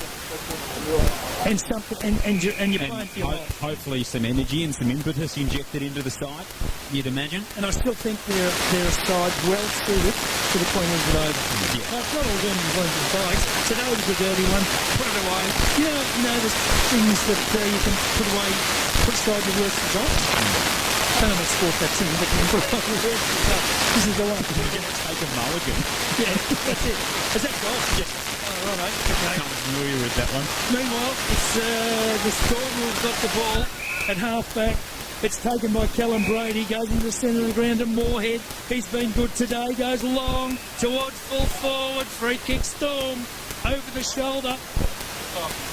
And something, and you're playing for your life. Hopefully some energy and some impetus injected into the side, you'd imagine. And I still think they're a side well suited to the Queen Elizabeth Oval. Yeah. Now, it's not all doom and gloom for the Tigers. Today was a dirty one. Put it away. You know, there's things that you can put away, put aside the worst results. I don't know about sport that's in, but you can put away the worst results. This is the one. You're going to take a mulligan. Yeah, that's it. Is that golf? Yes. Oh, right, okay. I'm familiar with that one. Meanwhile, it's the Storm who've got the ball at half-back. It's taken by Callum Brady, goes into the centre of the ground to Moorhead. He's been good today, goes long towards full forward. Free kick Storm over the shoulder.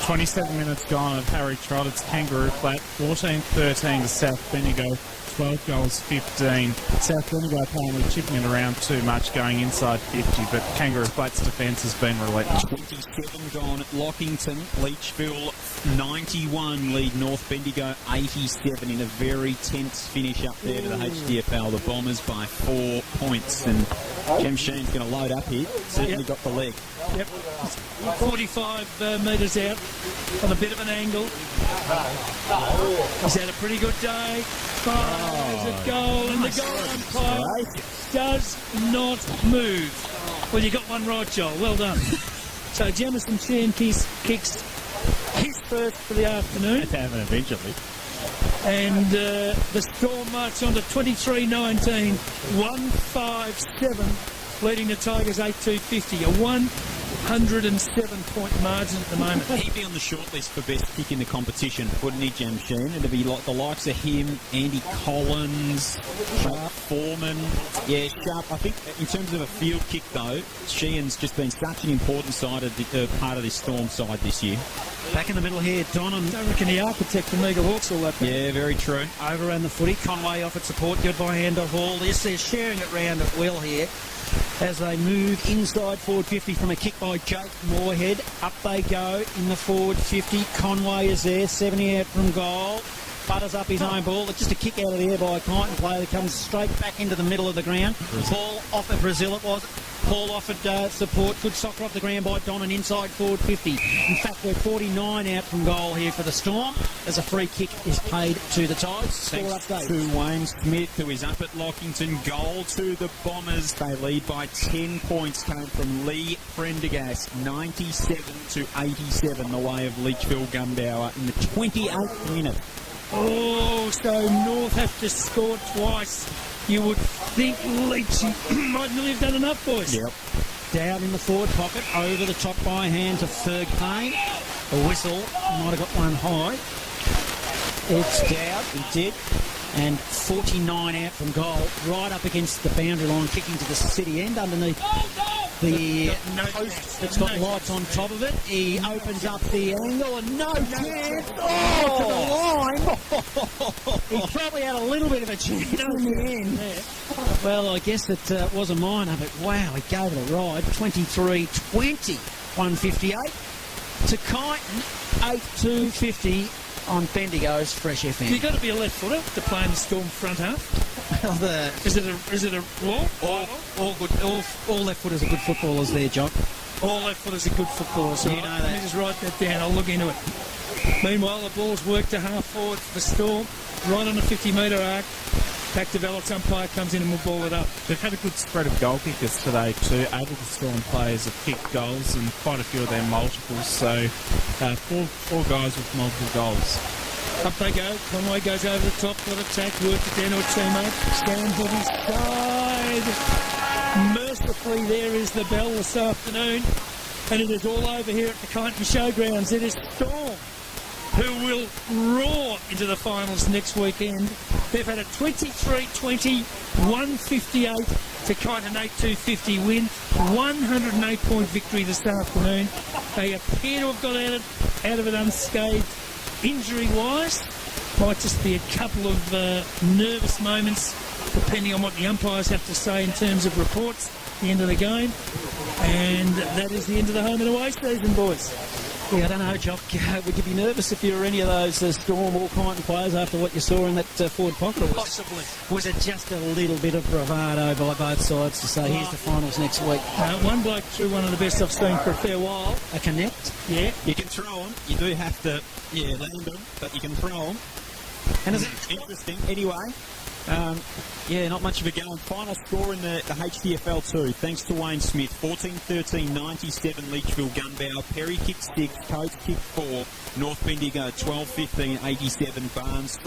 27 minutes gone of Harry Trott. It's Kangaroo Flat, 14-13 to South Bendigo. 12 goals, 15. South Bendigo apparently chipping it around too much, going inside 50, but Kangaroo Flat's defence has been relentless. 27 gone at Lockington. Leachville 91 lead North Bendigo 87 in a very tense finish up there to the HDFL. The Bombers by 4 points, and Jem Sheen's going to load up here. Certainly got the leg. Yep. 45 metres out on a bit of an angle. He's had a pretty good day. There's a goal, and the goal umpire does not move. Well, you got one right, Joel. Well done. So Jamison Sheen kicks his first for the afternoon. It's happening eventually. And the Storm march on to 23-19, 157, leading the Tigers 8-2-50. A 107-point margin at the moment. He'd be on the shortlist for best kick in the competition, wouldn't he, Jem Sheen? It'd be like the likes of him, Andy Collins, Sharp, Foreman. Yeah, Sharp. I think in terms of a field kick, though, Sheen's just been such an important side of part of this Storm side this year. Back in the middle here, Donnan. I reckon the architect from Eagle Hawks all that. Yeah, very true. Overran the footy. Conway offered support. Good by hand of Hall. Yes, they're sharing it round at well here as they move inside forward 50 from a kick by Jake Moorhead. Up they go in the forward 50. Conway is there, 70 out from goal. Butters up his own ball. It's just a kick out of the air by a Kyneton player that comes straight back into the middle of the ground. Paul offered Brazil, it was. Paul offered support. Good soccer off the ground by Donnan inside forward 50. In fact, we're 49 out from goal here for the Storm as a free kick is paid to the Tigers. Score update. To Wayne Smith, who is up at Lockington. Goal to the Bombers. They lead by 10 points. Came from Lee Prendergast, 97-87, the way of Leachville Gumbower in the 28th minute. Oh, so North have to score twice. You would think Leachy might nearly have done enough, boys. Yep. Down in the forward pocket, over the top by hand to Ferg Payne. A whistle, might have got one high. It's down, he did. And 49 out from goal, right up against the boundary line, kicking to the city end underneath the post that's got lights on top of it. He opens up the angle and no chance. Oh, to the line. He probably had a little bit of a chance in the end. Well, I guess it was a minor, but wow, he gave it a ride. 23-20, 158 to Kyneton, 8-2-50 on Bendigo's Fresh FM. You've got to be a left footer to play in the Storm front half. Is it a law? All left footers are good footballers there, John. All left footers are good footballers. So You know Let me that. just write that down. I'll look into it. Meanwhile, the ball's worked to half forward for the Storm, right on the 50-metre arc. Back develops, umpire comes in and we'll ball it up. They've had a good spread of goal kickers today too. Able to Storm players have kicked goals and quite a few of them multiples. So four guys with multiple goals. Up they go. Conway goes over the top, got attack, worked it down to a teammate. Stands on his side. Mercifully, there is the bell this afternoon. And it is all over here at the Kyneton Showgrounds. It is Storm who will roar into the finals next weekend. They've had a 23-20, 158 to Kyneton 8-250 win, 108-point victory this afternoon. They appear to have got out of it unscathed injury-wise. Might just be a couple of nervous moments, depending on what the umpires have to say in terms of reports at the end of the game. And that is the end of the home and away season, boys. Yeah, I don't know, Jock. Would you be nervous if you were any of those Storm or Kyneton players after what you saw in that forward pocket? Possibly. Was it just a little bit of bravado by both sides to say, here's the finals next week? One bloke threw one of the best I've seen for a fair while. A connect? Yeah. You can throw them. You do have to, land them, but you can throw them. And is it Interesting. Anyway, not much of a go. Final score in the HDFL 2, thanks to Wayne Smith, 14-13, 97 Leachville Gunbow. Perry kicked 6, Coates kicked 4, North Bendigo 12-15, 87 Barnes.